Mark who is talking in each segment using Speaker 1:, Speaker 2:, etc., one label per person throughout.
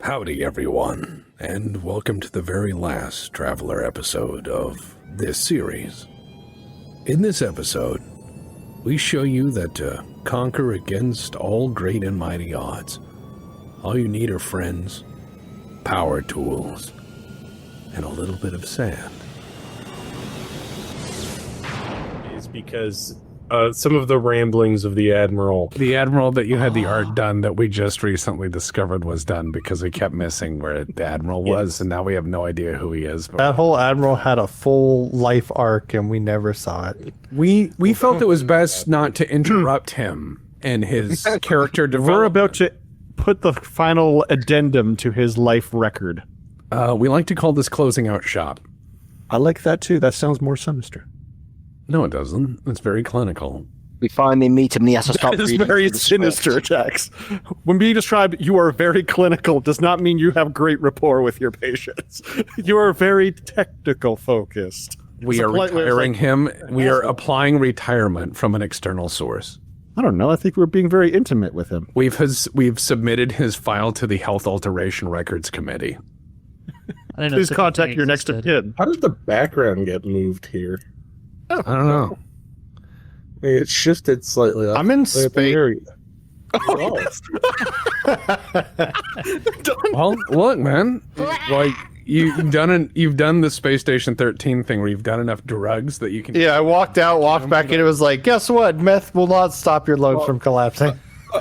Speaker 1: Howdy, everyone, and welcome to the very last Traveller episode of this series. In this episode, we show you that to conquer against all great and mighty odds, all you need are friends, power tools, and a little bit of sand.
Speaker 2: Is because some of the ramblings of the Admiral.
Speaker 3: The Admiral that you had the art done that we just recently discovered was done because we kept missing where the Admiral was, and now we have no idea who he is.
Speaker 4: That whole Admiral had a full life arc, and we never saw it.
Speaker 3: We felt it was best not to interrupt him and his character development.
Speaker 4: We're about to put the final addendum to his life record.
Speaker 3: We like to call this closing out shop.
Speaker 4: I like that too. That sounds more sinister.
Speaker 3: No, it doesn't. It's very clinical.
Speaker 5: We finally meet him and he has to stop
Speaker 4: That is
Speaker 5: reading
Speaker 4: very
Speaker 5: through the
Speaker 4: sinister,
Speaker 5: script.
Speaker 4: Jax. When being described, you are very clinical does not mean you have great rapport with your patients. You are very technical focused.
Speaker 3: We are retiring him. We are applying retirement from an external source.
Speaker 4: I don't know. I think we're being very intimate with him.
Speaker 3: We've submitted his file to the Health Alteration Records Committee.
Speaker 4: Please contact your next of kin.
Speaker 2: How did the background get moved here?
Speaker 3: I don't know.
Speaker 2: I mean, it shifted slightly.
Speaker 4: I'm in space.
Speaker 3: Well, look, man. Like you've done the Space Station 13 thing where you've done enough drugs that you can.
Speaker 4: Yeah, I walked out, walked back in. It was like, guess what? Meth will not stop your lungs from collapsing.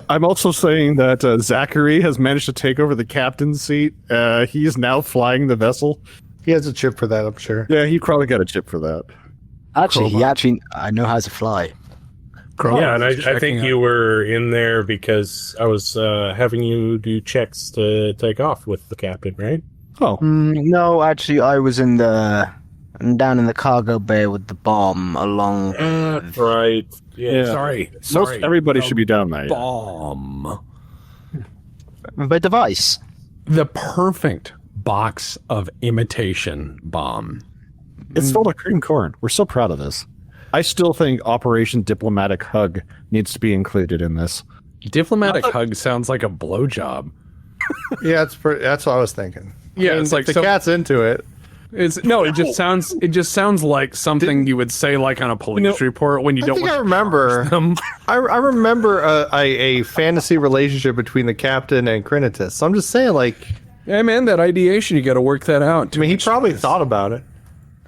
Speaker 4: I'm also saying that Zachary has managed to take over the captain's seat. He is now flying the vessel. He has a chip for that, I'm sure. Yeah, he probably got a chip for that.
Speaker 5: Actually, I know how to fly.
Speaker 2: Yeah, and I think you were in there because I was having you do checks to take off with the captain, right?
Speaker 4: Oh.
Speaker 5: No, actually, I was down in the cargo bay with the bomb along.
Speaker 2: Right. Yeah.
Speaker 3: Sorry.
Speaker 4: Most everybody should be down there. Yeah.
Speaker 3: Bomb.
Speaker 5: The device.
Speaker 3: The perfect box of imitation bomb.
Speaker 4: It's filled with cream corn. We're so proud of this. I still think Operation Diplomatic Hug needs to be included in this.
Speaker 3: Diplomatic hug sounds like a blowjob.
Speaker 6: Yeah, that's what I was thinking.
Speaker 3: Yeah, it's like
Speaker 6: the cat's into it.
Speaker 3: It just sounds like something you would say like on a police report when you don't.
Speaker 6: I remember. I remember a fantasy relationship between the captain and Crinitus. So I'm just saying, like,
Speaker 3: yeah, man, that ideation, you got to work that out.
Speaker 6: I mean, he probably thought about it.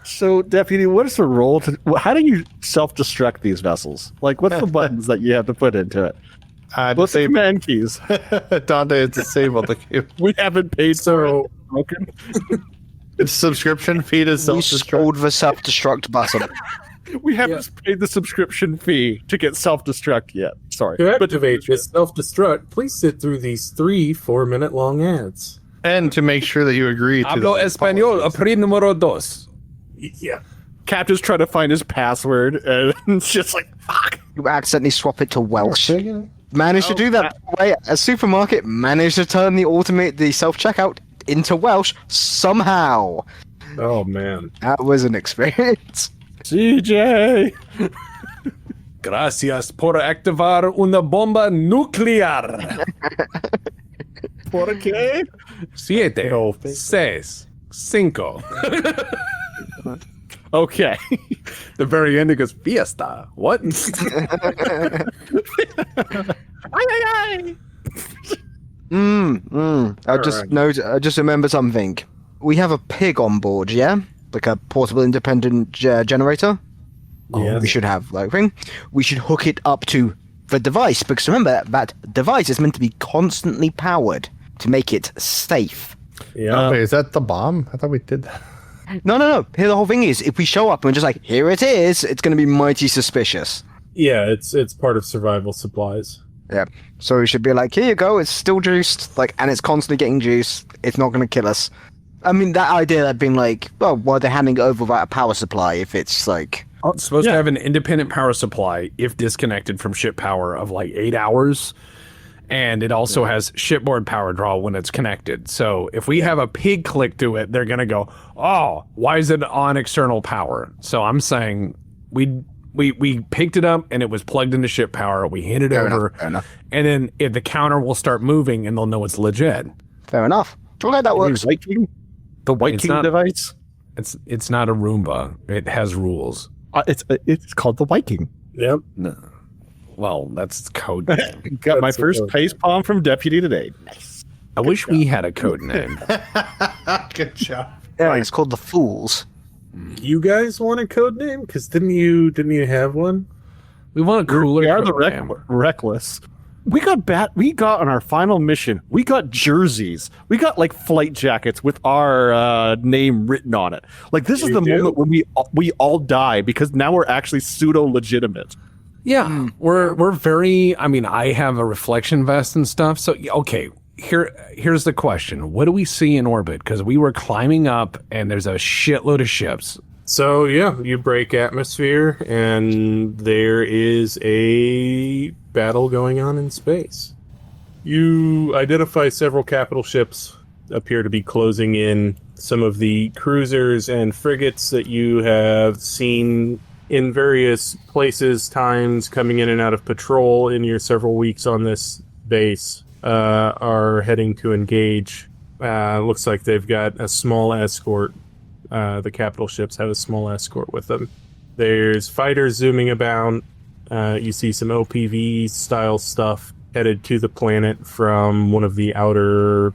Speaker 4: So, Deputy, what is the role to... How do you self-destruct these vessels? Like, what's the buttons that you have to put into it? What's the command keys?
Speaker 6: Dante has disabled the key.
Speaker 4: We haven't paid so broken.
Speaker 6: It's subscription fee to
Speaker 5: We
Speaker 6: self-destruct.
Speaker 5: sold the self-destruct button.
Speaker 4: We haven't paid the subscription fee to get self-destruct yet. Sorry.
Speaker 2: To activate this self-destruct, please sit through these 3 4-minute long ads.
Speaker 6: And to make sure that you agree to
Speaker 3: Hablo
Speaker 6: the
Speaker 3: español, april número dos.
Speaker 2: Yeah.
Speaker 4: Captain's trying to find his password, and it's just like, fuck.
Speaker 5: You accidentally swap it to Welsh. Managed to do that. Wait, a supermarket managed to turn the self-checkout into Welsh somehow.
Speaker 2: Oh, man.
Speaker 5: That was an experience.
Speaker 4: CJ!
Speaker 3: Gracias por activar una bomba nuclear.
Speaker 4: ¿Por qué?
Speaker 3: 7, 6, 5.
Speaker 4: Okay.
Speaker 3: The very end it goes, fiesta. What?
Speaker 5: I just remember something. We have a pig on board, yeah? Like a portable independent generator.
Speaker 2: Yes.
Speaker 5: We should have like thing. We should hook it up to the device because remember that device is meant to be constantly powered to make it safe.
Speaker 2: Yeah.
Speaker 6: Wait, is that the bomb? I thought we did that.
Speaker 5: No. Here the whole thing is, if we show up and we're just like, here it is, it's going to be mighty suspicious.
Speaker 2: Yeah, it's part of survival supplies.
Speaker 5: Yeah. So we should be like, here you go, it's still juiced, like, and it's constantly getting juice. It's not going to kill us. I mean, that idea of being like, well, why are they handing it over without a power supply if it's like...
Speaker 3: It's supposed to have an independent power supply if disconnected from ship power of like 8 hours. And it also has shipboard power draw when it's connected. So if we have a pig click to it, they're going to go, oh, why is it on external power? So I'm saying we picked it up and it was plugged into ship power. We hit it over.
Speaker 5: Fair enough.
Speaker 3: And then if the counter will start moving and they'll know it's legit.
Speaker 5: Fair enough. Okay, that works.
Speaker 4: The White King device.
Speaker 3: It's not a Roomba. It has rules.
Speaker 4: It's called the White King.
Speaker 2: Yep.
Speaker 3: No. Well, that's code.
Speaker 4: Got my first face palm from deputy today. Nice.
Speaker 3: I wish we had a code name.
Speaker 6: Good job.
Speaker 5: Yeah, it's called the Fools.
Speaker 2: You guys want a code name? Because didn't you have one?
Speaker 3: We want a cooler.
Speaker 4: We are the
Speaker 3: code name.
Speaker 4: reckless. We got on our final mission. We got jerseys. We got like flight jackets with our name written on it. Like this is the moment when we all die because now we're actually pseudo legitimate.
Speaker 3: Yeah, we're very. I mean, I have a reflection vest and stuff. So okay, here's the question: what do we see in orbit? Because we were climbing up, and there's a shitload of ships.
Speaker 2: So yeah, you break atmosphere, and there is a battle going on in space. You identify several capital ships appear to be closing in. Some of the cruisers and frigates that you have seen in various places, times, coming in and out of patrol in your several weeks on this base, are heading to engage. Looks like they've got a small escort. The capital ships have a small escort with them. There's fighters zooming about. You see some OPV style stuff headed to the planet from one of the outer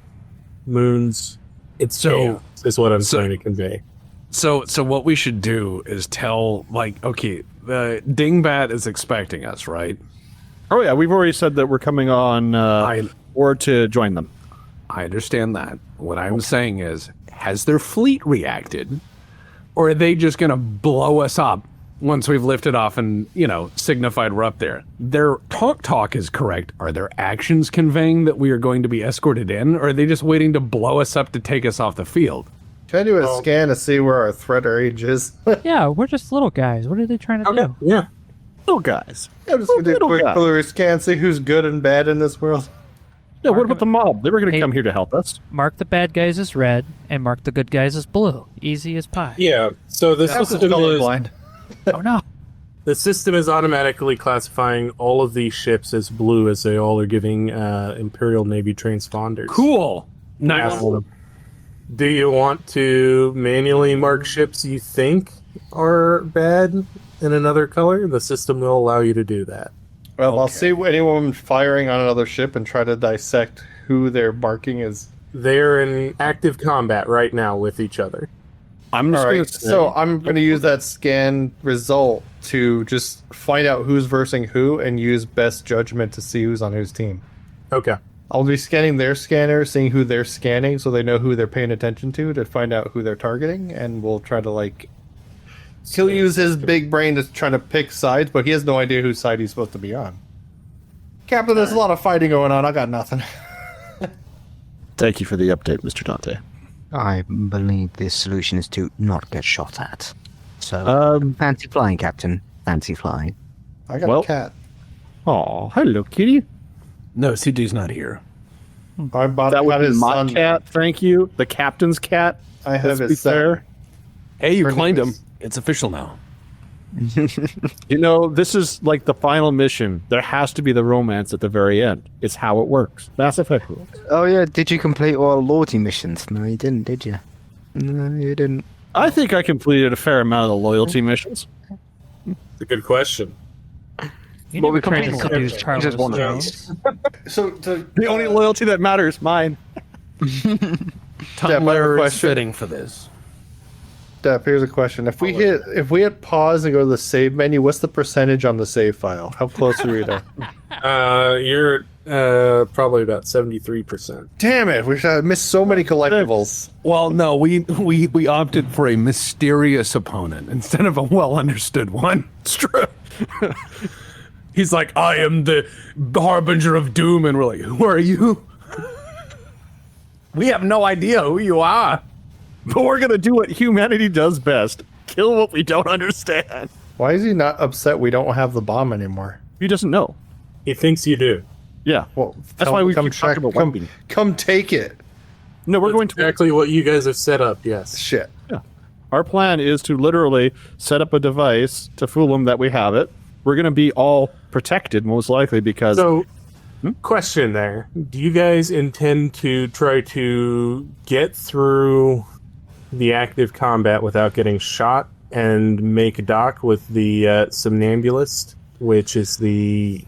Speaker 2: moons. Is what I'm trying to convey.
Speaker 3: So what we should do is tell, like, okay, the Dingbat is expecting us, right?
Speaker 4: Oh yeah, we've already said that we're coming on or to join them.
Speaker 3: I understand that. What I'm saying is, has their fleet reacted? Or are they just going to blow us up once we've lifted off and, signified we're up there? Their talk is correct. Are their actions conveying that we are going to be escorted in? Or are they just waiting to blow us up to take us off the field?
Speaker 6: Can I do a scan to see where our threat range is?
Speaker 7: Yeah, we're just little guys. What are they trying to do?
Speaker 2: Yeah.
Speaker 4: Little guys.
Speaker 6: I'm just going to do a quick preliminary scan, see who's good and bad in this world.
Speaker 4: No, what about the mob? They were going to come here to help us.
Speaker 7: Mark the bad guys as red and mark the good guys as blue. Easy as pie.
Speaker 2: Yeah. So the system is
Speaker 6: blind.
Speaker 7: Oh no.
Speaker 2: The system is automatically classifying all of these ships as blue, as they all are giving Imperial Navy transponders.
Speaker 3: Cool. Nice.
Speaker 2: Do you want to manually mark ships you think are bad in another color? The system will allow you to do that.
Speaker 6: Well, I'll see anyone firing on another ship and try to dissect who they're marking as.
Speaker 2: They're in active combat right now with each other.
Speaker 6: I'm going to use that scan result to just find out who's versing who and use best judgment to see who's on whose team.
Speaker 2: Okay.
Speaker 6: I'll be scanning their scanner, seeing who they're scanning, so they know who they're paying attention to find out who they're targeting, and we'll try to he'll use his big brain to try to pick sides, but he has no idea whose side he's supposed to be on. Captain, there's a lot of fighting going on. I got nothing.
Speaker 4: Thank you for the update, Mr. Dante.
Speaker 5: I believe this solution is to not get shot at. So, fancy flying, Captain. Fancy flying.
Speaker 6: I got a cat.
Speaker 4: Oh, hello, kitty.
Speaker 3: No, CD's not here.
Speaker 6: I bought
Speaker 4: That would be
Speaker 6: his
Speaker 4: my
Speaker 6: son.
Speaker 4: cat, thank you. The captain's cat.
Speaker 6: I have
Speaker 4: Let's
Speaker 6: his
Speaker 4: be fair.
Speaker 6: son.
Speaker 3: Hey, you
Speaker 6: Her
Speaker 3: claimed
Speaker 6: name
Speaker 3: him. It's official now.
Speaker 4: This is like the final mission. There has to be the romance at the very end. It's how it works. Mass Effect rules.
Speaker 5: Oh yeah, did you complete all loyalty missions? No, you didn't, did you? No, you didn't.
Speaker 4: I think I completed a fair amount of the loyalty missions.
Speaker 2: It's a good question.
Speaker 7: You
Speaker 5: Well,
Speaker 7: never
Speaker 5: we
Speaker 7: tried to
Speaker 5: completed
Speaker 7: seduce
Speaker 5: some. Just one of
Speaker 7: Carlos.
Speaker 5: those.
Speaker 6: So,
Speaker 4: The only loyalty that matters, mine.
Speaker 3: Tumblr is
Speaker 6: question.
Speaker 3: fitting for this.
Speaker 6: Depp, here's a question. If we hit pause and go to the save menu, what's the percentage on the save file? How close are we there?
Speaker 2: You're probably about 73%.
Speaker 6: Damn it! We missed so many collectibles.
Speaker 3: Well, no, we opted for a mysterious opponent instead of a well-understood one. It's true. He's like, I am the harbinger of doom, and we're like, who are you? We have no idea who you are.
Speaker 4: But we're going to do what humanity does best. Kill what we don't understand.
Speaker 6: Why is he not upset we don't have the bomb anymore?
Speaker 4: He doesn't know.
Speaker 2: He thinks you do.
Speaker 4: Yeah.
Speaker 6: Well,
Speaker 4: That's why we keep talking about wiping.
Speaker 6: Come take it.
Speaker 4: No, we're going to...
Speaker 2: Exactly what you guys have set up, yes.
Speaker 6: Shit.
Speaker 4: Yeah. Our plan is to literally set up a device to fool them that we have it. We're going to be all protected, most likely, because...
Speaker 2: So, Question there. Do you guys intend to try to get through the active combat without getting shot and make dock with the Somnambulist, which is the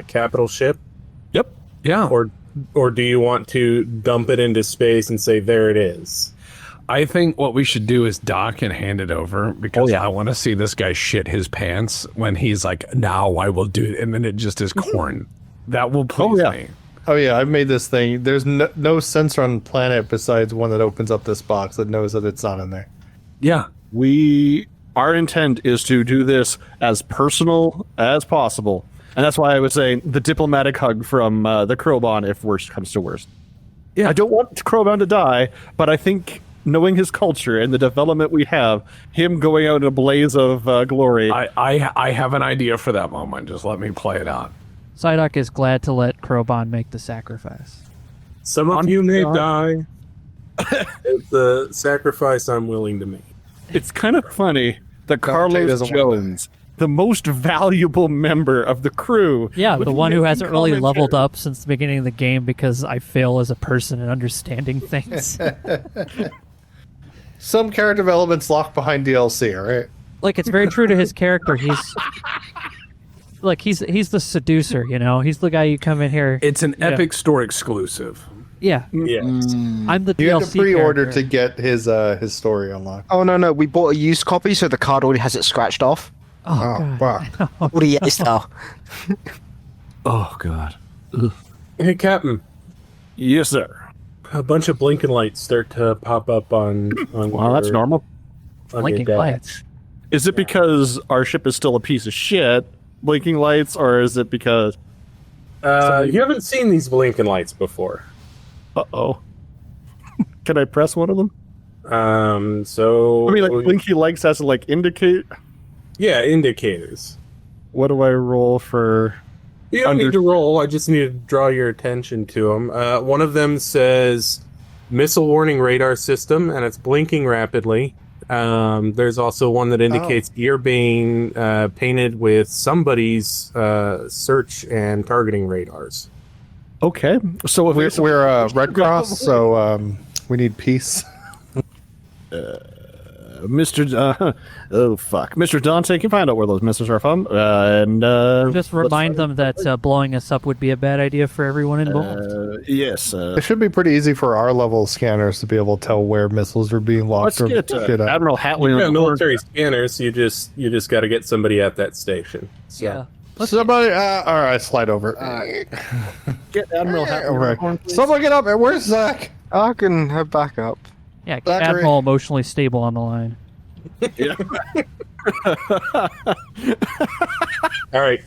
Speaker 2: capital ship?
Speaker 3: Yep. Yeah.
Speaker 2: Or do you want to dump it into space and say, there it is?
Speaker 3: I think what we should do is dock and hand it over because I want to see this guy shit his pants when he's like, now I will do it. And then it just is corn. That will please me.
Speaker 6: Oh yeah, I've made this thing. There's no sensor on the planet besides one that opens up this box that knows that it's not in there.
Speaker 3: Yeah.
Speaker 4: Our intent is to do this as personal as possible. And that's why I was saying the diplomatic hug from the Crowbon if worst comes to worst.
Speaker 3: Yeah.
Speaker 4: I don't want Crowbon to die, but I think knowing his culture and the development we have, him going out in a blaze of glory.
Speaker 3: I have an idea for that moment. Just let me play it out.
Speaker 7: Psyduck is glad to let Crowbon make the sacrifice.
Speaker 2: Some of you may die. It's a sacrifice I'm willing to make.
Speaker 4: It's kind of funny that
Speaker 6: Dante
Speaker 4: Carlos
Speaker 6: doesn't want
Speaker 4: Jones, the most valuable member of the crew.
Speaker 7: Yeah,
Speaker 4: would
Speaker 7: the one who
Speaker 4: make
Speaker 7: hasn't
Speaker 4: a
Speaker 7: really
Speaker 4: comment
Speaker 7: leveled
Speaker 4: here.
Speaker 7: up since the beginning of the game because I fail as a person in understanding things.
Speaker 6: Some character development's locked behind DLC, all right?
Speaker 7: Like, it's very true to his character. He's the seducer, you know? He's the guy you come in here.
Speaker 3: It's an Epic Store exclusive.
Speaker 7: Yeah.
Speaker 2: Yes.
Speaker 7: I'm the
Speaker 6: You
Speaker 7: DLC
Speaker 6: have to pre-order
Speaker 7: character.
Speaker 6: to get his story unlocked.
Speaker 5: Oh no, we bought a used copy, so the card already has it scratched off.
Speaker 7: Oh, God.
Speaker 6: Wow.
Speaker 5: Already style.
Speaker 4: Oh, God.
Speaker 2: Hey, Captain.
Speaker 4: Yes, sir.
Speaker 2: A bunch of blinking lights start to pop up on
Speaker 4: Well, that's normal.
Speaker 2: on your
Speaker 7: Blinking
Speaker 2: dash.
Speaker 7: lights.
Speaker 4: Is it because our ship is still a piece of shit, blinking lights, or is it because...
Speaker 2: You haven't seen these blinking lights before.
Speaker 4: Uh-oh. Can I press one of them?
Speaker 2: So...
Speaker 4: I mean, like, blinky lights has to, like, indicate...
Speaker 2: Yeah, indicators.
Speaker 4: What do I roll for...
Speaker 2: You don't need to roll, I just need to draw your attention to them. One of them says missile warning radar system, and it's blinking rapidly. There's also one that indicates you're being painted with somebody's search and targeting radars.
Speaker 4: Okay. So if
Speaker 6: We're Red Cross, so we need peace.
Speaker 4: Mr. Dante can find out where those missiles are from, and
Speaker 7: Just remind them that blowing us up would be a bad idea for everyone involved.
Speaker 4: yes.
Speaker 6: It should be pretty easy for our level scanners to be able to tell where missiles are being
Speaker 4: Let's
Speaker 6: locked.
Speaker 4: get
Speaker 6: shit up.
Speaker 4: Admiral Hatley.
Speaker 2: You
Speaker 4: on
Speaker 2: got
Speaker 4: the board.
Speaker 2: military scanners, you just got to get somebody at that station. So.
Speaker 7: Yeah.
Speaker 6: Somebody, all right, slide over.
Speaker 4: Get Admiral Hatley.
Speaker 6: All
Speaker 4: on the
Speaker 6: right.
Speaker 4: board, please.
Speaker 6: Someone get up. Where's Zach?
Speaker 5: I can head back up.
Speaker 7: Yeah, keep
Speaker 6: Zachary.
Speaker 7: Admiral emotionally stable on the line.
Speaker 2: All right.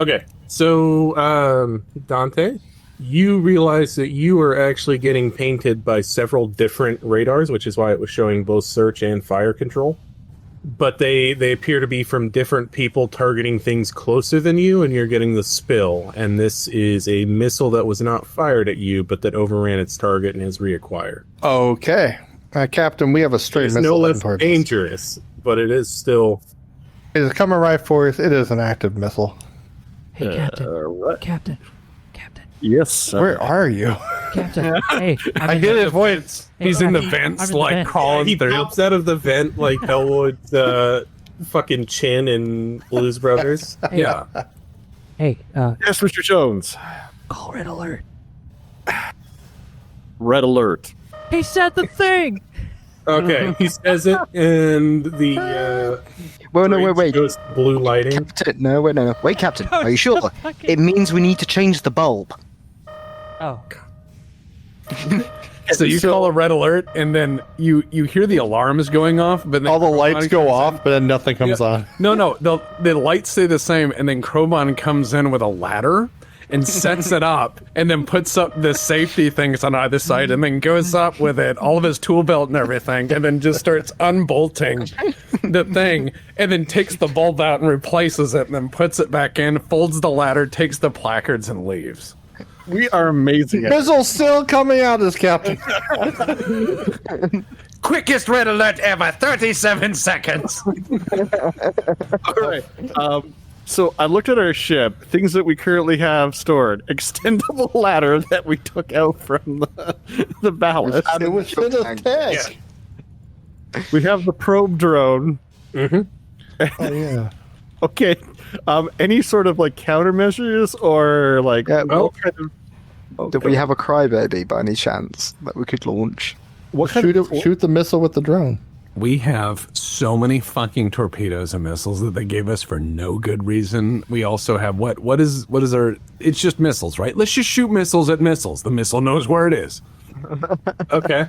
Speaker 2: Okay. So, Dante, you realize that you are actually getting painted by several different radars, which is why it was showing both search and fire control. But they appear to be from different people targeting things closer than you, and you're getting the spill. And this is a missile that was not fired at you, but that overran its target and is reacquired.
Speaker 6: Okay. Captain, we have a straight
Speaker 2: It's
Speaker 6: missile
Speaker 2: no
Speaker 6: heading
Speaker 2: less
Speaker 6: towards us.
Speaker 2: dangerous, but it is still...
Speaker 6: It is coming right for us. It is an active missile.
Speaker 7: Hey, Captain.
Speaker 4: what?
Speaker 7: Captain.
Speaker 4: Yes. sir.
Speaker 6: Where are you?
Speaker 7: Captain. Hey, I'm
Speaker 6: I
Speaker 7: in
Speaker 6: hear
Speaker 7: the-
Speaker 6: his voice.
Speaker 7: hey,
Speaker 3: He's in the
Speaker 7: I'm
Speaker 3: vents,
Speaker 7: in the
Speaker 3: like
Speaker 7: vent.
Speaker 3: crawling
Speaker 2: He
Speaker 3: through.
Speaker 2: pops out of the vent like Elwood's fucking chin in Blues Brothers.
Speaker 7: Hey,
Speaker 3: Yeah.
Speaker 7: Hey,
Speaker 4: Yes, Mr. Jones.
Speaker 7: call red alert.
Speaker 4: Red alert.
Speaker 7: He said the thing.
Speaker 2: Okay, he says it, and the
Speaker 5: Well, no,
Speaker 2: bridge
Speaker 5: wait.
Speaker 2: goes blue lighting.
Speaker 5: Captain, no, no. Wait, Captain. Are you sure?
Speaker 7: Fucking-
Speaker 5: It means we need to change the bulb.
Speaker 7: Oh.
Speaker 3: So you call a red alert, and then you hear the alarms going off, but then
Speaker 6: All the lights
Speaker 3: Crowbon
Speaker 6: go
Speaker 3: comes
Speaker 6: off,
Speaker 3: in.
Speaker 6: but then nothing comes on.
Speaker 3: No, the lights stay the same, and then Crowbon comes in with a ladder and sets it up, and then puts up the safety things on either side, and then goes up with it, all of his tool belt and everything, and then just starts unbolting the thing, and then takes the bulb out and replaces it, and then puts it back in, folds the ladder, takes the placards, and leaves.
Speaker 4: We are amazing. At
Speaker 6: Missile's still coming out as Captain.
Speaker 3: Quickest red alert ever, 37 seconds.
Speaker 4: All right. So I looked at our ship, things that we currently have stored, extendable ladder that we took out from the ballast.
Speaker 6: It was in a tank.
Speaker 4: We have the probe drone.
Speaker 2: Mm-hmm.
Speaker 6: Oh yeah.
Speaker 4: Okay. Any sort of like countermeasures or like what kind of
Speaker 5: Do we have a crybaby by any chance that we could launch?
Speaker 6: Shoot the missile with the drone.
Speaker 3: We have so many fucking torpedoes and missiles that they gave us for no good reason. We also have what is our? It's just missiles, right? Let's just shoot missiles at missiles. The missile knows where it is.
Speaker 2: Okay.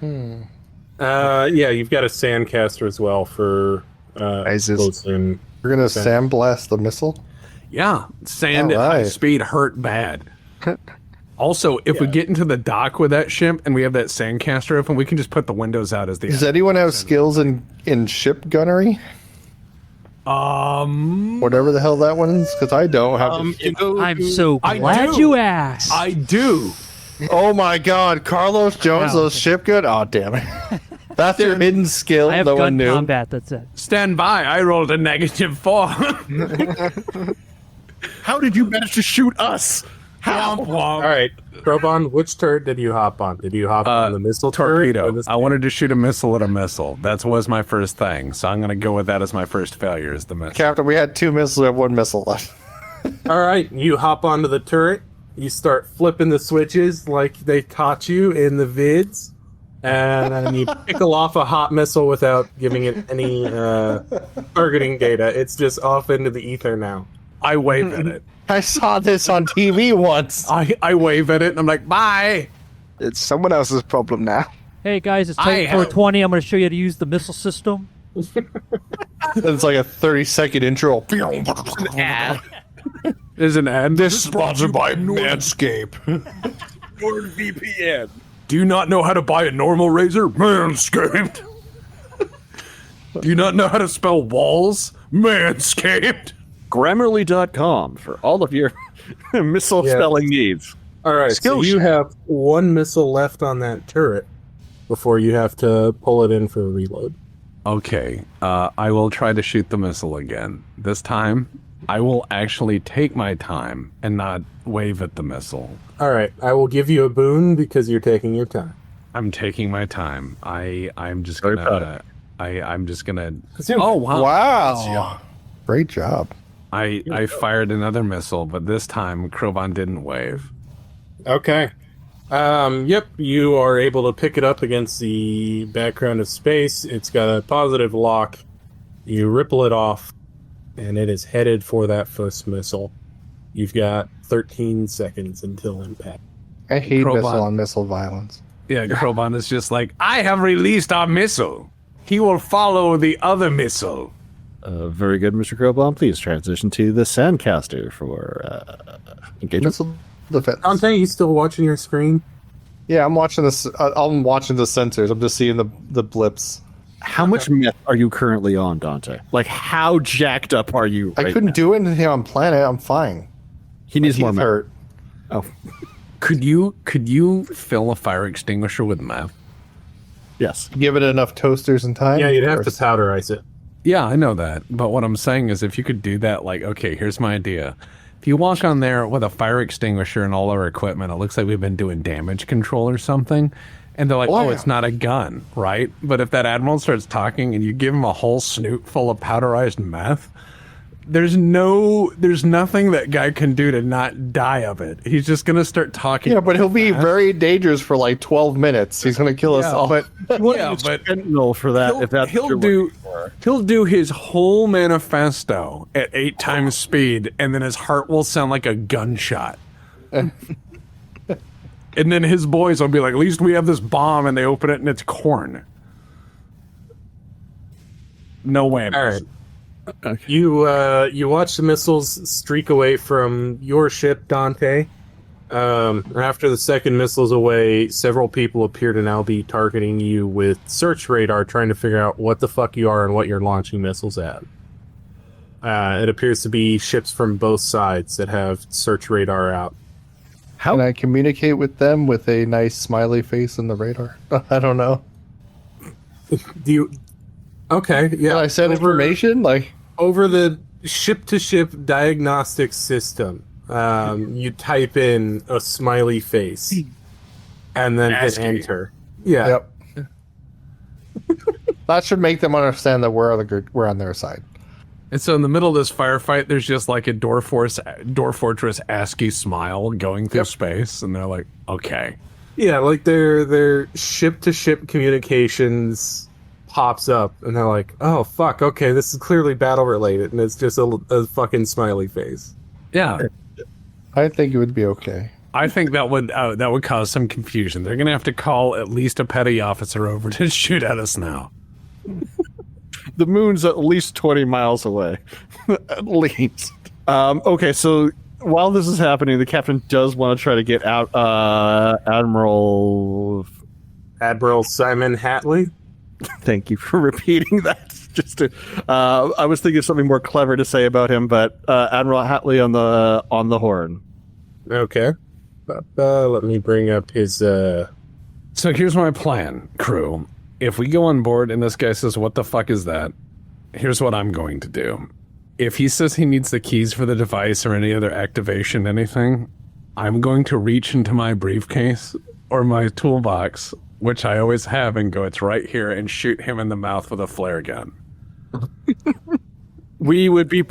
Speaker 2: Yeah, you've got a sandcaster as well for
Speaker 5: Lasers.
Speaker 2: close in.
Speaker 6: You're gonna sandblast the missile.
Speaker 3: Yeah, sand at high
Speaker 6: Alright.
Speaker 3: speed hurt bad. Also, if we get into the dock with that ship and we have that sandcaster open, we can just put the windows out as the.
Speaker 6: Does anyone have skills in ship gunnery? Whatever the hell that one is, because I don't have.
Speaker 7: I'm so
Speaker 3: I
Speaker 7: glad
Speaker 3: do.
Speaker 7: you asked.
Speaker 3: I do.
Speaker 6: Oh my God, Carlos Jones,
Speaker 7: Wow.
Speaker 6: those ship good. Oh damn it, that's your hidden skill.
Speaker 7: I have
Speaker 6: No
Speaker 7: gun
Speaker 6: one knew.
Speaker 7: combat. That's it.
Speaker 3: Stand by. I rolled a -4.
Speaker 4: how did you manage to shoot us?
Speaker 3: Womp womp.
Speaker 2: All right, Krobon, which turret did you hop on? Did you hop on the missile turret?
Speaker 3: Torpedo.
Speaker 2: or the-
Speaker 3: I wanted to shoot a missile at a missile. That was my first thing. So I'm going to go with that as my first failure, is the missile.
Speaker 6: Captain, we had 2 missiles. We have 1 missile left.
Speaker 2: All right, you hop onto the turret. You start flipping the switches like they taught you in the vids, and then you pickle off a hot missile without giving it any targeting data. It's just off into the ether now.
Speaker 3: I wave at it.
Speaker 6: I saw this on TV once.
Speaker 3: I wave at it and I'm like, bye.
Speaker 5: It's someone else's problem now.
Speaker 7: Hey guys, it's
Speaker 3: I
Speaker 7: Titan
Speaker 3: have-
Speaker 7: 420. I'm going to show you how to use the missile system.
Speaker 6: It's like a 30-second intro.
Speaker 3: There's an ad.
Speaker 6: This is sponsored by Manscaped.
Speaker 3: VPN. Do you not know how to buy a normal razor? Manscaped. Do you not know how to spell walls? Manscaped.
Speaker 4: Grammarly.com for all of your missile
Speaker 2: Yeah.
Speaker 4: spelling needs.
Speaker 2: All right, so you have 1 missile left on that turret before you have to pull it in for a reload.
Speaker 3: Okay, I will try to shoot the missile again. This time, I will actually take my time and not wave at the missile.
Speaker 2: All right, I will give you a boon because you're taking your time.
Speaker 3: I'm taking my time. I'm just
Speaker 4: Very proud
Speaker 3: gonna. I'm just gonna.
Speaker 2: Zoom.
Speaker 3: Oh wow!
Speaker 6: Wow. Great job.
Speaker 3: I fired another missile, but this time Krobon didn't wave.
Speaker 2: Okay. Yep, you are able to pick it up against the background of space. It's got a positive lock. You ripple it off, and it is headed for that first missile. You've got 13 seconds until impact.
Speaker 6: I hate
Speaker 3: Crowbar.
Speaker 6: missile on missile violence.
Speaker 3: Yeah, Krobon is just like, I have released our missile. He will follow the other missile.
Speaker 4: Very good, Mr. Crowbomb. Please transition to the Sandcaster for engagement.
Speaker 6: Missile defense.
Speaker 2: Dante, you still watching your screen?
Speaker 6: Yeah, I'm watching this. I'm watching the sensors. I'm just seeing the blips.
Speaker 4: How much meth are you currently on, Dante? Like, how jacked up are you?
Speaker 6: I
Speaker 4: right
Speaker 6: couldn't
Speaker 4: now?
Speaker 6: do anything on planet. I'm fine.
Speaker 4: He needs more
Speaker 6: Teeth
Speaker 4: meth.
Speaker 6: hurt.
Speaker 4: Oh,
Speaker 3: Could you fill a fire extinguisher with meth?
Speaker 4: yes.
Speaker 6: Give it enough toasters and time.
Speaker 2: Yeah, you'd have
Speaker 6: Or-
Speaker 2: to powderize it.
Speaker 3: Yeah, I know that. But what I'm saying is if you could do that, like, okay, here's my idea. If you walk on there with a fire extinguisher and all our equipment, it looks like we've been doing damage control or something. And they're like, oh,
Speaker 6: yeah.
Speaker 3: it's not a gun, right? But if that admiral starts talking and you give him a whole snoot full of powderized meth, there's nothing that guy can do to not die of it. He's just going to start talking.
Speaker 6: Yeah, but he'll be very dangerous for like 12 minutes. He's gonna kill us all.
Speaker 3: But yeah, but
Speaker 4: Fentanyl for that. If that's what you're
Speaker 3: he'll do his whole manifesto at 8 times speed, and then his heart will sound like a gunshot. And then his boys will be like, "At least we have this bomb," and they open it and it's corn. No whammies.
Speaker 2: All right. You watch the missiles streak away from your ship, Dante. After the second missile's away, several people appear to now be targeting you with search radar, trying to figure out what the fuck you are and what you're launching missiles at. It appears to be ships from both sides that have search radar out.
Speaker 6: Can I communicate with them with a nice smiley face in the radar? I don't know.
Speaker 2: Do you? Okay, yeah.
Speaker 6: Can I send information? Like,
Speaker 2: over the ship-to-ship diagnostic system. You type in a smiley face, and then hit
Speaker 3: ASCII.
Speaker 2: enter. Yeah.
Speaker 6: Yep. That should make them understand that we're on their side.
Speaker 3: And so in the middle of this firefight, there's just like a door fortress ASCII smile going through space, and they're like, okay.
Speaker 2: Yeah, like their ship-to-ship communications pops up, and they're like, "Oh fuck, okay, this is clearly battle related," and it's just a fucking smiley face.
Speaker 3: Yeah.
Speaker 6: I think it would be okay.
Speaker 3: I think that would cause some confusion. They're gonna have to call at least a petty officer over to shoot at us now.
Speaker 4: The moon's at least 20 miles away. At least. Okay, so while this is happening, the captain does want to try to get out Admiral...
Speaker 2: Admiral Simon Hatley.
Speaker 4: Thank you for repeating that. Just to, I was thinking of something more clever to say about him, but Admiral Hatley on the horn.
Speaker 2: Okay. Let me bring up his.
Speaker 3: So here's my plan, crew. If we go on board and this guy says, "What the fuck is that?" Here's what I'm going to do. If he says he needs the keys for the device or any other activation, anything, I'm going to reach into my briefcase or my toolbox, which I always have, and go, "It's right here," and shoot him in the mouth with a flare gun.
Speaker 4: We would be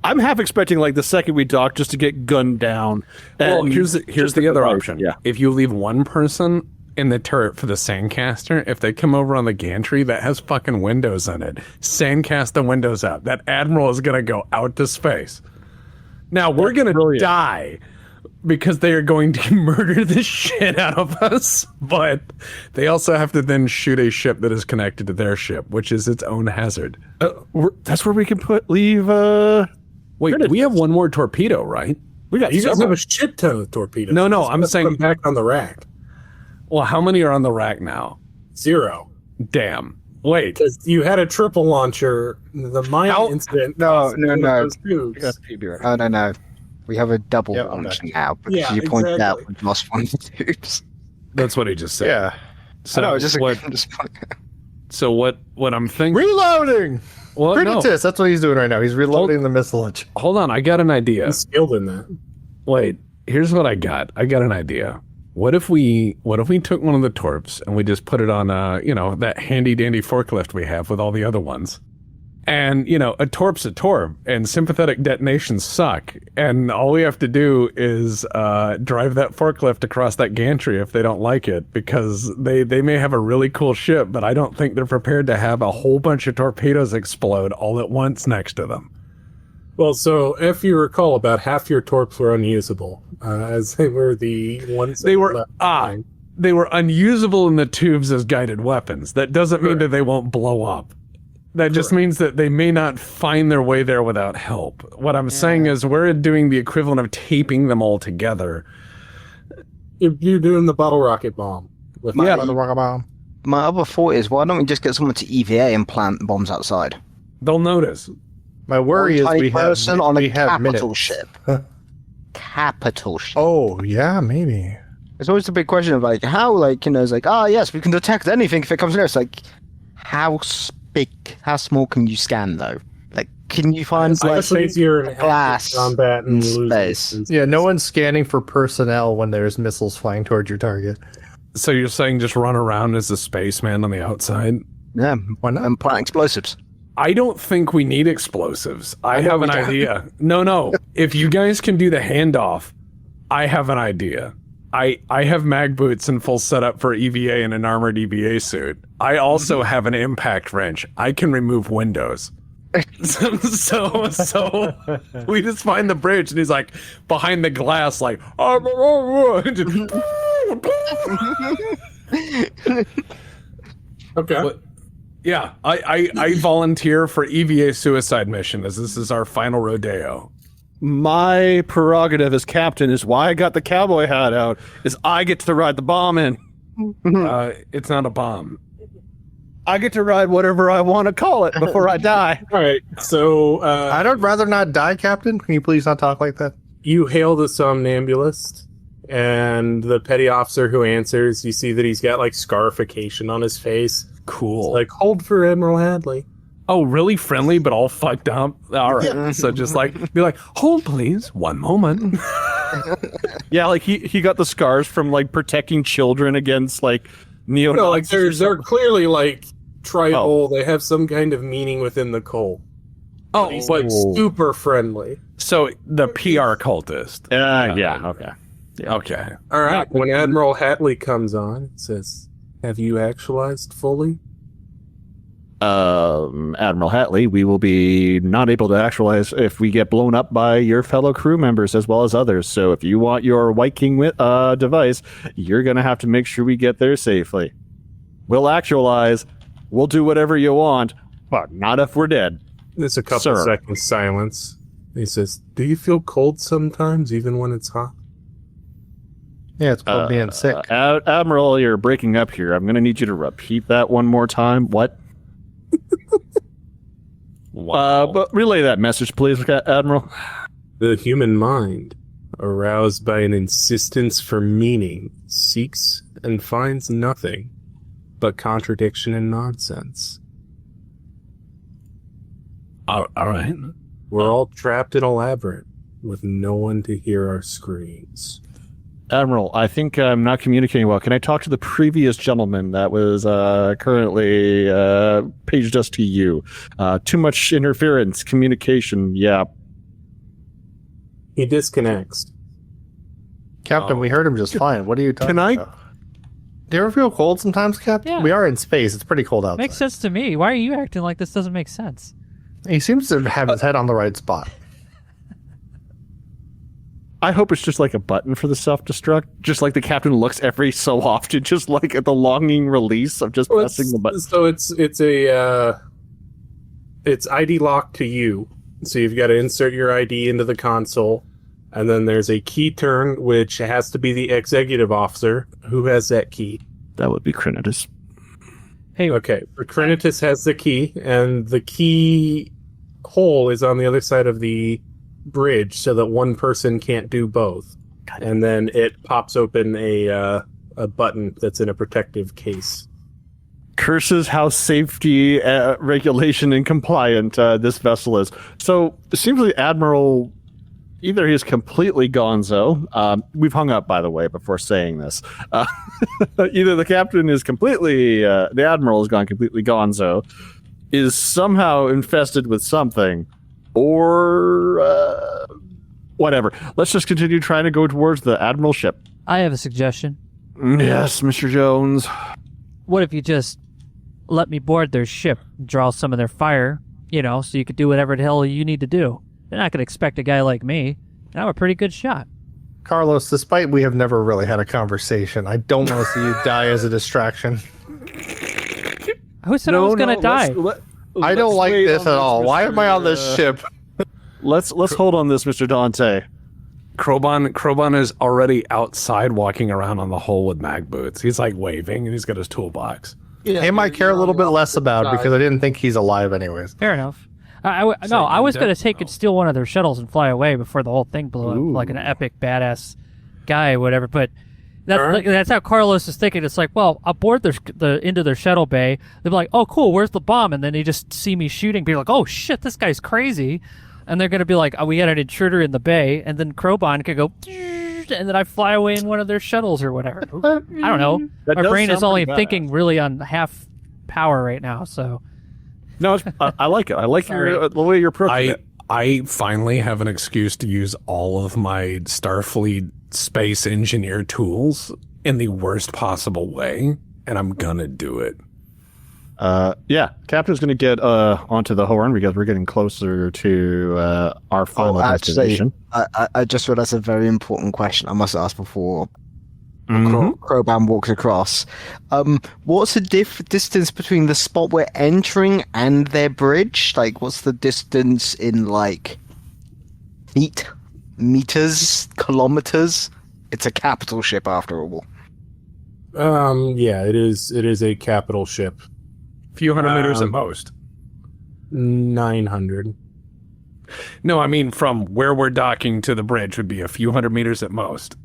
Speaker 4: I'm half expecting like the second we dock just to get gunned down.
Speaker 3: Well,
Speaker 4: And
Speaker 3: here's the other option.
Speaker 4: Yeah.
Speaker 3: If you leave one person in the turret for the sandcaster, if they come over on the gantry that has fucking windows in it, sandcast the windows out. That admiral is gonna go out to space. Now we're gonna die because they are going to murder the shit out of us, but they also have to then shoot a ship that is connected to their ship, which is its own hazard.
Speaker 4: that's where we can leave.
Speaker 3: Wait, we have one more torpedo, right?
Speaker 4: We got
Speaker 2: You guys
Speaker 4: several.
Speaker 2: have a shit ton of torpedoes.
Speaker 3: No,
Speaker 2: Just
Speaker 3: I'm
Speaker 2: put
Speaker 3: saying-
Speaker 2: them back on the rack.
Speaker 3: Well, how many are on the rack now?
Speaker 2: 0.
Speaker 3: Damn. Wait.
Speaker 2: Because you had a triple launcher. The mine incident.
Speaker 5: No.
Speaker 2: Those tubes.
Speaker 5: Oh, no. We have a double
Speaker 6: Yeah, I'm
Speaker 5: launch
Speaker 6: back.
Speaker 5: now because
Speaker 2: Yeah,
Speaker 5: you pointed out
Speaker 2: exactly.
Speaker 5: we've lost one of the tubes.
Speaker 3: That's what he just said.
Speaker 6: Yeah.
Speaker 3: So
Speaker 5: No, just
Speaker 3: what? So what I'm thinking?
Speaker 6: Reloading!
Speaker 3: Well, no.
Speaker 6: Crititus, that's what he's doing right now. He's reloading the missile launch.
Speaker 3: Hold on. I got an idea.
Speaker 2: He's skilled in that.
Speaker 3: Wait. Here's what I got. I got an idea. What if we took one of the torps and we just put it on that handy dandy forklift we have with all the other ones? And, a torp's a torp, and sympathetic detonations suck. And all we have to do is drive that forklift across that gantry if they don't like it, because they may have a really cool ship, but I don't think they're prepared to have a whole bunch of torpedoes explode all at once next to them.
Speaker 2: Well, so if you recall, about half your torps were unusable, as they were the ones that
Speaker 3: They were
Speaker 2: left
Speaker 3: ah,
Speaker 2: behind.
Speaker 3: they were unusable in the tubes as guided weapons. That doesn't mean that they won't blow up. That just means that they may not find their way there without help. What I'm saying is we're doing the equivalent of taping them all together.
Speaker 2: You're doing the bottle rocket bomb. With
Speaker 5: Yeah.
Speaker 2: the
Speaker 5: My other thought is, why don't we just get someone to EVA and plant bombs outside?
Speaker 3: They'll notice.
Speaker 6: My worry is
Speaker 5: One tiny
Speaker 6: we have
Speaker 5: person on
Speaker 6: we
Speaker 5: a
Speaker 6: have
Speaker 5: capital
Speaker 6: minutes.
Speaker 5: ship. Capital ship.
Speaker 6: Oh, yeah, maybe.
Speaker 5: It's always the big question of like how, it's like, yes, we can detect anything if it comes near. It's like, how big, how small can you scan though? Like, can you find
Speaker 2: Especially if you're in
Speaker 5: glass
Speaker 2: combat and lose
Speaker 5: space?
Speaker 2: distance.
Speaker 6: Yeah, no one's scanning for personnel when there's missiles flying towards your target.
Speaker 3: So you're saying just run around as a spaceman on the outside?
Speaker 5: Yeah,
Speaker 6: Why not?
Speaker 5: and plant explosives.
Speaker 3: I don't think we need explosives. I have an idea. No. If you guys can do the handoff, I have an idea. I have mag boots and full setup for EVA and an armored EVA suit. I also have an impact wrench. I can remove windows. So we just find the bridge and he's like behind the glass like
Speaker 2: Okay.
Speaker 3: But- yeah, I volunteer for EVA suicide mission as this is our final rodeo.
Speaker 4: My prerogative as captain is why I got the cowboy hat out, is I get to ride the bomb in.
Speaker 3: It's not a bomb.
Speaker 4: I get to ride whatever I want to call it before I die.
Speaker 2: All right. So
Speaker 6: I'd rather not die, Captain. Can you please not talk like that?
Speaker 2: you hail the somnambulist, and the petty officer who answers, you see that he's got like scarification on his face.
Speaker 3: Cool.
Speaker 2: Like, hold for Admiral Hadley.
Speaker 3: Oh, really friendly, but all fucked up. All right. So just like be like, hold please, one moment.
Speaker 4: Yeah, like he got the scars from like protecting children against like neo.
Speaker 2: No, like they're clearly like tribal. They have some kind of meaning within the cult.
Speaker 3: Oh,
Speaker 2: He's
Speaker 3: but
Speaker 2: like super friendly.
Speaker 3: so the PR cultist.
Speaker 4: yeah, okay.
Speaker 3: Okay.
Speaker 2: All right. When Admiral Hatley comes on, it says, "Have you actualized fully?"
Speaker 4: Admiral Hatley, we will be not able to actualize if we get blown up by your fellow crew members as well as others. So if you want your White King device, you're going to have to make sure we get there safely. We'll actualize. We'll do whatever you want, but not if we're dead.
Speaker 2: There's a couple seconds silence. He says, "Do you feel cold sometimes, even when it's hot?"
Speaker 6: Yeah, it's called being sick.
Speaker 4: Admiral, you're breaking up here. I'm going to need you to repeat that one more time. What?
Speaker 3: Wow.
Speaker 4: But relay that message, please, Admiral.
Speaker 2: The human mind, aroused by an insistence for meaning, seeks and finds nothing but contradiction and nonsense.
Speaker 3: All right.
Speaker 2: We're all trapped in a labyrinth with no one to hear our screams.
Speaker 4: Admiral, I think I'm not communicating well. Can I talk to the previous gentleman that was currently paged us to you? Too much interference, communication, yeah.
Speaker 2: He disconnects.
Speaker 6: Captain, we heard him just fine. What are you talking about? Do you ever feel cold sometimes, Captain?
Speaker 7: Yeah.
Speaker 6: We are in space. It's pretty cold outside.
Speaker 7: Makes sense to me. Why are you acting like this doesn't make sense?
Speaker 6: He seems to have his head on the right spot.
Speaker 4: I hope it's just like a button for the self-destruct. Just like the captain looks every so often, just like at the longing release of just pressing the button.
Speaker 2: So it's ID locked to you. So you've got to insert your ID into the console, and then there's a key turn, which has to be the executive officer. Who has that key?
Speaker 4: That would be Crinitus.
Speaker 7: Hey,
Speaker 2: Okay, Crinitus has the key, and the key hole is on the other side of the bridge so that one person can't do both. And then it pops open a button that's in a protective case.
Speaker 4: Curses how safety, regulation, and compliant this vessel is. So it seems like Admiral, either he's completely gonzo. We've hung up, by the way, before saying this. Either the captain is completely, the Admiral has gone completely gonzo, is somehow infested with something, or whatever. Let's just continue trying to go towards the Admiral ship.
Speaker 7: I have a suggestion.
Speaker 4: Yes, Mr. Jones.
Speaker 7: What if you just let me board their ship, draw some of their fire, so you could do whatever the hell you need to do? They're not going to expect a guy like me. And I'm a pretty good shot.
Speaker 6: Carlos, despite we have never really had a conversation, I don't want to see you die as a distraction.
Speaker 7: Who said I was going to die?
Speaker 6: I don't like this at all. Why am I on this ship?
Speaker 4: Let's hold on this, Mr. Dante.
Speaker 3: Kroban is already outside walking around on the hull with mag boots. He's like waving and he's got his toolbox.
Speaker 6: Him I care a little bit less about because I didn't think he's alive anyways.
Speaker 7: Fair enough. I was going to take and steal one of their shuttles and fly away before the whole thing blew up, like an epic badass guy or whatever. But that's how Carlos is thinking. It's like, well, I'll board into their shuttle bay. They'll be like, oh, cool, where's the bomb? And then they just see me shooting, be like, oh, shit, this guy's crazy. And they're going to be like, oh, we got an intruder in the bay. And then Kroban could go, and then I fly away in one of their shuttles or whatever. I don't know. My brain is only thinking really on half power right now, so...
Speaker 4: No, I like it. I like the way you're approaching it.
Speaker 3: I finally have an excuse to use all of my Starfleet space engineer tools in the worst possible way, and I'm gonna do it.
Speaker 4: Yeah, Captain's gonna get onto the horn because we're getting closer to our final destination.
Speaker 5: I just realized a very important question I must ask before Kroban walks across. What's the distance between the spot we're entering and their bridge? Like, what's the distance in, like, feet, meters, kilometers? It's a capital ship after all.
Speaker 2: Yeah, it is a capital ship.
Speaker 3: Few hundred meters at most.
Speaker 2: 900.
Speaker 3: No, I mean from where we're docking to the bridge would be a few hundred meters at most.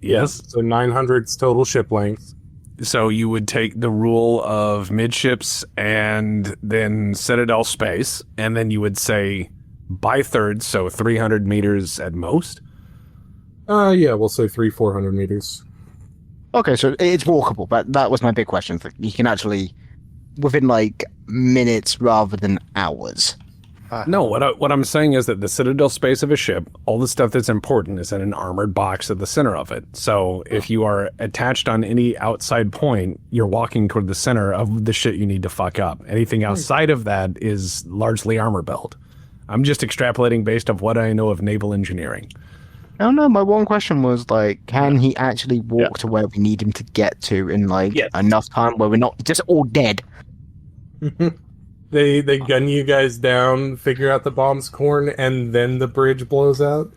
Speaker 3: Yes.
Speaker 2: So 900's total ship length.
Speaker 3: So you would take the rule of midships and then Citadel space, and then you would say by thirds, so 300 meters at most.
Speaker 2: Yeah, we'll say 400 meters.
Speaker 5: Okay, so it's walkable, but that was my big question. You can actually, within like minutes rather than hours.
Speaker 3: No, what I'm saying is that the Citadel space of a ship, all the stuff that's important is in an armored box at the center of it. So if you are attached on any outside point, you're walking toward the center of the shit you need to fuck up. Anything outside of that is largely armor built. I'm just extrapolating based off what I know of naval engineering.
Speaker 5: Oh no, my one question was like, can he actually walk to where we need him to get to in like enough time where we're not just all dead?
Speaker 2: They gun you guys down, figure out the bomb's corn, and then the bridge blows out?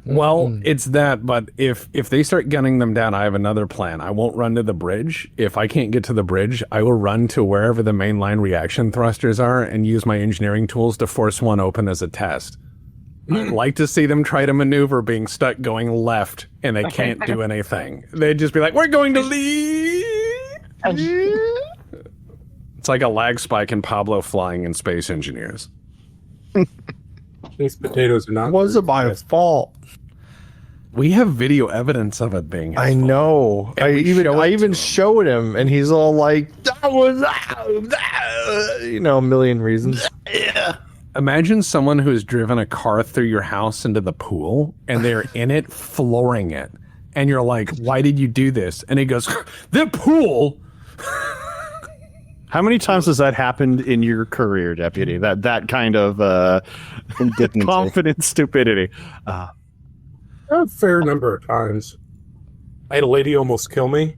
Speaker 3: Well, it's that, but if they start gunning them down, I have another plan. I won't run to the bridge. If I can't get to the bridge, I will run to wherever the mainline reaction thrusters are and use my engineering tools to force one open as a test. I'd like to see them try to maneuver being stuck going left, and they can't do anything. They'd just be like, we're going to leave! It's like a lag spike in Pablo flying in Space Engineers.
Speaker 2: These potatoes are not...
Speaker 6: It wasn't my fault.
Speaker 3: We have video evidence of it being his
Speaker 6: I
Speaker 3: fault.
Speaker 6: know.
Speaker 3: And
Speaker 6: I
Speaker 3: we
Speaker 6: even
Speaker 3: show it to him.
Speaker 6: showed him, and he's all like, "That was a million reasons."
Speaker 3: Imagine someone who has driven a car through your house into the pool, and they're in it, flooring it. And you're like, why did you do this? And he goes, the pool?
Speaker 4: How many times has that happened in your career, Deputy? That kind of
Speaker 5: Indignity.
Speaker 4: confident stupidity.
Speaker 2: A fair number of times. I had a lady almost kill me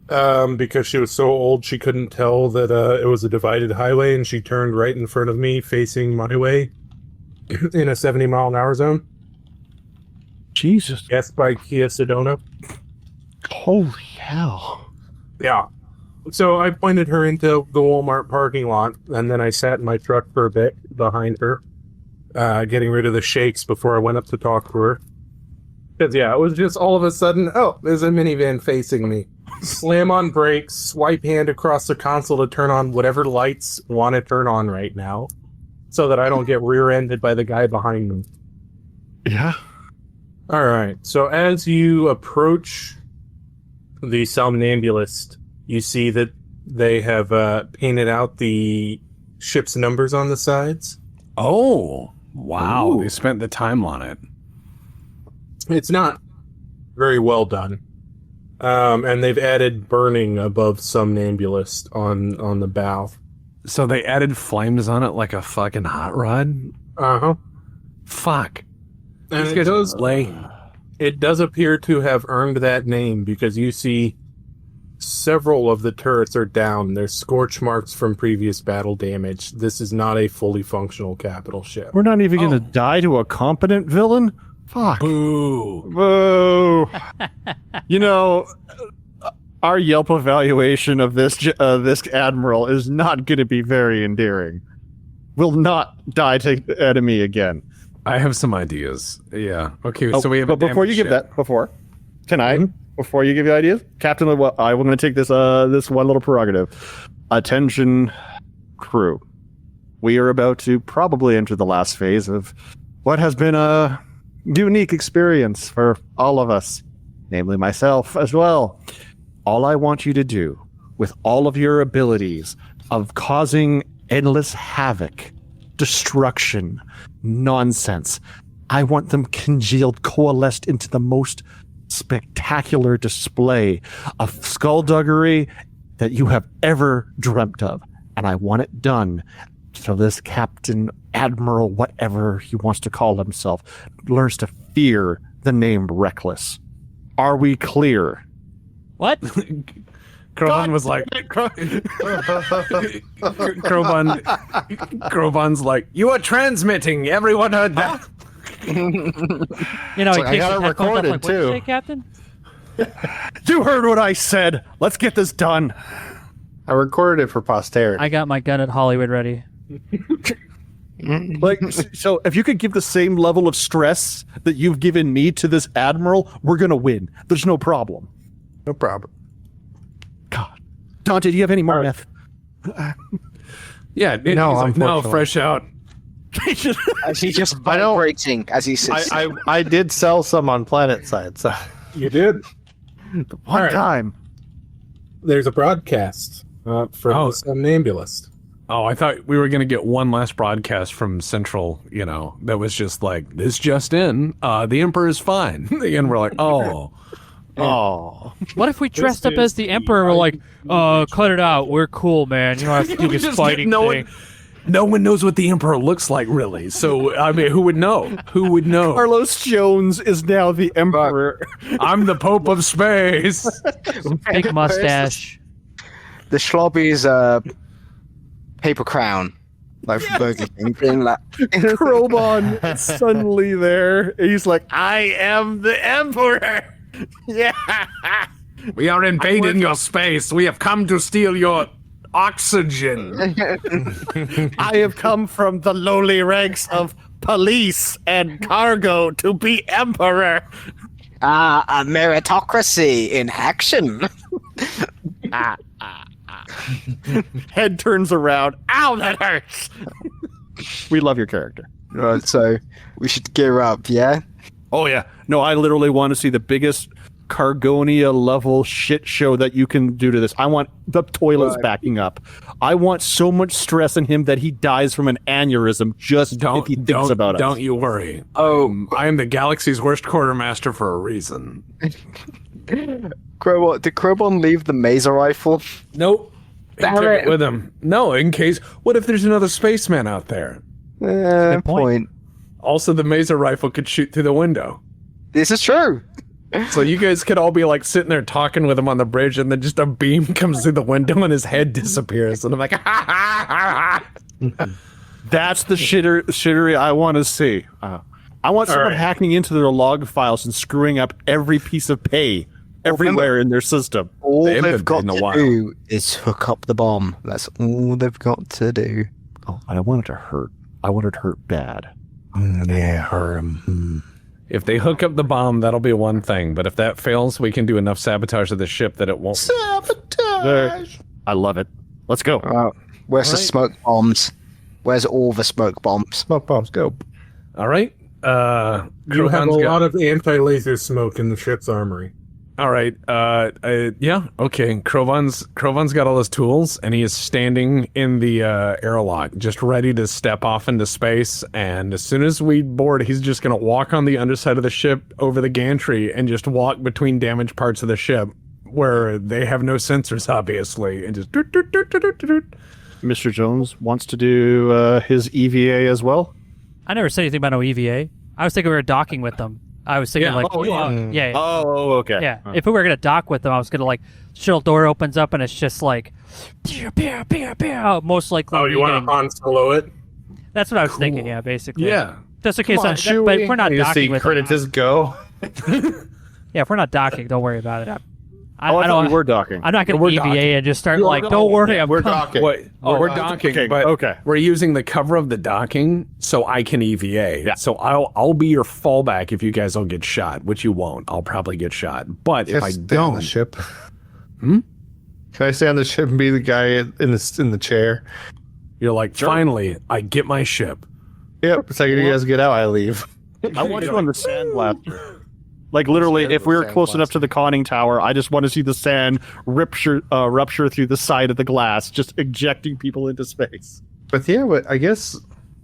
Speaker 2: because she was so old she couldn't tell that it was a divided highway, and she turned right in front of me facing my way in a 70-mile-an-hour zone.
Speaker 4: Jesus.
Speaker 2: Yes, by Kia Sedona.
Speaker 4: Holy hell.
Speaker 2: Yeah. So I pointed her into the Walmart parking lot, and then I sat in my truck for a bit behind her, getting rid of the shakes before I went up to talk to her. Because, yeah, it was just all of a sudden, oh, there's a minivan facing me. Slam on brakes, swipe hand across the console to turn on whatever lights want to turn on right now, so that I don't get rear-ended by the guy behind me.
Speaker 4: Yeah.
Speaker 2: All right, so as you approach the somnambulist, you see that they have painted out the ship's numbers on the sides.
Speaker 3: Oh, wow.
Speaker 2: Ooh.
Speaker 3: They spent the time on it.
Speaker 2: It's not very well done. And they've added burning above somnambulist on the bow.
Speaker 3: So they added flames on it like a fucking hot rod?
Speaker 2: Uh-huh.
Speaker 3: Fuck.
Speaker 2: And
Speaker 3: These guys are lame.
Speaker 2: It does appear to have earned that name because you see several of the turrets are down. There's scorch marks from previous battle damage. This is not a fully functional capital ship.
Speaker 4: We're not even going to die to a competent villain? Fuck.
Speaker 3: Boo.
Speaker 4: Boo. You know, our Yelp evaluation of this admiral is not going to be very endearing. Will not die to the enemy again.
Speaker 3: I have some ideas. Yeah. Okay,
Speaker 4: Oh,
Speaker 3: so we have
Speaker 4: but before you give that, can I, before you give your ideas, Captain, I will going to take this one little prerogative. Attention, crew. We are about to probably enter the last phase of what has been a unique experience for all of us, namely myself as well. All I want you to do, with all of your abilities of causing endless havoc, destruction, nonsense, I want them congealed, coalesced into the most spectacular display of skullduggery that you have ever dreamt of. And I want it done so this Captain, Admiral, whatever he wants to call himself, learns to fear the name Reckless. Are we clear?
Speaker 7: What?
Speaker 3: Kroban was like, Kroban's like, you are transmitting. Everyone heard that.
Speaker 7: You know,
Speaker 6: It's
Speaker 7: he
Speaker 6: like, I
Speaker 7: takes
Speaker 6: got
Speaker 7: his
Speaker 6: it
Speaker 7: headphones off,
Speaker 6: recorded,
Speaker 7: like, what'd you
Speaker 6: too.
Speaker 7: say, Captain?
Speaker 4: You heard what I said. Let's get this done.
Speaker 6: I recorded it for posterity.
Speaker 7: I got my gun at Hollywood ready.
Speaker 4: Like, so if you could give the same level of stress that you've given me to this admiral, we're gonna win. There's no problem.
Speaker 6: No problem.
Speaker 4: God Dante, do you have any more meth?
Speaker 3: Yeah,
Speaker 6: No,
Speaker 3: he's like, no,
Speaker 6: unfortunately.
Speaker 3: fresh out.
Speaker 5: As he's just
Speaker 6: I don't-
Speaker 5: vibrating as he sits.
Speaker 6: I did sell some on Planet Side, so
Speaker 2: You did.
Speaker 4: One
Speaker 2: right.
Speaker 4: time.
Speaker 2: There's a broadcast from the somnambulist.
Speaker 3: Oh, I thought we were going to get one last broadcast from Central, that was just like, this just in, the Emperor is fine. And we're like, oh.
Speaker 7: What if we dressed up as the Emperor? We're like, cut it out. We're cool, man. You don't have to do this fighting thing.
Speaker 3: No one knows what the Emperor looks like, really. So, I mean, who would know? Who would know?
Speaker 4: Carlos Jones is now the Emperor.
Speaker 3: I'm the Pope of Space.
Speaker 7: Big mustache.
Speaker 5: The Schlobby's paper crown, like from Burger King, being like,
Speaker 4: Krobon is suddenly there. He's like, I am the Emperor. Yeah.
Speaker 3: We are invading your space. We have come to steal your oxygen.
Speaker 4: I have come from the lowly ranks of police and cargo to be Emperor.
Speaker 5: a meritocracy in action.
Speaker 4: Head turns around. Ow, that hurts. We love your character.
Speaker 5: Right, so we should gear up, yeah?
Speaker 4: Oh, yeah. No, I literally want to see the biggest Cargonia level shit show that you can do to this. I want the toilets backing up. I want so much stress in him that he dies from an aneurysm just if he thinks about it.
Speaker 3: Don't you worry. I am the galaxy's worst quartermaster for a reason.
Speaker 5: Did Krobon leave the Maser rifle?
Speaker 3: Nope. He
Speaker 5: Damn
Speaker 3: took
Speaker 5: it.
Speaker 3: it with him. No, in case. What if there's another spaceman out there?
Speaker 5: Point.
Speaker 3: Also, the Maser rifle could shoot through the window.
Speaker 5: This is true.
Speaker 3: So you guys could all be like sitting there talking with him on the bridge, and then just a beam comes through the window and his head disappears. And I'm like, ha ha ha ha.
Speaker 4: That's the shittery I want to see. I want someone hacking into their log files and screwing up every piece of pay everywhere in their system.
Speaker 5: All
Speaker 3: They haven't
Speaker 5: they've got
Speaker 3: been in a
Speaker 5: to
Speaker 3: while.
Speaker 5: do is hook up the bomb. That's all they've got to do.
Speaker 4: Oh, I want it to hurt. I want it to hurt bad.
Speaker 3: If they hook up the bomb, that'll be one thing. But if that fails, we can do enough sabotage of the ship that it won't.
Speaker 4: Sabotage! I love it. Let's go.
Speaker 5: Where's the smoke bombs? Where's all the smoke bombs?
Speaker 6: smoke bombs go.
Speaker 3: All right.
Speaker 2: You have a
Speaker 3: Krovan's got-
Speaker 2: lot of anti-laser smoke in the ship's armory.
Speaker 3: All right. Yeah. Okay. Krovan's got all his tools, and he is standing in the airlock, just ready to step off into space. And as soon as we board, he's just gonna walk on the underside of the ship over the gantry and just walk between damaged parts of the ship where they have no sensors, obviously, and just.
Speaker 4: Mr. Jones wants to do his EVA as well.
Speaker 7: I never said anything about no EVA. I was thinking we were docking with them. I was thinking
Speaker 3: Yeah.
Speaker 7: like,
Speaker 3: Oh, yeah.
Speaker 7: yeah.
Speaker 4: Oh, okay.
Speaker 7: Yeah, if we were gonna dock with them, I was gonna like, shuttle door opens up and it's just like, pew, pew, pew, pew, most likely.
Speaker 2: Oh, you want to Han Solo it?
Speaker 7: That's what I was thinking. Yeah, basically.
Speaker 3: Yeah.
Speaker 7: Just in case.
Speaker 6: Come on,
Speaker 7: But if we're not
Speaker 6: you see
Speaker 7: docking with them.
Speaker 6: Creditus go.
Speaker 7: Yeah, if we're not docking, don't worry about it. I
Speaker 4: I thought
Speaker 7: don't.
Speaker 4: we were docking.
Speaker 7: I'm not gonna
Speaker 3: We're
Speaker 7: EVA
Speaker 3: docking.
Speaker 7: and just start like, don't worry, I'm
Speaker 6: We're
Speaker 7: coming."
Speaker 6: docking.
Speaker 3: Wait, we're docking,
Speaker 4: okay,
Speaker 3: but
Speaker 4: okay.
Speaker 3: we're using the cover of the docking so I can EVA.
Speaker 4: Yeah.
Speaker 3: So I'll be your fallback if you guys all get shot, which you won't. I'll probably get shot, but if I
Speaker 6: Stay on the
Speaker 3: don't,
Speaker 6: ship. Can I stay on the ship and be the guy in the chair?
Speaker 3: you're like, finally, I get my ship.
Speaker 6: Yep. The second you guys get out, I leave.
Speaker 4: I want you on the sandblaster. Like literally, if we were close enough to the conning tower, I just want to see the sand rupture through the side of the glass, just ejecting people into space.
Speaker 6: But yeah, I guess.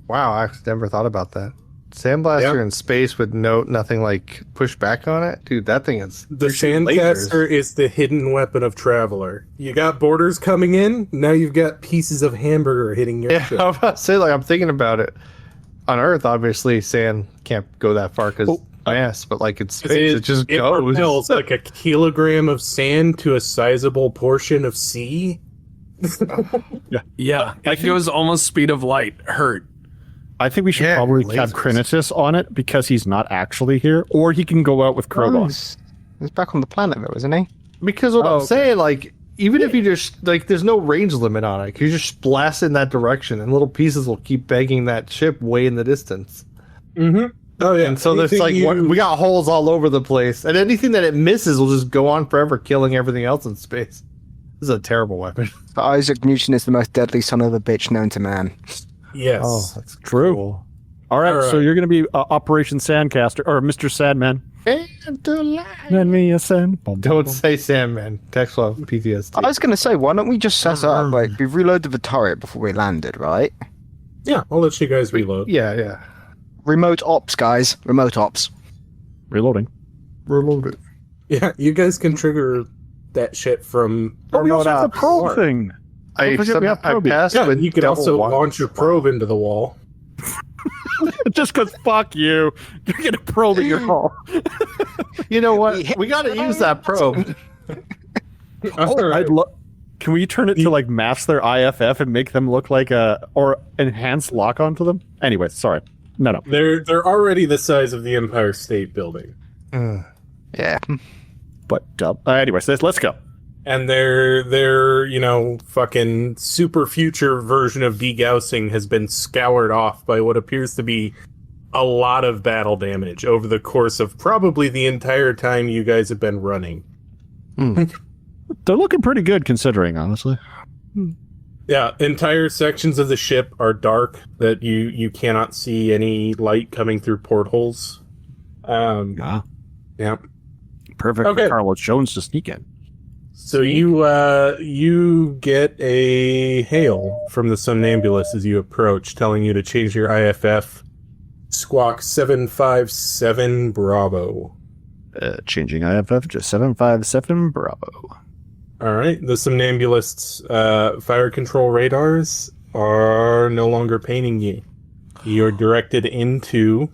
Speaker 6: Wow, I never thought about that. Sandblaster in space with nothing like push back on it, dude. That thing is
Speaker 2: The
Speaker 6: they're shooting
Speaker 2: Sandcaster is the hidden weapon of Traveller. You got boarders coming in, now you've got pieces of hamburger hitting your
Speaker 6: Yeah,
Speaker 2: ship.
Speaker 6: I'm about to say, like, I'm thinking about it. On Earth, obviously, sand can't go that far because mass, but like in space, it just goes.
Speaker 2: propels like a kilogram of sand to a sizable portion of sea.
Speaker 3: Yeah, it goes almost speed of light. Hurt.
Speaker 4: I think we should
Speaker 6: Yeah,
Speaker 4: probably have
Speaker 6: lasers.
Speaker 4: Crenitus on it because he's not actually here, or he can go out with Krobon.
Speaker 5: He's back on the planet though, isn't he?
Speaker 6: Because what I'm saying, like, even if you just like, there's no range limit on it. You just blast in that direction, and little pieces will keep begging that ship way in the distance.
Speaker 2: Oh yeah,
Speaker 6: And so there's like
Speaker 2: anything
Speaker 6: we got holes all over the place, and anything that it misses will just go on forever, killing everything else in space. This is a terrible weapon.
Speaker 5: Isaac Newton is the most deadly son of a bitch known to man.
Speaker 2: Yes.
Speaker 6: Oh, that's
Speaker 4: True.
Speaker 6: cool.
Speaker 4: All right,
Speaker 2: All
Speaker 4: so
Speaker 2: right.
Speaker 4: you're going to be Operation Sandcaster, or Mr. Sadman. Lend me a sand.
Speaker 6: Don't say Sandman. Text flow PTSD.
Speaker 5: I was going to say, why don't we just set up, like, we reloaded the turret before we landed, right?
Speaker 2: Yeah, I'll let you guys reload.
Speaker 6: Yeah.
Speaker 5: Remote ops, guys. Remote ops.
Speaker 4: Reloading.
Speaker 6: Reload it.
Speaker 2: Yeah, you guys can trigger that shit from.
Speaker 4: Oh, we also have the probe
Speaker 2: Or-
Speaker 4: thing.
Speaker 6: I
Speaker 4: Don't forget we have probing.
Speaker 6: passed
Speaker 2: Yeah,
Speaker 6: with
Speaker 2: you could
Speaker 6: double
Speaker 2: also
Speaker 6: one.
Speaker 2: launch your probe into the wall.
Speaker 4: Just because fuck you. You're going to probe in your hall.
Speaker 6: You know what? We got to use that probe.
Speaker 2: Alright.
Speaker 4: Can we turn it to like mask their IFF and make them look like or enhance lock onto them? Anyway, sorry. No.
Speaker 2: They're already the size of the Empire State Building,
Speaker 5: Yeah.
Speaker 4: But anyways, let's go.
Speaker 2: and their fucking super future version of degaussing has been scoured off by what appears to be a lot of battle damage over the course of probably the entire time you guys have been running.
Speaker 4: They're looking pretty good considering, honestly.
Speaker 2: Yeah, entire sections of the ship are dark that you cannot see any light coming through portholes.
Speaker 4: Ah,
Speaker 2: Yeah.
Speaker 4: perfect
Speaker 2: Okay.
Speaker 4: for Carlos Jones to sneak in.
Speaker 2: So you get a hail from the somnambulist as you approach, telling you to change your IFF. Squawk 757 Bravo.
Speaker 4: Changing IFF to 757 Bravo.
Speaker 2: All right. The somnambulist's fire control radars are no longer painting you. You're directed into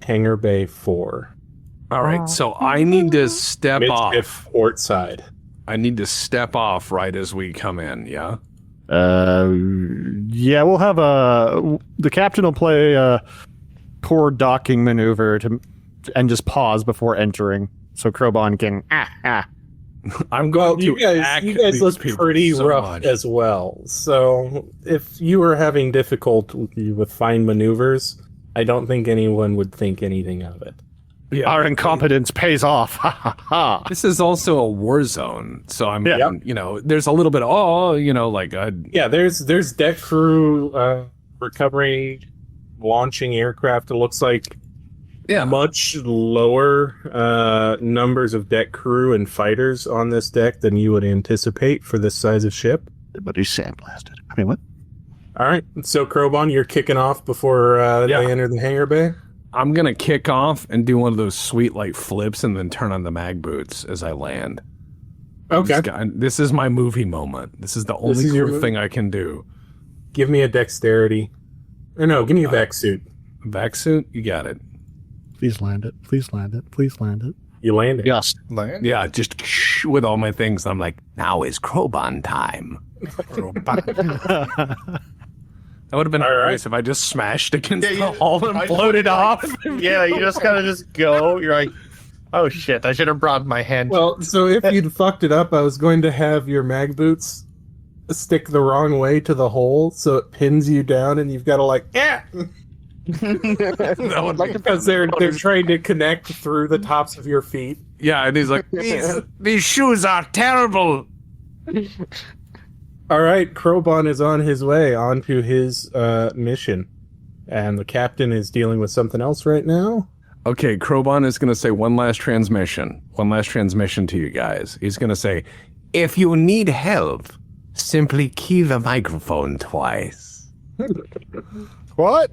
Speaker 2: Hangar Bay 4.
Speaker 3: All right, so I need to step
Speaker 2: Midship
Speaker 3: off.
Speaker 2: port side.
Speaker 3: I need to step off right as we come in, yeah?
Speaker 4: Yeah, we'll have the captain will play a core docking maneuver and just pause before entering, so Krobon can
Speaker 3: I'm going
Speaker 2: You
Speaker 3: to
Speaker 2: guys,
Speaker 3: act
Speaker 2: you guys
Speaker 3: these
Speaker 2: look
Speaker 3: people
Speaker 2: pretty
Speaker 3: so
Speaker 2: rough
Speaker 3: much.
Speaker 2: as well. So if you were having difficulty with fine maneuvers, I don't think anyone would think anything of it.
Speaker 3: Yeah.
Speaker 4: Our incompetence pays off. Ha ha ha.
Speaker 3: This is also a war zone, so I'm,
Speaker 4: Yeah.
Speaker 3: there's a little bit of,
Speaker 2: Yeah, there's deck crew recovery, launching aircraft. It looks like much lower numbers of deck crew and fighters on this deck than you would anticipate for this size of ship.
Speaker 4: But he's sandblasted. I mean, what?
Speaker 2: All right, so Krobon, you're kicking off before they enter the hangar bay.
Speaker 3: I'm going to kick off and do one of those sweet, flips and then turn on the mag boots as I land.
Speaker 2: Okay.
Speaker 3: This is my movie moment. This is the only
Speaker 2: is your
Speaker 3: cool thing I can do.
Speaker 2: Give me a dexterity. Or no, give me a vac suit.
Speaker 3: Vac suit? You got it.
Speaker 4: Please land it. Please land it. Please land it.
Speaker 2: You land it.
Speaker 4: Yes.
Speaker 6: Land?
Speaker 3: Yeah, just with all my things. I'm like, now is Krobon time. That would have been
Speaker 2: All right.
Speaker 3: nice if I just smashed against
Speaker 6: Yeah,
Speaker 3: the
Speaker 6: you-
Speaker 3: hull and
Speaker 6: I-
Speaker 3: floated off.
Speaker 6: Yeah, you just gotta just go. You're like, oh shit, I should have brought my hand.
Speaker 2: Well, so if you'd fucked it up, I was going to have your mag boots stick the wrong way to the hole, so it pins you down, and you've got to
Speaker 3: That would be-
Speaker 2: because they're trying to connect through the tops of your feet.
Speaker 3: Yeah, and he's like, these shoes are terrible.
Speaker 2: All right, Krobon is on his way onto his mission, and the captain is dealing with something else right now.
Speaker 3: Okay, Krobon is going to say one last transmission to you guys. He's going to say, if you need help, simply key the microphone twice.
Speaker 6: What?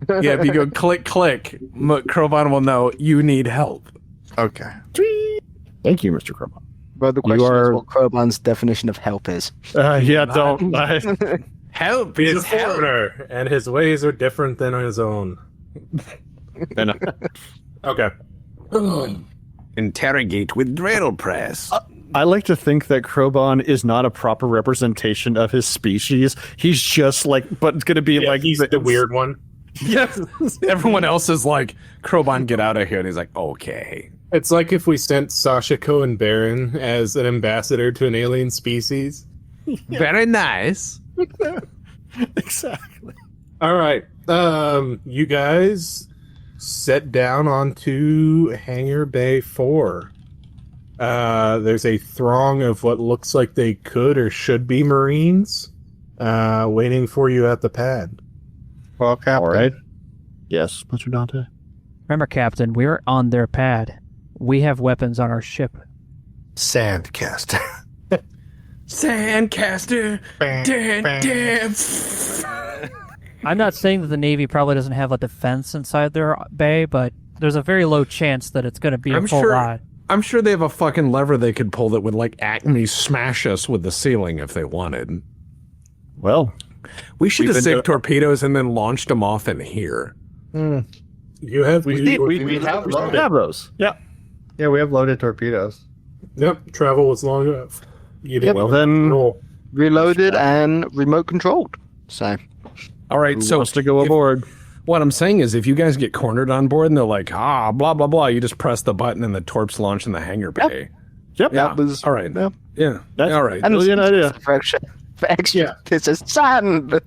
Speaker 3: Yeah, if you go click, click, Krobon will know you need help.
Speaker 6: Okay.
Speaker 4: Thank you, Mr. Krobon.
Speaker 5: But the question is what Krobon's definition of help is.
Speaker 4: Yeah, don't.
Speaker 3: Help
Speaker 2: He's a
Speaker 3: is help.
Speaker 2: foreigner, and his ways are different than his own. Okay.
Speaker 3: Interrogate with drill press.
Speaker 4: I like to think that Krobon is not a proper representation of his species. He's just but it's going to be
Speaker 2: Yeah,
Speaker 4: like
Speaker 2: he's the weird one.
Speaker 3: Yes. Everyone else is like, Krobon, get out of here. And he's like, okay.
Speaker 2: It's like if we sent Sasha Cohen Baron as an ambassador to an alien species.
Speaker 3: Very nice.
Speaker 4: Exactly.
Speaker 2: All right. You guys set down onto Hangar Bay 4. There's a throng of what looks like they could or should be Marines waiting for you at the pad.
Speaker 6: Well, Captain.
Speaker 4: All right. Yes, Mr. Dante.
Speaker 7: Remember, Captain, we're on their pad. We have weapons on our ship.
Speaker 8: Sandcaster.
Speaker 3: Sandcaster.
Speaker 7: I'm not saying that the Navy probably doesn't have a defense inside their bay, but there's a very low chance that it's going to be a full rod.
Speaker 3: I'm sure they have a fucking lever they could pull that would like Acme smash us with the ceiling if they wanted.
Speaker 4: Well,
Speaker 3: we should have saved torpedoes and then launched them off in here.
Speaker 2: You have
Speaker 4: we have those. Yeah.
Speaker 6: Yeah, we have loaded torpedoes.
Speaker 2: Yep, travel was long enough. You didn't
Speaker 4: Well then,
Speaker 2: roll.
Speaker 5: Reloaded and remote controlled. So,
Speaker 3: all right.
Speaker 4: who
Speaker 3: So
Speaker 4: wants to go aboard?
Speaker 3: what I'm saying is, if you guys get cornered on board and they're like, blah blah blah, you just press the button and the torps launch in the hangar bay.
Speaker 4: Yep.
Speaker 3: Yeah.
Speaker 5: that was
Speaker 3: All right. Yeah.
Speaker 4: That's
Speaker 3: all right.
Speaker 5: and
Speaker 4: brilliant idea.
Speaker 5: for extra,
Speaker 2: Yeah.
Speaker 5: this is sand.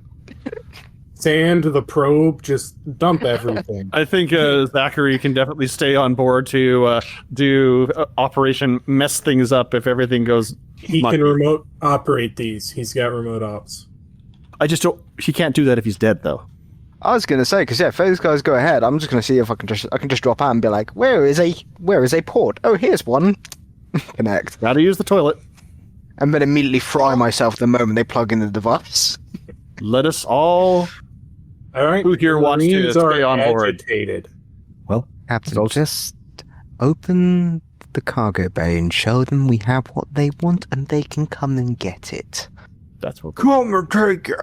Speaker 2: Sand, the probe, just dump everything.
Speaker 4: I think Zachary can definitely stay on board to do Operation Mess Things Up if everything goes.
Speaker 2: He can remote operate these. He's got remote ops.
Speaker 4: I just don't. He can't do that if he's dead, though.
Speaker 5: I was gonna say, because if those guys go ahead, I'm just gonna see if I can just drop out and be like, where is a port? Oh, here's one. Connect,
Speaker 4: Gotta use the toilet.
Speaker 5: and then immediately fry myself the moment they plug in the device.
Speaker 4: Let us all.
Speaker 2: All right.
Speaker 4: Who here wants to
Speaker 2: Marines
Speaker 4: stay
Speaker 2: are
Speaker 4: on board?
Speaker 2: agitated.
Speaker 4: Well,
Speaker 5: Captain, just open the cargo bay and show them we have what they want, and they can come and get it.
Speaker 4: that's what.
Speaker 5: Come and take it.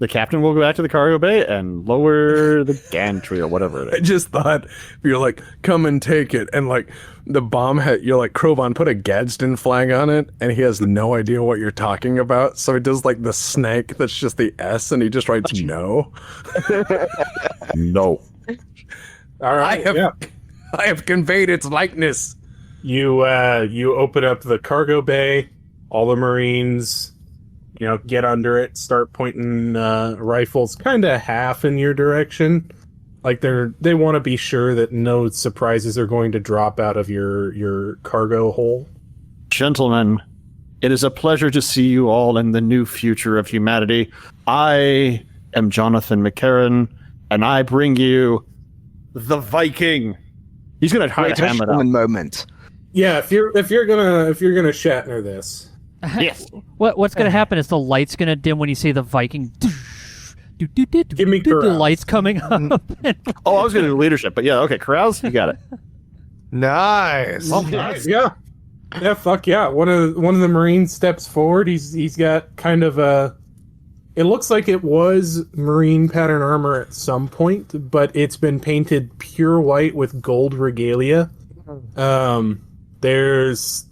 Speaker 4: The captain will go back to the cargo bay and lower the gantry or whatever it
Speaker 3: I
Speaker 4: is.
Speaker 3: just thought if you're like, come and take it, and like the bomb hit, you're like, Krobon, put a Gadsden flag on it, and he has no idea what you're talking about. So he does like the snake that's just the S, and he just writes no.
Speaker 4: No.
Speaker 2: All right.
Speaker 3: I have conveyed its likeness.
Speaker 2: You open up the cargo bay. All the Marines, get under it. Start pointing rifles, kind of half in your direction. Like they want to be sure that no surprises are going to drop out of your cargo hole.
Speaker 4: Gentlemen, it is a pleasure to see you all in the new future of humanity. I am Jonathan McCarran, and I bring you the Viking. He's gonna try to ham it up.
Speaker 5: One moment.
Speaker 2: Yeah, if you're gonna Shatner this.
Speaker 4: Yes.
Speaker 7: What's going to happen is the light's going to dim when you see the Viking.
Speaker 2: Give me
Speaker 7: The
Speaker 2: carouse.
Speaker 7: lights coming up.
Speaker 4: Oh, I was gonna do leadership, but yeah, okay, carouse, you got it.
Speaker 8: Nice.
Speaker 2: Nice. Yeah. Yeah, fuck yeah. One of the Marines steps forward. He's got kind of a. It looks like it was Marine pattern armor at some point, but it's been painted pure white with gold regalia. There's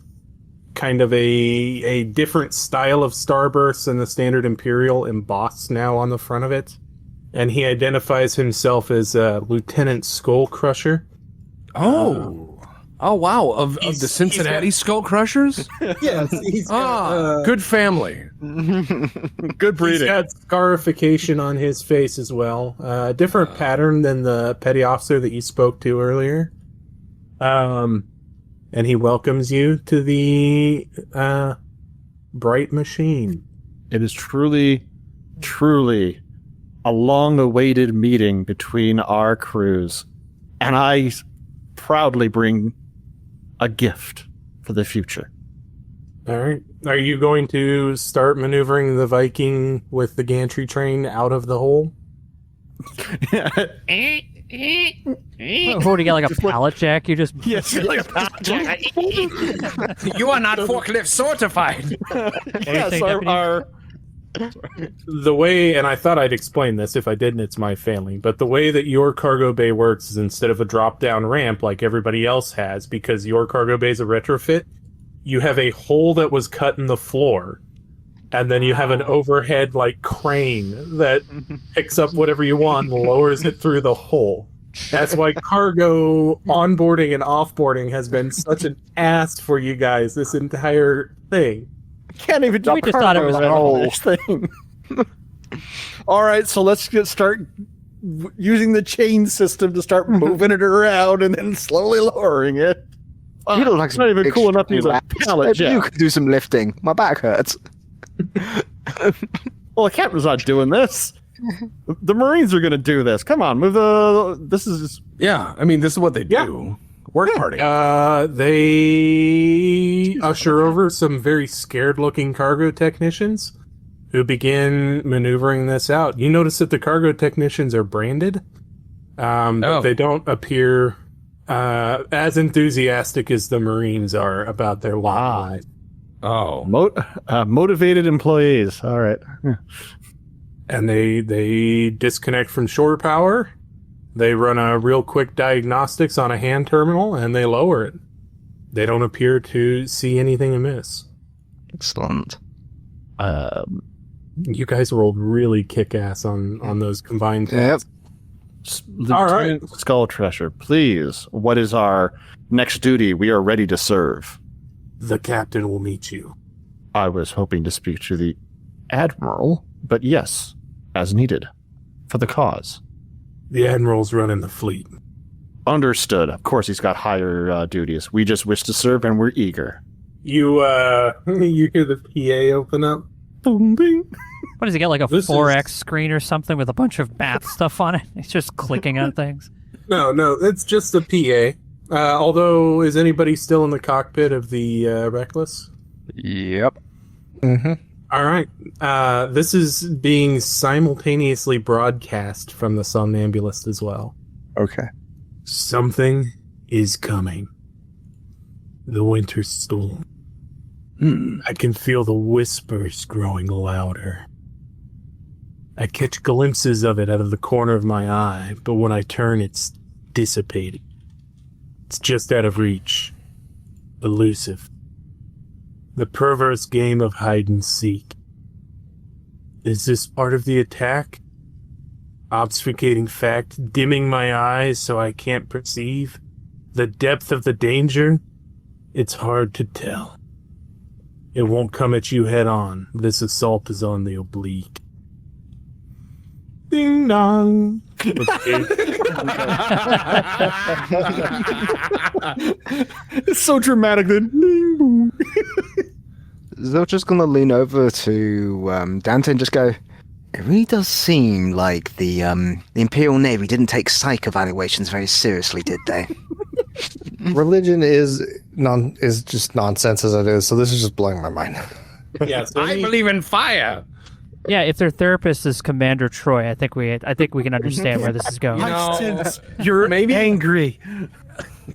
Speaker 2: kind of a different style of starburst than the standard Imperial embossed now on the front of it. And he identifies himself as Lieutenant Skull Crusher.
Speaker 3: Oh wow! Of the Cincinnati Skull Crushers.
Speaker 2: Yes, he's
Speaker 3: Good family.
Speaker 4: Good breeding.
Speaker 2: He's got scarification on his face as well. Different pattern than the petty officer that you spoke to earlier. And he welcomes you to the bright machine.
Speaker 4: It is truly a long-awaited meeting between our crews, and I proudly bring a gift for the future.
Speaker 2: All right. Are you going to start maneuvering the Viking with the gantry train out of the hole?
Speaker 7: What do you got, like a pallet jack? You just
Speaker 4: Yes, like
Speaker 3: You are not forklift certified.
Speaker 4: yes,
Speaker 7: Anything,
Speaker 4: our
Speaker 2: The way, and I thought I'd explain this, if I didn't, it's my failing, but the way that your cargo bay works is instead of a drop-down ramp like everybody else has, because your cargo bay is a retrofit, you have a hole that was cut in the floor, and then you have an overhead, like, crane that picks up whatever you want and lowers it through the hole. That's why cargo onboarding and offboarding has been such an ass for you guys this entire thing.
Speaker 4: can't even drop
Speaker 7: We just thought it was
Speaker 4: this thing. All right, so let's start using the chain system to start moving it around and then slowly lowering it.
Speaker 5: You look like
Speaker 4: It's not even cool enough to use a pallet
Speaker 5: Maybe you
Speaker 4: jack.
Speaker 5: could do some lifting. My back hurts.
Speaker 4: Well, the captain's not doing this. The Marines are going to do this. Come on, move the. This is.
Speaker 3: Yeah, I mean, this is what they do. Work party.
Speaker 2: They usher over some very scared-looking cargo technicians who begin maneuvering this out. You notice that the cargo technicians are branded. But they don't appear as enthusiastic as the Marines are about their lives.
Speaker 3: Oh.
Speaker 4: Motivated employees. All right.
Speaker 2: And they disconnect from shore power. They run a real quick diagnostics on a hand terminal, and they lower it. They don't appear to see anything amiss.
Speaker 5: Excellent.
Speaker 2: You guys rolled really kick-ass on those combined
Speaker 5: Yep.
Speaker 2: All right.
Speaker 4: Skull Treasure, please. What is our next duty? We are ready to serve.
Speaker 2: The captain will meet you.
Speaker 4: I was hoping to speak to the Admiral, but yes, as needed. For the cause.
Speaker 2: The admiral's running the fleet.
Speaker 4: Understood. Of course, he's got higher duties. We just wish to serve, and we're eager.
Speaker 2: You you hear the PA open up.
Speaker 4: Boom, bing.
Speaker 7: What does he get, like a
Speaker 2: This
Speaker 7: 4X screen or something with a bunch of math stuff on it? He's just clicking on things.
Speaker 2: No, it's just a PA. Although, is anybody still in the cockpit of the Reckless?
Speaker 5: Yep.
Speaker 2: All right. This is being simultaneously broadcast from the Somnambulist as well.
Speaker 8: Okay.
Speaker 2: Something is coming. The winter storm. I can feel the whispers growing louder. I catch glimpses of it out of the corner of my eye, but when I turn, it's dissipating. It's just out of reach. Elusive. The perverse game of hide and seek. Is this part of the attack? Obfuscating fact, dimming my eyes so I can't perceive? The depth of the danger? It's hard to tell. It won't come at you head on. This assault is on the oblique. Ding dong.
Speaker 4: It's so dramatic. Then.
Speaker 5: They're just going to lean over to Dante and just go, it really does seem like the Imperial Navy didn't take psych evaluations very seriously, did they?
Speaker 8: Religion is just nonsense as it is, so this is just blowing my mind.
Speaker 2: Yeah, so
Speaker 3: I believe in fire.
Speaker 7: Yeah, if their therapist is Commander Troy, I think we can understand where this is going.
Speaker 3: You're maybe
Speaker 4: Angry.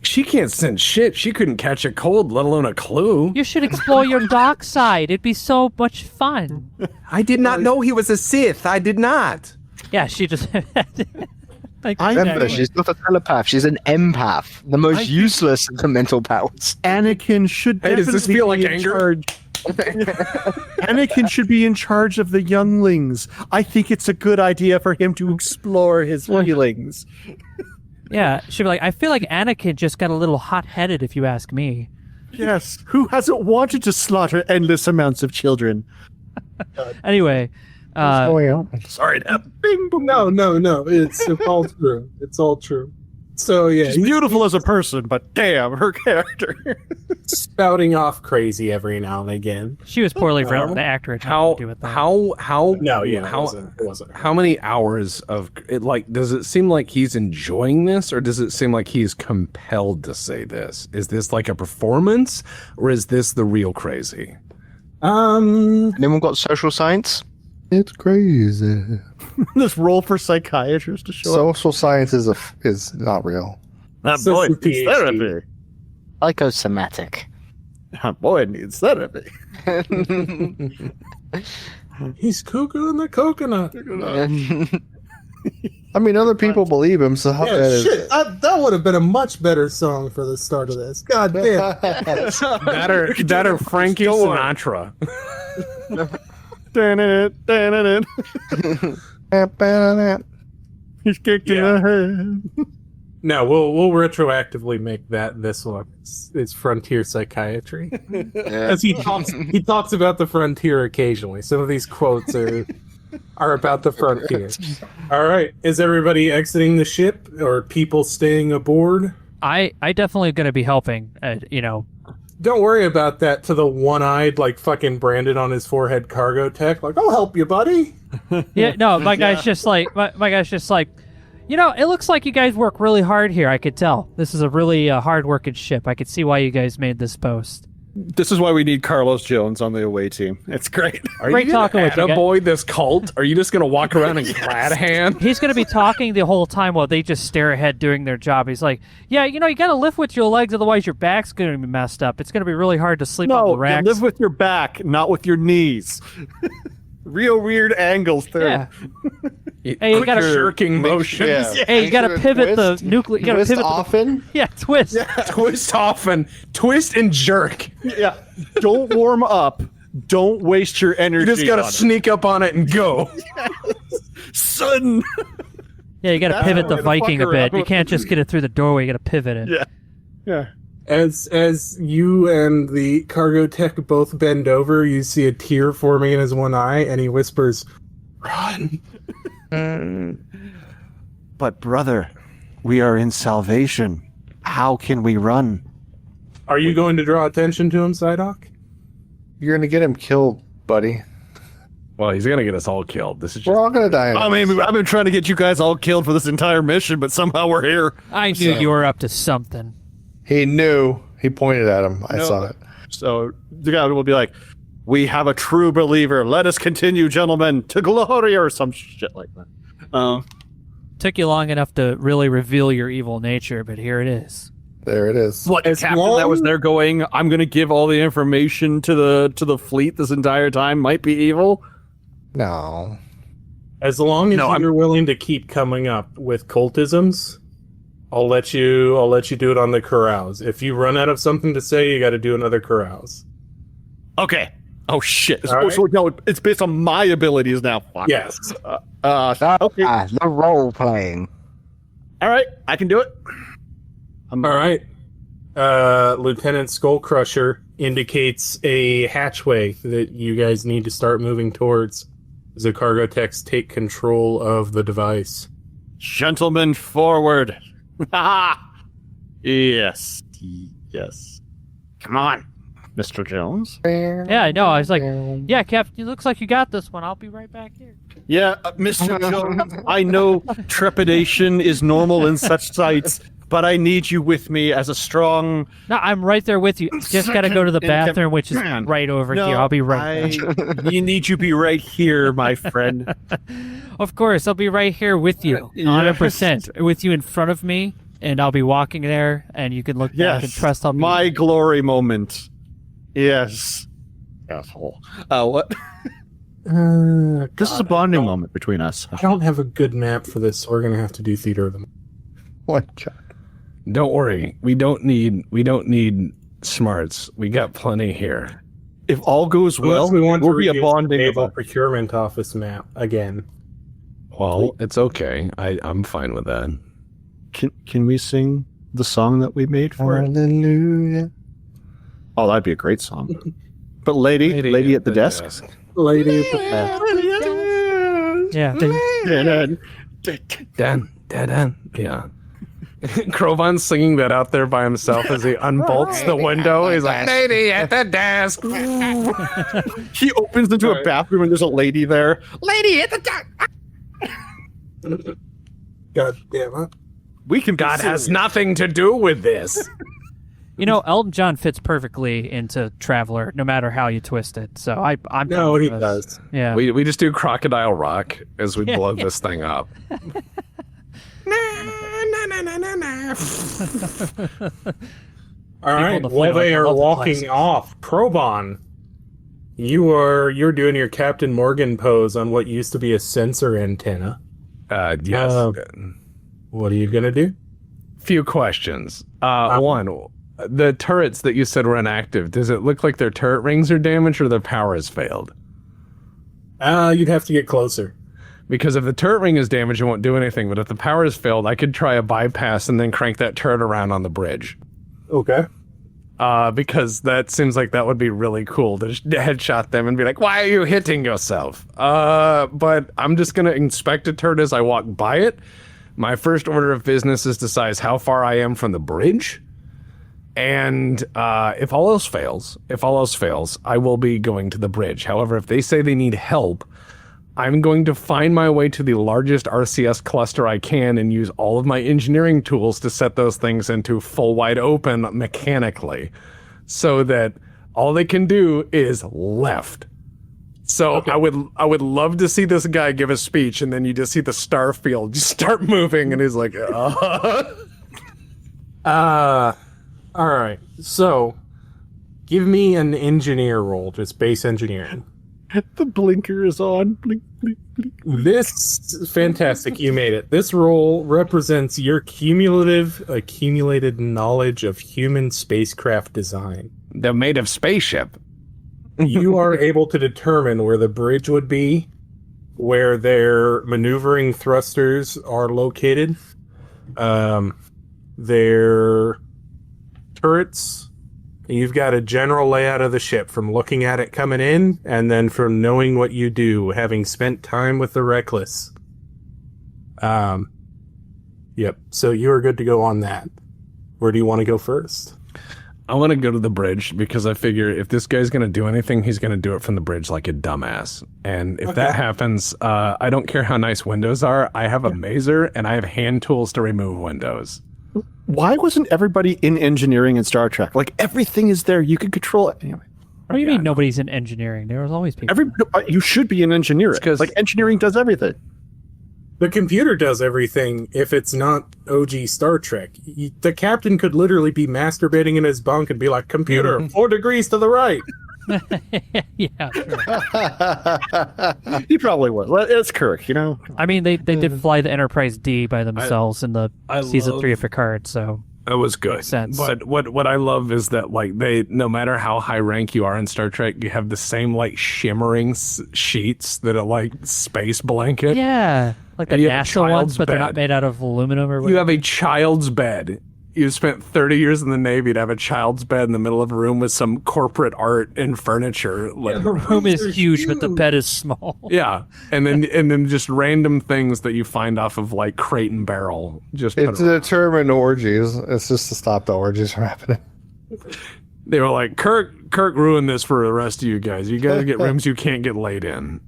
Speaker 3: she can't sense shit. She couldn't catch a cold, let alone a clue.
Speaker 7: You should explore your dark side. It'd be so much fun.
Speaker 3: I did not know he was a Sith. I did not.
Speaker 7: Yeah, she just.
Speaker 5: Remember, she's not a telepath. She's an empath. The most useless of the mental powers.
Speaker 4: Anakin should.
Speaker 3: Hey, does this
Speaker 4: definitely
Speaker 3: feel like
Speaker 4: be in
Speaker 3: anger?
Speaker 4: charge. Anakin should be in charge of the younglings. I think it's a good idea for him to explore his feelings.
Speaker 7: Yeah, she'd be like, I feel like Anakin just got a little hot-headed, if you ask me.
Speaker 4: Yes, who hasn't wanted to slaughter endless amounts of children?
Speaker 7: Anyway,
Speaker 4: Sorry, bing, boom.
Speaker 2: No. It's all true. It's all true. So yeah,
Speaker 4: She's beautiful as a person, but damn, her character.
Speaker 2: spouting off crazy every now and again.
Speaker 7: she was poorly written. The actor had
Speaker 3: How
Speaker 7: nothing to do with that.
Speaker 2: It wasn't.
Speaker 3: How many hours of it? Like, does it seem like he's enjoying this, or does it seem like he's compelled to say this? Is this like a performance, or is this the real crazy?
Speaker 5: Anyone got social science?
Speaker 8: It's crazy.
Speaker 4: This role for psychiatrist to show up.
Speaker 8: Social science is not real.
Speaker 4: That
Speaker 2: So
Speaker 4: boy
Speaker 2: it's
Speaker 4: needs
Speaker 2: PhD.
Speaker 4: therapy.
Speaker 5: Psychosomatic.
Speaker 4: That boy needs therapy.
Speaker 2: He's cuckoo in the coconut.
Speaker 8: I mean, other people believe him, so how that is.
Speaker 2: Shit, that would have been a much better song for the start of this. God damn.
Speaker 3: That or Frankie Sinatra.
Speaker 4: He's kicked in the head.
Speaker 2: No, we'll retroactively make that this one. It's frontier psychiatry. As he talks about the frontier occasionally. Some of these quotes are about the frontier. All right, is everybody exiting the ship or people staying aboard?
Speaker 7: I definitely going to be helping.
Speaker 2: Don't worry about that to the one-eyed, like, fucking branded on his forehead cargo tech. Like, I'll help you, buddy.
Speaker 7: Yeah, no, my guy's just like, my guy's just like, it looks like you guys work really hard here. I could tell. This is a really hard-working ship. I could see why you guys made this post.
Speaker 4: This is why we need Carlos Jones on the away team. It's great.
Speaker 7: Great talking with you.
Speaker 3: Attaboy this cult? Are you just gonna walk around and glad hand?
Speaker 7: He's going to be talking the whole time while they just stare ahead doing their job. He's like, yeah, you got to lift with your legs, otherwise your back's going to be messed up. It's going to be really hard to sleep on the
Speaker 4: No,
Speaker 7: racks.
Speaker 4: you live with your back, not with your knees. Real weird angles there.
Speaker 7: Yeah. Hey, you got to
Speaker 3: Jerking motions.
Speaker 8: Yeah.
Speaker 7: Hey, you got to pivot the nuclear. You got to
Speaker 8: Twist
Speaker 7: pivot
Speaker 8: often.
Speaker 7: Yeah, twist.
Speaker 3: Twist often. Twist and jerk.
Speaker 4: Yeah. Don't warm up. Don't waste your energy.
Speaker 3: You just gotta
Speaker 4: on it.
Speaker 3: sneak up on it and go.
Speaker 4: Sudden.
Speaker 7: Yeah, you got to pivot the
Speaker 4: way to
Speaker 7: Viking
Speaker 4: fuck
Speaker 7: a bit.
Speaker 4: around.
Speaker 7: You can't just get it through the doorway. You got to pivot it.
Speaker 4: Yeah. Yeah.
Speaker 2: As you and the cargo tech both bend over, you see a tear forming in his one eye, and he whispers, "Run."
Speaker 9: But brother, we are in salvation. How can we run?
Speaker 2: Are you going to draw attention to him, Psyduck?
Speaker 8: You're gonna get him killed, buddy.
Speaker 3: Well, he's gonna get us all killed. This is
Speaker 8: We're
Speaker 3: just
Speaker 8: all gonna die.
Speaker 4: I mean, I've been trying to get you guys all killed for this entire mission, but somehow we're here.
Speaker 7: I knew you were up to something.
Speaker 8: He knew. He pointed at him. I
Speaker 4: No.
Speaker 8: saw it.
Speaker 4: So the guy will be like, "We have a true believer. Let us continue, gentlemen, to glory," or some shit like that.
Speaker 7: Took you long enough to really reveal your evil nature, but here it is.
Speaker 8: There it is.
Speaker 4: What
Speaker 2: As
Speaker 4: captain
Speaker 2: long-
Speaker 4: that was there going, "I'm going to give all the information to the fleet this entire time," might be evil.
Speaker 8: No.
Speaker 2: As long as you're willing to keep coming up with cultisms, I'll let you do it on the carouse. If you run out of something to say, you got to do another carouse.
Speaker 4: Okay. Oh shit.
Speaker 2: All right.
Speaker 4: So no, it's based on my abilities now. Fuck.
Speaker 2: Yes.
Speaker 4: Okay.
Speaker 5: The role playing.
Speaker 4: All right. I can do it.
Speaker 2: All right. Lieutenant Skullcrusher indicates a hatchway that you guys need to start moving towards as the cargo techs take control of the device.
Speaker 4: Gentlemen, forward. Yes. Yes. Come on, Mr. Jones.
Speaker 7: Yeah, I know. I was like, yeah, Captain, it looks like you got this one. I'll be right back here.
Speaker 4: Yeah, Mr. Jones. I know trepidation is normal in such sites, but I need you with me as a strong.
Speaker 7: No, I'm right there with you. Just got to go to the bathroom, which is
Speaker 4: Man.
Speaker 7: right over here. I'll be right back.
Speaker 4: You need you be right here, my friend.
Speaker 7: Of course, I'll be right here with you. 100%. With you in front of me, and I'll be walking there, and you can look back and
Speaker 4: Yes,
Speaker 7: trust I'll be
Speaker 4: my glory moment. Yes. Asshole. What? This is a bonding moment between us.
Speaker 2: I don't have a good map for this, so we're going to have to do theater of the...
Speaker 8: What? Chuck?
Speaker 3: Don't worry. We don't need smarts. We got plenty here.
Speaker 4: If all goes well,
Speaker 2: Unless we want
Speaker 4: we'll
Speaker 2: to
Speaker 4: be a
Speaker 2: reuse
Speaker 4: bonding
Speaker 2: the Naval
Speaker 4: event.
Speaker 2: Procurement Office map again.
Speaker 3: Well, it's okay. I'm fine with that.
Speaker 4: Can we sing the song that we made for it?
Speaker 8: Hallelujah.
Speaker 4: Oh, that'd be a great song. But lady at the desk.
Speaker 2: Lady,
Speaker 7: Yeah.
Speaker 3: Dan. Yeah. Krovan's singing that out there by himself as he unbolts the window. He's like, "Lady at the desk."
Speaker 4: He opens into a bathroom and there's a lady there. Lady at the desk.
Speaker 2: God damn it.
Speaker 4: We can.
Speaker 3: God has nothing to do with this.
Speaker 7: Elton John fits perfectly into Traveller, no matter how you twist it. So I'm
Speaker 2: No, he
Speaker 7: down with this.
Speaker 2: does.
Speaker 7: Yeah.
Speaker 3: We just do Crocodile Rock as we blow this thing up.
Speaker 2: All right.
Speaker 7: on the
Speaker 2: While
Speaker 7: flight
Speaker 2: they
Speaker 7: are
Speaker 2: are
Speaker 7: all over the
Speaker 2: walking
Speaker 7: place.
Speaker 2: off, Probon, you're doing your Captain Morgan pose on what used to be a sensor antenna.
Speaker 3: Yes.
Speaker 2: What are you gonna do?
Speaker 3: Few questions. One, the turrets that you said were inactive, does it look like their turret rings are damaged or their power has failed?
Speaker 2: You'd have to get closer.
Speaker 3: Because if the turret ring is damaged, it won't do anything. But if the power has failed, I could try a bypass and then crank that turret around on the bridge.
Speaker 2: Okay.
Speaker 3: Because that seems like that would be really cool to just headshot them and be like, "Why are you hitting yourself?" But I'm just going to inspect a turret as I walk by it. My first order of business is to size how far I am from the bridge. And if all else fails, I will be going to the bridge. However, if they say they need help, I'm going to find my way to the largest RCS cluster I can and use all of my engineering tools to set those things into full wide open mechanically, so that all they can do is left. So okay. I would love to see this guy give a speech, and then you just see the star field just start moving, and he's like,
Speaker 2: all right, so give me an engineer roll, just base engineering.
Speaker 4: The blinker is on. Blink, blink, blink.
Speaker 2: This fantastic, you made it. This roll represents your accumulated knowledge of human spacecraft design.
Speaker 3: They're made of spaceship.
Speaker 2: You are able to determine where the bridge would be, where their maneuvering thrusters are located, their turrets. You've got a general layout of the ship from looking at it coming in, and then from knowing what you do, having spent time with the Reckless. Yep, so you are good to go on that. Where do you want to go first?
Speaker 3: I want to go to the bridge because I figure if this guy's going to do anything, he's going to do it from the bridge like a dumbass. And if that happens, I don't care how nice windows are. I have a mazer and I have hand tools to remove windows.
Speaker 4: Why wasn't everybody in engineering in Star Trek? Like, everything is there. You can control it. Anyway.
Speaker 7: What do you mean nobody's in engineering? There was always people.
Speaker 4: You should be in engineering. Because like engineering does everything.
Speaker 2: The computer does everything if it's not OG Star Trek. The captain could literally be masturbating in his bunk and be like, computer, 4 degrees to the right.
Speaker 7: Yeah, sure.
Speaker 4: He probably was. It's Kirk, you know?
Speaker 7: I mean, they did fly the Enterprise D by themselves in the season 3 of Picard, so...
Speaker 3: That was good.
Speaker 7: Sense.
Speaker 3: But what I love is that, like, they, no matter how high rank you are in Star Trek, you have the same, like, shimmering sheets that are like space blanket.
Speaker 7: Yeah. Like the NASA ones, but they're not made out of aluminum or whatever.
Speaker 3: You have a child's bed. You spent 30 years in the Navy to have a child's bed in the middle of a room with some corporate art and furniture.
Speaker 7: Like, the room is huge, but the bed is small.
Speaker 3: Yeah, and then just random things that you find off of like Crate and Barrel. Just
Speaker 8: it's to determine orgies. It's just to stop the orgies from happening.
Speaker 3: They were like, Kirk ruined this for the rest of you guys. You guys get rooms you can't get laid in.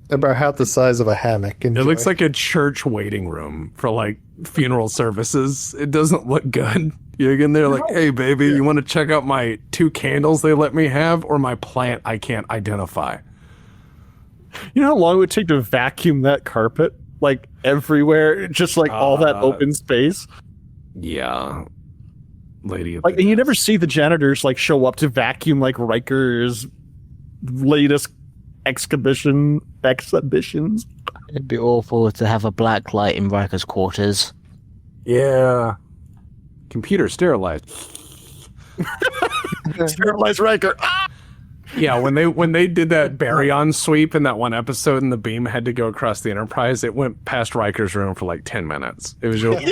Speaker 8: About half the size of a hammock. Enjoy.
Speaker 3: It looks like a church waiting room for like funeral services. It doesn't look good. You're in there like, hey baby, you want to check out my 2 candles they let me have or my plant I can't identify?
Speaker 4: You know how long it would take to vacuum that carpet? Like everywhere, just like all that open space?
Speaker 3: Yeah. Lady.
Speaker 4: Like, and you never see the janitors like show up to vacuum like Riker's latest exhibitions.
Speaker 5: It'd be awful to have a black light in Riker's quarters.
Speaker 2: Yeah.
Speaker 3: Computer sterilized.
Speaker 4: Sterilize Riker. Ah!
Speaker 3: Yeah, when they did that baryon sweep in that one episode and the beam had to go across the Enterprise, it went past Riker's room for like 10 minutes. It was just...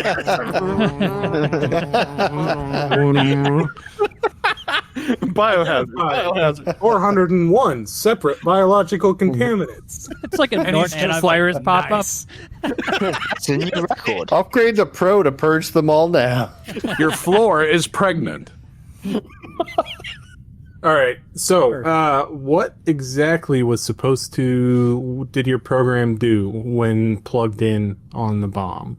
Speaker 4: Biohazard.
Speaker 2: 401 separate biological contaminants.
Speaker 7: It's like a antivirus pop up.
Speaker 5: It's a new record.
Speaker 8: Upgrade to Pro to purge them all now.
Speaker 3: Your floor is pregnant.
Speaker 2: All right. So, what exactly did your program do when plugged in on the bomb?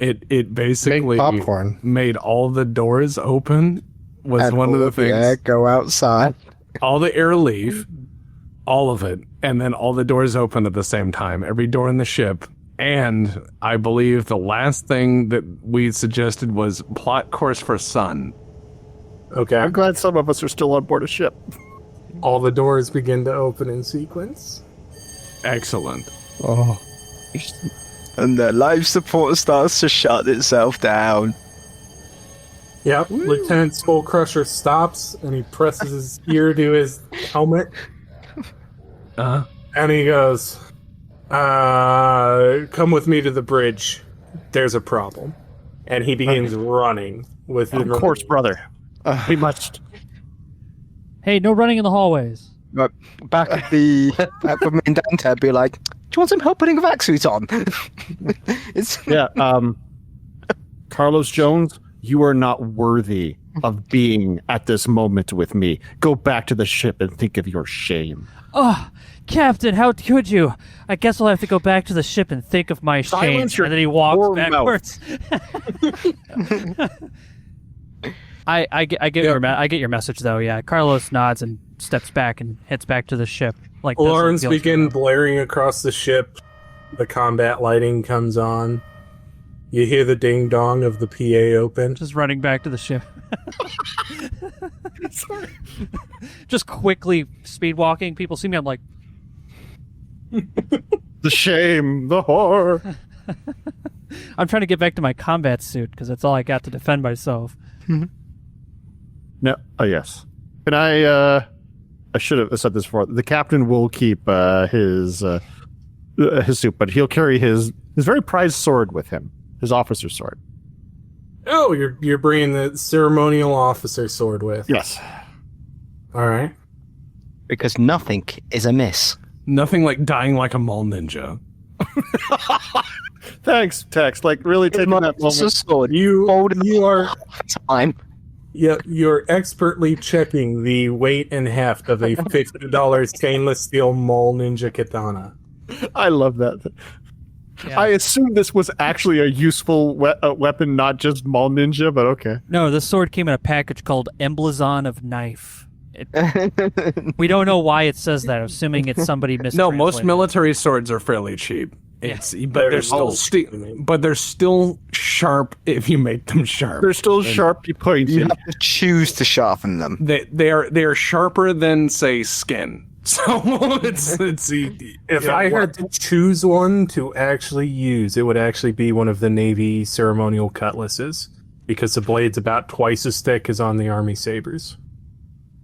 Speaker 3: It basically
Speaker 8: Make popcorn.
Speaker 3: Made all the doors open. Was
Speaker 5: and
Speaker 3: one of the things.
Speaker 5: Yeah, go outside.
Speaker 3: All the air leave, all of it, and then all the doors open at the same time. Every door in the ship. And I believe the last thing that we suggested was plot course for Sun.
Speaker 2: Okay.
Speaker 4: I'm glad some of us are still on board a ship.
Speaker 2: All the doors begin to open in sequence.
Speaker 3: Excellent.
Speaker 8: Oh.
Speaker 5: And the life support starts to shut itself down.
Speaker 2: Yep. Woo. Lieutenant Skullcrusher stops and he presses his ear to his helmet. And he goes, come with me to the bridge. There's a problem. And he begins running with
Speaker 4: Of course, brother. We must.
Speaker 7: Hey, no running in the hallways.
Speaker 5: But back at me and Dante, I'd be like, you want some help putting a vac suit on?
Speaker 4: Yeah. Carlos Jones, you are not worthy of being at this moment with me. Go back to the ship and think of your shame.
Speaker 7: Oh, Captain, how could you? I guess I'll have to go back to the ship and think of my shame.
Speaker 4: Silence your
Speaker 7: And then he walks
Speaker 4: poor
Speaker 7: backwards. I get your message though. Yeah, Carlos nods and steps back and heads back to the ship. Like
Speaker 2: Alarms begin blaring across the ship. The combat lighting comes on. You hear the ding dong of the PA open.
Speaker 7: Just running back to the ship. Just quickly speed walking. People see me. I'm like,
Speaker 4: The shame, the horror.
Speaker 7: I'm trying to get back to my combat suit because that's all I got to defend myself.
Speaker 4: No. Oh, yes. Can I should have said this before. The captain will keep his suit, but he'll carry his very prized sword with him, his officer's sword.
Speaker 2: Oh, you're bringing the ceremonial officer sword with.
Speaker 4: Yes.
Speaker 2: All right.
Speaker 5: Because nothing is amiss.
Speaker 3: Nothing like dying like a mole ninja.
Speaker 4: Thanks, Tex. Like really taking that moment.
Speaker 5: Sword.
Speaker 2: You are
Speaker 5: Time.
Speaker 2: Yeah, you're expertly checking the weight and heft of a $50 stainless steel mole ninja katana.
Speaker 4: I love that.
Speaker 7: Yeah.
Speaker 4: I assume this was actually a useful weapon, not just Mall Ninja, but okay.
Speaker 7: No, this sword came in a package called Emblazon of Knife. We don't know why it says that. Assuming it's somebody
Speaker 3: No,
Speaker 7: mistranslated.
Speaker 3: most military swords are fairly cheap. But they're still sharp if you make them sharp.
Speaker 4: They're still sharp points.
Speaker 5: You have to choose to sharpen them.
Speaker 3: They are sharper than say skin. So it's
Speaker 2: If I had to choose one to actually use, it would actually be one of the Navy ceremonial cutlasses, because the blade's about twice as thick as on the Army sabers.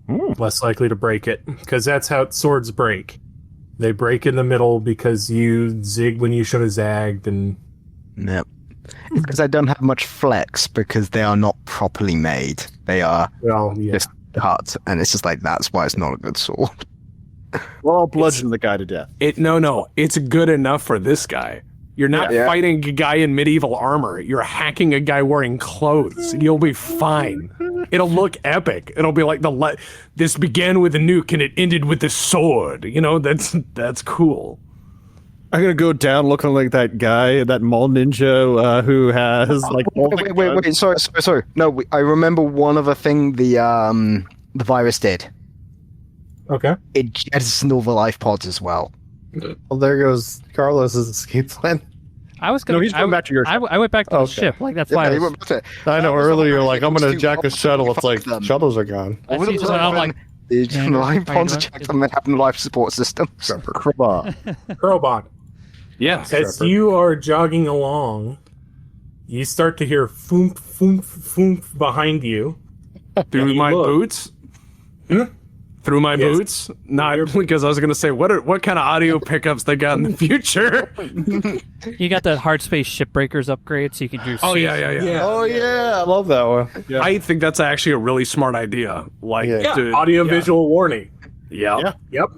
Speaker 2: Less likely to break it, because that's how swords break. They break in the middle because you zig when you should have zagged, and
Speaker 5: Yep. It's because I don't have much flex because they are not properly made. They are just cut, and it's just like that's why it's not a good sword.
Speaker 4: Well, I'll bludgeon the guy to death.
Speaker 3: It's good enough for this guy. You're not fighting a guy in medieval armor. You're hacking a guy wearing clothes. You'll be fine. It'll look epic. It'll be like this began with a nuke and it ended with a sword. You know, that's cool.
Speaker 4: I'm gonna go down looking like that guy, that mall ninja who has like.
Speaker 5: Wait! Sorry. No, I remember one other thing the virus did.
Speaker 2: Okay.
Speaker 5: It jettisoned all the life pods as well.
Speaker 6: Well, there goes Carlos's escape plan.
Speaker 7: I was gonna.
Speaker 4: No, he's going back to your ship.
Speaker 7: I went back to the ship. Like that's why.
Speaker 6: I know earlier you're like, I'm gonna jack a shuttle. It's like shuttles are gone.
Speaker 7: I'm like,
Speaker 5: the life pods check them and have no life support system.
Speaker 2: Crowbot.
Speaker 3: Yes.
Speaker 2: As you are jogging along, you start to hear foomp, foomp, foomp behind you.
Speaker 3: Through my boots? Through my
Speaker 2: Yes.
Speaker 3: boots? Not because I was going to say, what kind of audio pickups they got in the future?
Speaker 7: you got the hard space shipbreakers upgrade, so you can do.
Speaker 3: Oh, yeah.
Speaker 6: Oh yeah, I love that one. Yeah.
Speaker 3: I think that's actually a really smart idea. Like,
Speaker 2: Audio visual warning.
Speaker 3: Yeah.
Speaker 2: Yep.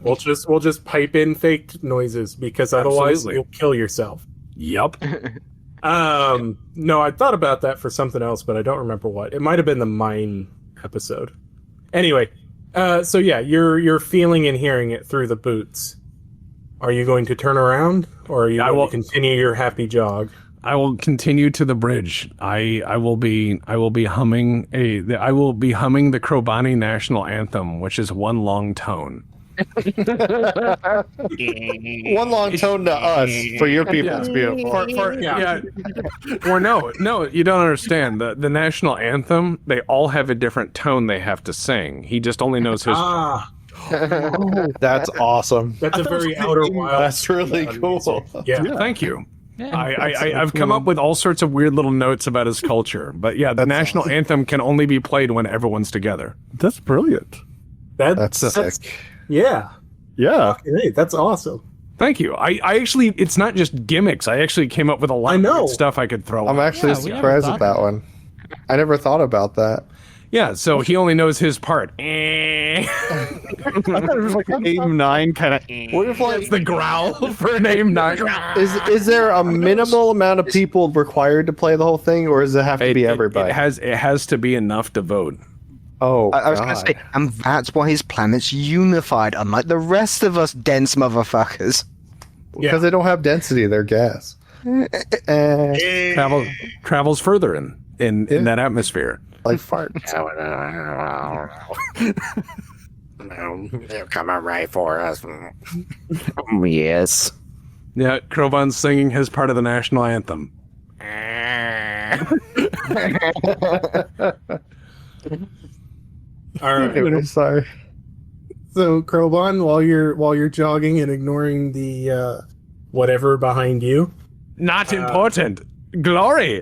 Speaker 2: We'll just pipe in fake noises because otherwise
Speaker 3: Absolutely.
Speaker 2: you'll kill yourself.
Speaker 3: Yep.
Speaker 2: No, I thought about that for something else, but I don't remember what. It might have been the mine episode. Anyway, so yeah, you're feeling and hearing it through the boots. Are you going to turn around, or are you going to continue your happy jog?
Speaker 3: I will continue to the bridge. I will be humming the Krobani national anthem, which is one long tone.
Speaker 6: One long tone to us for your people. It's beautiful.
Speaker 3: Or no, you don't understand. The national anthem, they all have a different tone they have to sing. He just only knows his.
Speaker 6: That's awesome.
Speaker 2: That's a very Outer Wilds.
Speaker 6: That's really cool.
Speaker 2: Yeah.
Speaker 3: Thank you.
Speaker 7: Yeah.
Speaker 3: I've come up with all sorts of weird little notes about his culture, but yeah, the national anthem can only be played when everyone's together.
Speaker 4: That's brilliant.
Speaker 6: That's sick.
Speaker 2: Yeah.
Speaker 4: Yeah.
Speaker 2: Hey, that's awesome.
Speaker 3: Thank you. I actually, it's not just gimmicks. I actually came up with a lot of stuff I could throw.
Speaker 6: I'm actually surprised at that one. I never thought about that.
Speaker 3: Yeah, so he only knows his part.
Speaker 4: I thought it was like an aim 9 kind of.
Speaker 6: What if like
Speaker 3: That's the growl for name 9.
Speaker 6: is there a minimal amount of people required to play the whole thing, or does it have to be everybody?
Speaker 3: It has to be enough to vote.
Speaker 6: Oh,
Speaker 5: I was going to say, and that's why his planet's unified, unlike the rest of us dense motherfuckers.
Speaker 6: because they don't have density; they're gas.
Speaker 3: Travels further in that atmosphere.
Speaker 6: Like fart.
Speaker 10: They're coming right for us.
Speaker 5: Yes.
Speaker 3: Yeah, Krovan's singing his part of the national anthem.
Speaker 2: All right.
Speaker 6: I'm sorry.
Speaker 2: So Kroban, while you're jogging and ignoring the whatever behind you,
Speaker 3: Not important. Glory.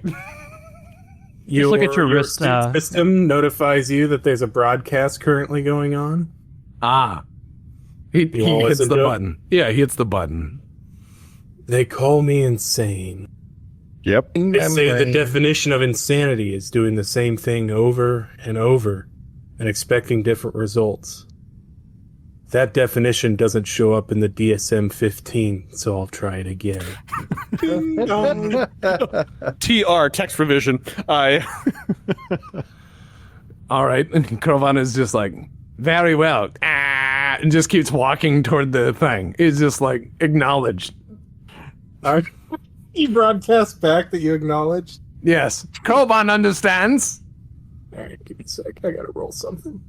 Speaker 7: Just look at your wrist.
Speaker 2: System notifies you that there's a broadcast currently going on.
Speaker 3: Ah. He
Speaker 2: wanna
Speaker 3: hits
Speaker 2: listen
Speaker 3: the
Speaker 2: to it?
Speaker 3: button. Yeah, he hits the button.
Speaker 2: They call me insane.
Speaker 4: Yep.
Speaker 2: They say the definition of insanity is doing the same thing over and over and expecting different results. That definition doesn't show up in the DSM-15, so I'll try it again.
Speaker 4: TR text revision.
Speaker 3: All right. And Krovan is just like, very well. And just keeps walking toward the thing. It's just like, acknowledged.
Speaker 2: All right. You broadcast back that you acknowledged?
Speaker 3: Yes. Krovan understands.
Speaker 2: All right, give me a sec. I gotta roll something.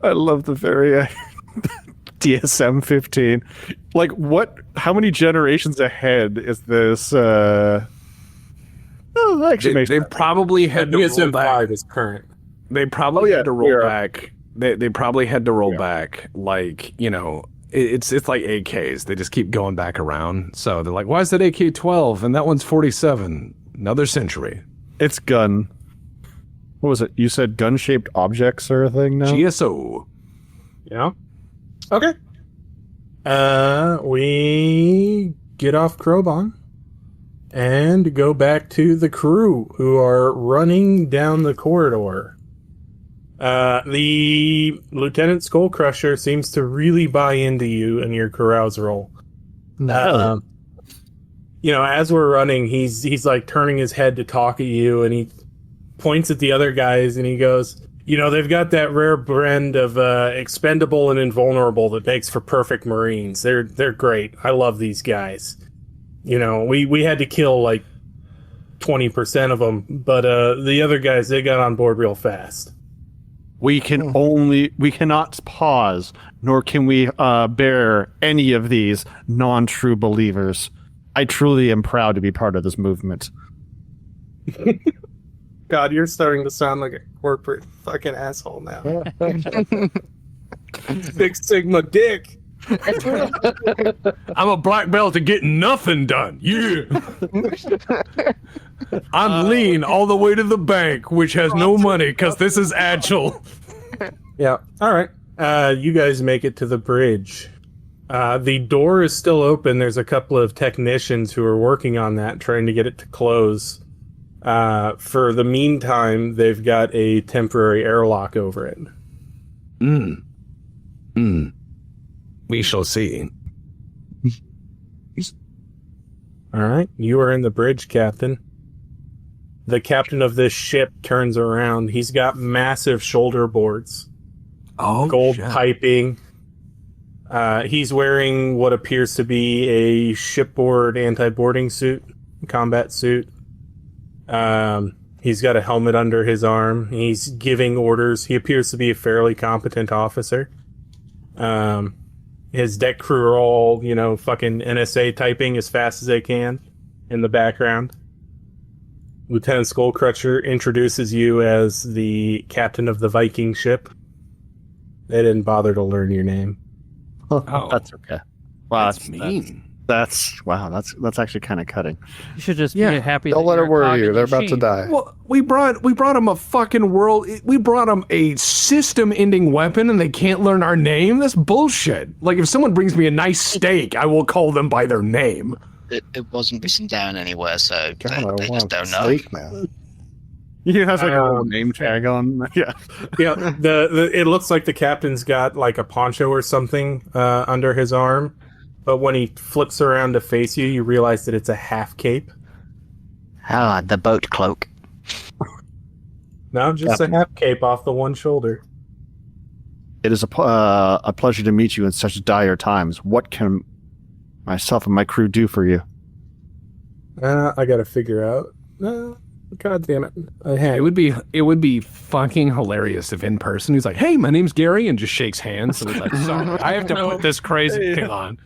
Speaker 4: I love the very DSM 15. Like, how many generations ahead is this? Actually,
Speaker 3: They probably had to roll
Speaker 2: DSM-5
Speaker 3: back.
Speaker 2: is current.
Speaker 3: They probably had to roll
Speaker 4: yeah.
Speaker 3: back. They probably had to roll back, like, you know, it's like AKs. They just keep going back around. So they're like, why is that AK-12 and that one's 47? Another century.
Speaker 4: it's gun. What was it? You said gun-shaped objects are a thing now?
Speaker 3: GSO.
Speaker 2: Yeah. Okay. We get off Kroban and go back to the crew who are running down the corridor. The Lieutenant Skullcrusher seems to really buy into you and your carouse roll.
Speaker 8: No.
Speaker 2: You know, as we're running, he's like turning his head to talk at you, and he points at the other guys and he goes, you know, they've got that rare blend of expendable and invulnerable that makes for perfect Marines. They're great. I love these guys. You know, we had to kill like 20% of them, but the other guys, they got on board real fast.
Speaker 4: We cannot pause, nor can we bear any of these non-true believers. I truly am proud to be part of this movement.
Speaker 2: God, you're starting to sound like a corporate fucking asshole now. Six Sigma dick.
Speaker 3: I'm a black belt at getting nothing done. Yeah. I'm lean all the way to the bank, which has no money because this is agile.
Speaker 2: Yeah. All right. You guys make it to the bridge. The door is still open. There's a couple of technicians who are working on that, trying to get it to close. For the meantime, they've got a temporary airlock over it.
Speaker 3: We shall see.
Speaker 2: All right. You are in the bridge, Captain. The captain of this ship turns around. He's got massive shoulder boards.
Speaker 3: Oh,
Speaker 2: gold
Speaker 3: shit.
Speaker 2: piping. He's wearing what appears to be a shipboard anti-boarding suit, combat suit. He's got a helmet under his arm. He's giving orders. He appears to be a fairly competent officer. His deck crew are all, you know, fucking NSA typing as fast as they can in the background. Lieutenant Skullcrusher introduces you as the captain of the Viking ship. They didn't bother to learn your name.
Speaker 3: Oh,
Speaker 4: That's okay. Wow,
Speaker 3: that's mean.
Speaker 4: That's actually kind of cutting.
Speaker 7: You should just
Speaker 3: Yeah.
Speaker 7: be happy.
Speaker 8: Don't
Speaker 7: that
Speaker 8: let
Speaker 7: you're
Speaker 8: it
Speaker 7: a
Speaker 8: worry
Speaker 7: cog
Speaker 8: you.
Speaker 7: in
Speaker 8: They're
Speaker 7: the
Speaker 8: about to
Speaker 7: machine.
Speaker 8: die.
Speaker 3: Well, we brought him a fucking world. We brought him a system-ending weapon, and they can't learn our name. That's bullshit. Like, if someone brings me a nice steak, I will call them by their name.
Speaker 10: It wasn't written down anywhere, so
Speaker 8: God, I
Speaker 10: they just
Speaker 8: want
Speaker 10: don't know.
Speaker 8: steak now.
Speaker 4: He has like a little name tag on. Yeah.
Speaker 2: Yeah, it looks like the captain's got like a poncho or something under his arm, but when he flips around to face you, you realize that it's a half cape.
Speaker 5: Ah, the boat cloak.
Speaker 2: No, just a half cape off the one shoulder.
Speaker 4: It is a pleasure to meet you in such dire times. What can myself and my crew do for you?
Speaker 2: I gotta figure out. God damn it!
Speaker 3: It would be fucking hilarious if in person he's like, "Hey, my name's Gary," and just shakes hands. And he's like, "Sorry, I have to put this crazy thing on."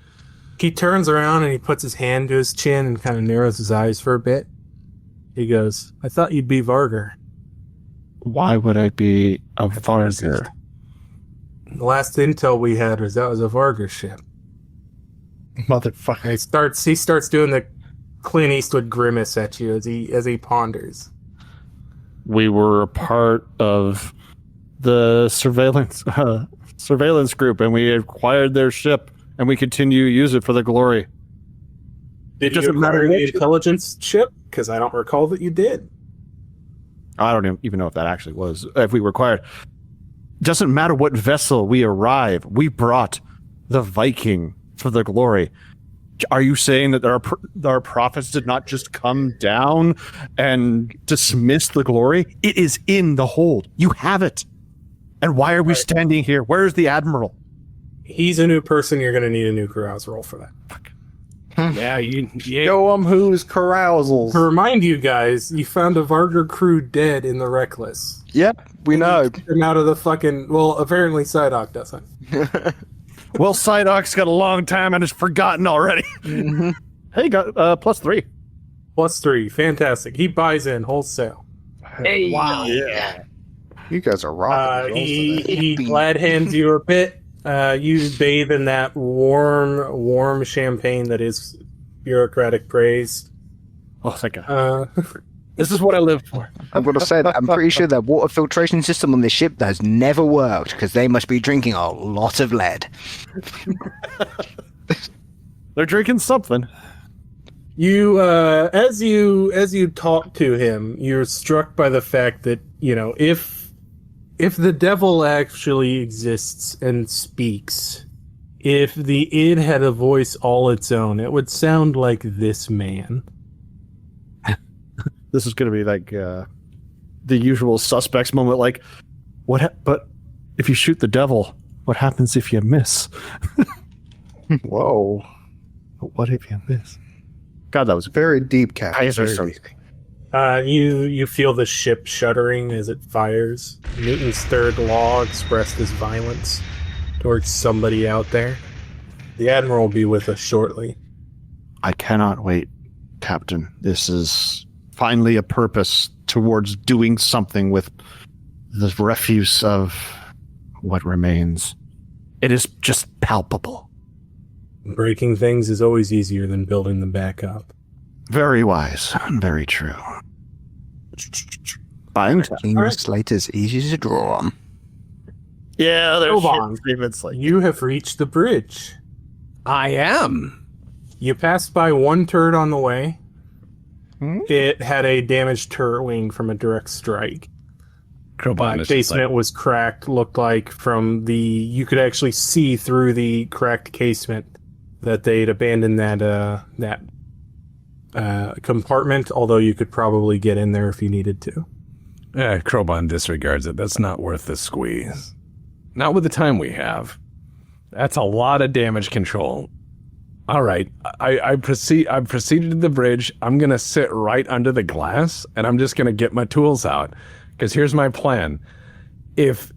Speaker 2: He turns around and he puts his hand to his chin and kind of narrows his eyes for a bit. He goes, "I thought you'd be Varger."
Speaker 9: Why would I be a Varger?
Speaker 2: The last intel we had was that was a Varger ship.
Speaker 6: Motherfucker.
Speaker 2: He starts doing the Clint Eastwood grimace at you as he ponders.
Speaker 4: We were a part of the surveillance group, and we acquired their ship, and we continue to use it for the glory.
Speaker 2: Did you acquire the intelligence ship? Because I don't recall that you did.
Speaker 4: I don't even know if that actually was, if we were acquired. Doesn't matter what vessel we arrive, we brought the Viking for the glory. Are you saying that our prophets did not just come down and dismiss the glory? It is in the hold. You have it. And why are we standing here? Where is the admiral?
Speaker 2: He's a new person. You're going to need a new carousal roll for that.
Speaker 3: Yeah,
Speaker 6: Show them who's carousals.
Speaker 2: To remind you guys, you found a Varger crew dead in the Reckless.
Speaker 5: Yep, we know.
Speaker 2: They're out of the fucking... Well, apparently Psyduck doesn't.
Speaker 4: Well, Psyduck's got a long time and is forgotten already. Hey, got +3.
Speaker 2: +3, fantastic. He buys in wholesale.
Speaker 5: Hey,
Speaker 6: Wow. Yeah. You guys are rocking.
Speaker 2: He glad hands you a bit. You bathe in that warm champagne that is bureaucratic praise.
Speaker 4: Oh, thank God. This is what I live for.
Speaker 5: I'm going to say that I'm pretty sure that water filtration system on this ship has never worked because they must be drinking a lot of lead.
Speaker 4: They're drinking something.
Speaker 2: You, as you talk to him, you're struck by the fact that, you know, if the devil actually exists and speaks, if the id had a voice all its own, it would sound like this man.
Speaker 4: This is going to be like the usual suspects moment. Like, but if you shoot the devil, what happens if you miss?
Speaker 6: Whoa.
Speaker 4: But what if you miss? God, that was
Speaker 6: Very deep, Cap.
Speaker 4: Kaiser
Speaker 6: Very deep.
Speaker 2: You feel the ship shuddering as it fires. Newton's third law expressed as violence towards somebody out there. The Admiral will be with us shortly.
Speaker 4: I cannot wait, Captain. This is finally a purpose towards doing something with the refuse of what remains. It is just palpable.
Speaker 2: Breaking things is always easier than building them back up.
Speaker 4: Very wise and very true. Buying time.
Speaker 5: Clean slate is easy to draw on.
Speaker 4: Yeah, there's
Speaker 2: Hold on.
Speaker 4: agreements like
Speaker 2: You have reached the bridge.
Speaker 3: I am.
Speaker 2: You passed by one turret on the way. It had a damaged turret wing from a direct strike.
Speaker 3: Crowbot is just
Speaker 2: Casement was cracked, looked like from the... You could actually see through the cracked casement that they'd abandoned that compartment, although you could probably get in there if you needed to.
Speaker 3: Crowbot disregards it. That's not worth the squeeze. Not with the time we have. That's a lot of damage control. All right, I've proceeded to the bridge. I'm gonna sit right under the glass, and I'm just gonna get my tools out. Because here's my plan: if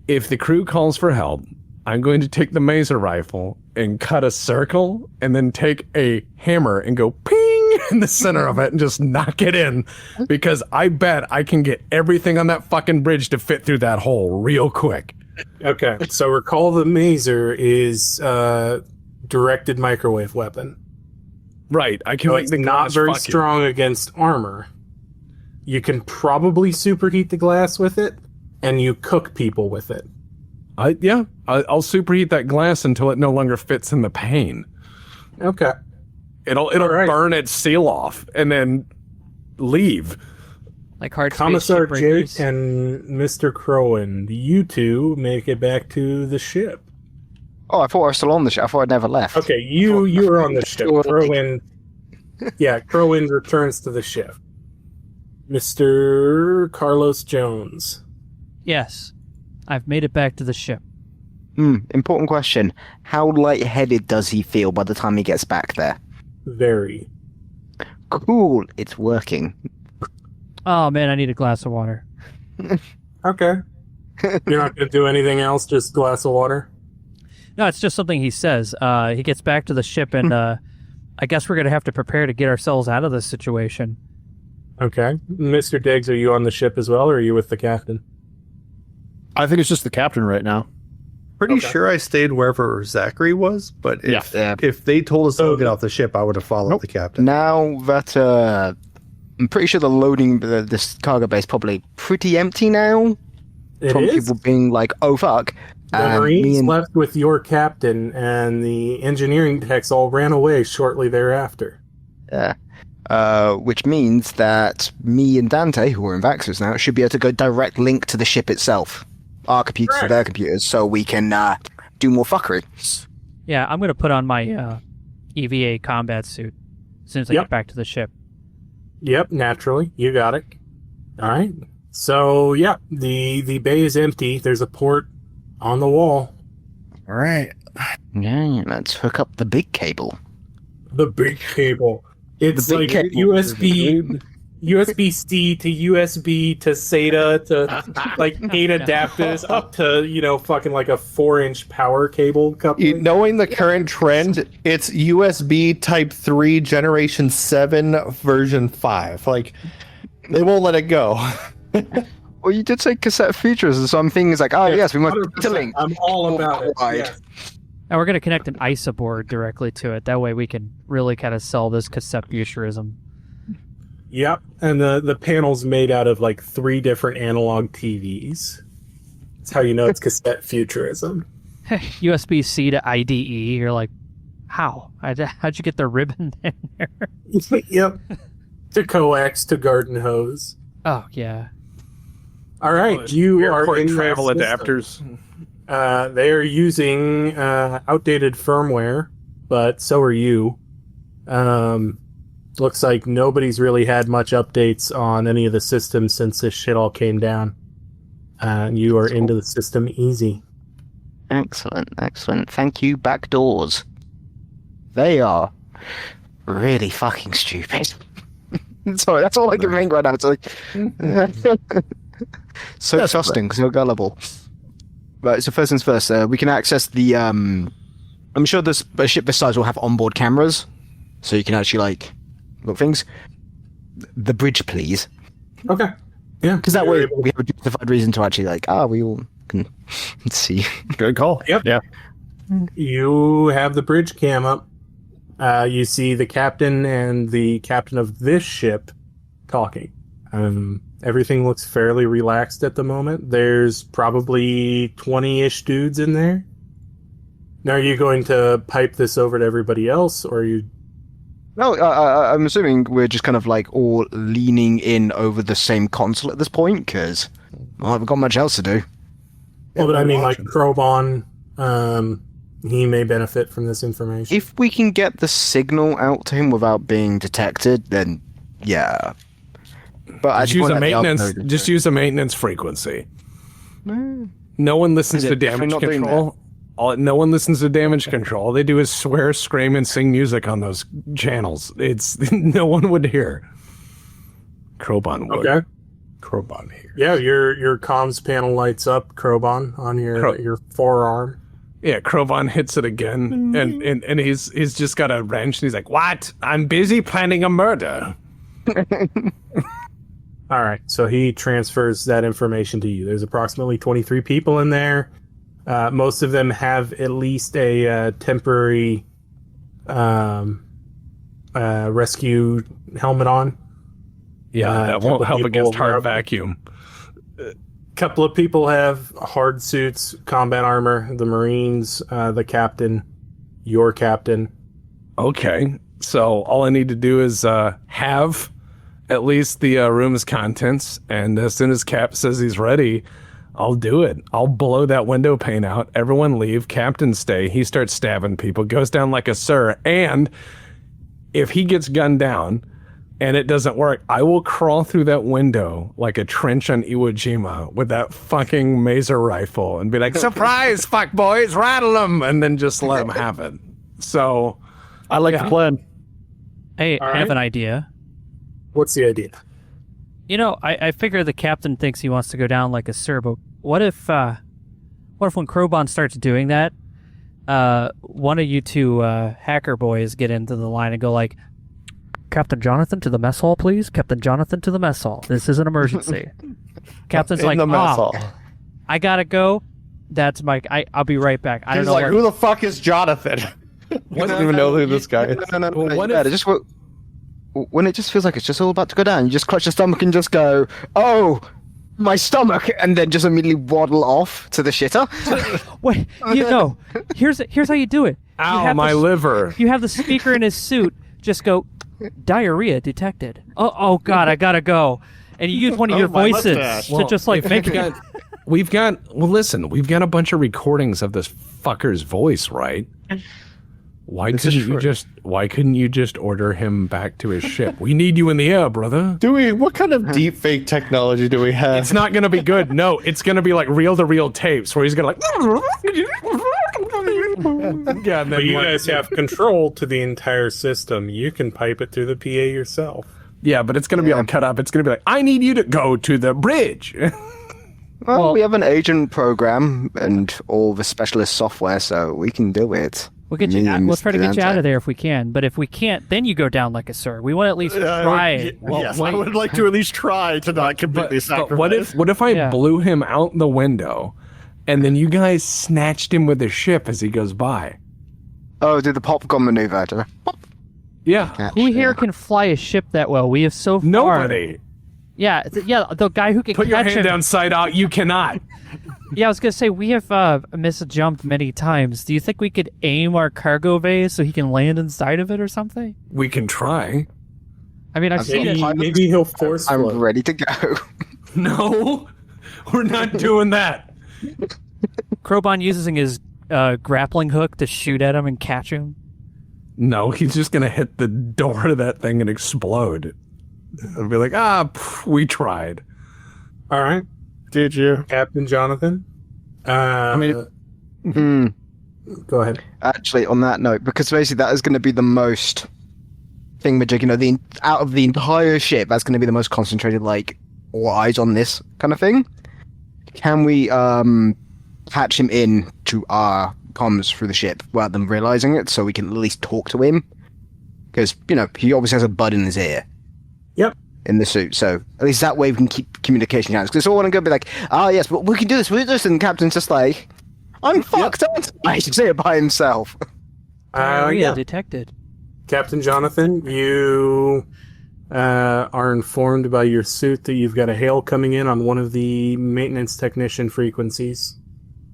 Speaker 3: the crew calls for help, I'm going to take the maser rifle and cut a circle, and then take a hammer and go ping in the center of it and just knock it in. Because I bet I can get everything on that fucking bridge to fit through that hole real quick.
Speaker 2: Okay, so recall the maser is directed microwave weapon.
Speaker 3: Right, I can
Speaker 2: So
Speaker 3: make
Speaker 2: it's
Speaker 3: the
Speaker 2: not
Speaker 3: glass
Speaker 2: very
Speaker 3: fucking-
Speaker 2: strong against armor. You can probably superheat the glass with it, and you cook people with it.
Speaker 3: I'll superheat that glass until it no longer fits in the pane.
Speaker 2: Okay.
Speaker 3: It'll
Speaker 2: All right.
Speaker 3: burn its seal off and then leave.
Speaker 7: Like hard
Speaker 2: Commissar
Speaker 7: space
Speaker 2: Jake
Speaker 7: shipbreakers.
Speaker 2: and Mr. Crowan, you two make it back to the ship.
Speaker 5: Oh, I thought I was still on the ship. I thought I'd never left.
Speaker 2: Okay, you are on the ship. Crowan, Crowan returns to the ship. Mr. Carlos Jones.
Speaker 7: Yes, I've made it back to the ship.
Speaker 5: Important question. How lightheaded does he feel by the time he gets back there?
Speaker 2: Very.
Speaker 5: Cool, it's working.
Speaker 7: Oh man, I need a glass of water.
Speaker 2: Okay. You're not going to do anything else, just glass of water?
Speaker 7: No, it's just something he says. He gets back to the ship, and I guess we're going to have to prepare to get ourselves out of this situation.
Speaker 2: Okay. Mr. Diggs, are you on the ship as well, or are you with the captain?
Speaker 4: I think it's just the captain right now.
Speaker 6: Pretty sure I stayed wherever Zachary was, but if they told us to get off the ship, I would have followed the captain.
Speaker 5: Now that I'm pretty sure the loading this cargo bay is probably pretty empty now.
Speaker 2: It
Speaker 5: from
Speaker 2: is?
Speaker 5: people being like, "Oh fuck."
Speaker 2: The Marines left with your captain, and the engineering techs all ran away shortly thereafter.
Speaker 5: Which means that me and Dante, who are in Vaxxers now, should be able to go direct link to the ship itself. Our computers to their computers, so we can do more fuckery.
Speaker 7: Yeah, I'm going to put on my EVA combat suit as soon as I get back to the ship.
Speaker 2: Yep, naturally. You got it. All right. So, the bay is empty. There's a port on the wall.
Speaker 8: All right.
Speaker 5: Yeah, let's hook up the big cable.
Speaker 2: The big cable. It's
Speaker 5: The big
Speaker 2: like
Speaker 5: cable.
Speaker 2: USB-C to USB to SATA to like 8 adapters up to, fucking like a 4-inch power cable coupling.
Speaker 6: Knowing the current trend, it's USB Type 3 Generation 7 version 5. Like, they won't let it go.
Speaker 5: Well, you did say cassette features, and some things like, yes, we must
Speaker 2: 100%.
Speaker 5: to link.
Speaker 2: I'm all about it.
Speaker 5: Right.
Speaker 2: Yes.
Speaker 7: And we're going to connect an ISA board directly to it. That way we can really kind of sell this cassette futurism.
Speaker 2: Yep, and the panel's made out of like 3 different analog TVs. That's how you know it's cassette futurism.
Speaker 7: USB-C to IDE. You're like, how? How'd you get the ribbon in there?
Speaker 2: Yep. To coax to garden hose.
Speaker 7: Oh, yeah.
Speaker 2: All right, you are
Speaker 3: Airport
Speaker 2: in
Speaker 3: travel
Speaker 2: their
Speaker 3: adapters.
Speaker 2: They are using outdated firmware, but so are you. Looks like nobody's really had much updates on any of the systems since this shit all came down. You are into the system easy.
Speaker 5: Excellent. Thank you, back doors. They are really fucking stupid. Sorry, that's all I can think right now. It's like so trusting, so gullible. Right, so first things first, we can access the I'm sure this a ship this size will have onboard cameras, so you can actually look things. The bridge, please.
Speaker 2: Okay. Yeah.
Speaker 5: Because that way we have a justified reason to actually we all can see.
Speaker 4: Good call.
Speaker 2: Yep.
Speaker 4: Yeah.
Speaker 2: You have the bridge cam up. You see the captain and the captain of this ship talking. Everything looks fairly relaxed at the moment. There's probably 20-ish dudes in there. Now, are you going to pipe this over to everybody else, or are you...
Speaker 5: No, I'm assuming we're just kind of all leaning in over the same console at this point, because I haven't got much else to do.
Speaker 2: Well, but I mean, Krobon, he may benefit from this information.
Speaker 5: If we can get the signal out to him without being detected, then yeah. But
Speaker 3: Just use a maintenance frequency. No one listens to damage control. No one listens to damage control. All they do is swear, scream, and sing music on those channels. It's no one would hear. Krobon would.
Speaker 2: Okay.
Speaker 3: Krobon here.
Speaker 2: Yeah, your comms panel lights up, Krobon, on your forearm.
Speaker 3: Yeah, Krobon hits it again, and he's just got a wrench, and he's like, "What? I'm busy planning a murder."
Speaker 2: All right, so he transfers that information to you. There's approximately 23 people in there. Most of them have at least a temporary rescue helmet on.
Speaker 3: Yeah, that won't help against hard vacuum.
Speaker 2: A couple of people have hard suits, combat armor, the Marines, the captain, your captain.
Speaker 3: Okay, so all I need to do is have at least the room's contents, and as soon as Cap says he's ready, I'll do it. I'll blow that window pane out. Everyone leave. Captain stay. He starts stabbing people. Goes down like a sir. And if he gets gunned down and it doesn't work, I will crawl through that window like a trench on Iwo Jima with that fucking Maser rifle and be like, surprise, fuck boys, rattle them, and then just let them have it. So,
Speaker 4: I like the plan.
Speaker 7: Hey,
Speaker 2: All
Speaker 7: I have
Speaker 2: right.
Speaker 7: an idea.
Speaker 2: What's the idea?
Speaker 7: You know, I figure the captain thinks he wants to go down like a sir, but what if when Crowbon starts doing that, one of you two hacker boys get into the line and go like, Captain Jonathan to the mess hall, please. Captain Jonathan to the mess hall. This is an emergency. Captain's
Speaker 6: In
Speaker 7: like,
Speaker 6: the mess hall.
Speaker 7: I gotta go. That's Mike. I'll be right back. I don't
Speaker 6: He's
Speaker 7: know
Speaker 6: like,
Speaker 7: where.
Speaker 6: who the fuck is Jonathan? I don't even know who this guy is.
Speaker 5: No.
Speaker 3: What
Speaker 5: Yeah,
Speaker 3: if-
Speaker 5: just when it just feels like it's just all about to go down, you just clutch your stomach and just go, "Oh, my stomach," and then just immediately waddle off to the shitter.
Speaker 7: Wait, here's how you do it. You
Speaker 3: ow,
Speaker 7: have
Speaker 3: my
Speaker 7: the-
Speaker 3: liver.
Speaker 7: You have the speaker in his suit. Just go, diarrhea detected. Oh God, I gotta go. And you use one of your
Speaker 4: my
Speaker 7: voices
Speaker 4: mustache.
Speaker 7: to just like make it.
Speaker 3: We've got a bunch of recordings of this fucker's voice, right? Why couldn't you just order him back to his ship? We need you in the air, brother.
Speaker 6: What kind of deep fake technology do we have?
Speaker 3: It's not gonna be good. No, it's gonna be like reel-to-reel tapes where he's gonna like yeah, and
Speaker 2: But
Speaker 3: then
Speaker 2: you
Speaker 3: like,
Speaker 2: guys have control to the entire system. You can pipe it through the PA yourself.
Speaker 3: yeah, but it's gonna be all cut up. It's gonna be like, I need you to go to the bridge.
Speaker 5: Well, we have an agent program and all the specialist software, so we can do it.
Speaker 7: We'll get you. We'll try to get you out of there if we can. But if we can't, then you go down like a sir. We want to at least try it.
Speaker 4: Yes, I would like to at least try to not completely
Speaker 3: But
Speaker 4: sacrifice.
Speaker 3: what if I
Speaker 7: Yeah.
Speaker 3: blew him out the window, and then you guys snatched him with the ship as he goes by?
Speaker 5: Oh, do the popcorn maneuver.
Speaker 3: Yeah,
Speaker 7: Who here can fly a ship that well? We have so far.
Speaker 3: nobody.
Speaker 7: Yeah, the guy who can
Speaker 3: Put your
Speaker 7: catch
Speaker 3: hand
Speaker 7: him.
Speaker 3: down, side out. You cannot.
Speaker 7: Yeah, I was gonna say we have misjumped many times. Do you think we could aim our cargo bay so he can land inside of it or something?
Speaker 3: We can try.
Speaker 7: I mean, I've seen it.
Speaker 2: Maybe he'll force
Speaker 5: I'm
Speaker 2: float.
Speaker 5: ready to go.
Speaker 3: No, we're not doing that.
Speaker 7: Crowbon using his grappling hook to shoot at him and catch him.
Speaker 3: No, he's just gonna hit the door of that thing and explode. I'll be like, we tried.
Speaker 2: All right,
Speaker 4: Did you?
Speaker 2: Captain Jonathan.
Speaker 4: mean-
Speaker 2: Go ahead.
Speaker 5: Actually, on that note, because basically that is going to be the most thingamajig, out of the entire ship, that's going to be the most concentrated, like, all eyes on this kind of thing. Can we patch him in to our comms through the ship without them realizing it, so we can at least talk to him? Because, he obviously has a bud in his ear.
Speaker 2: Yep.
Speaker 5: In the suit, so at least that way we can keep communication channels. Because I want to go be like, yes, but we can do this. We do this, and the captain's just like, I'm fucked, aren't I? He's say it by himself.
Speaker 2: Yeah.
Speaker 7: Detected.
Speaker 2: Captain Jonathan, you are informed by your suit that you've got a hail coming in on one of the maintenance technician frequencies.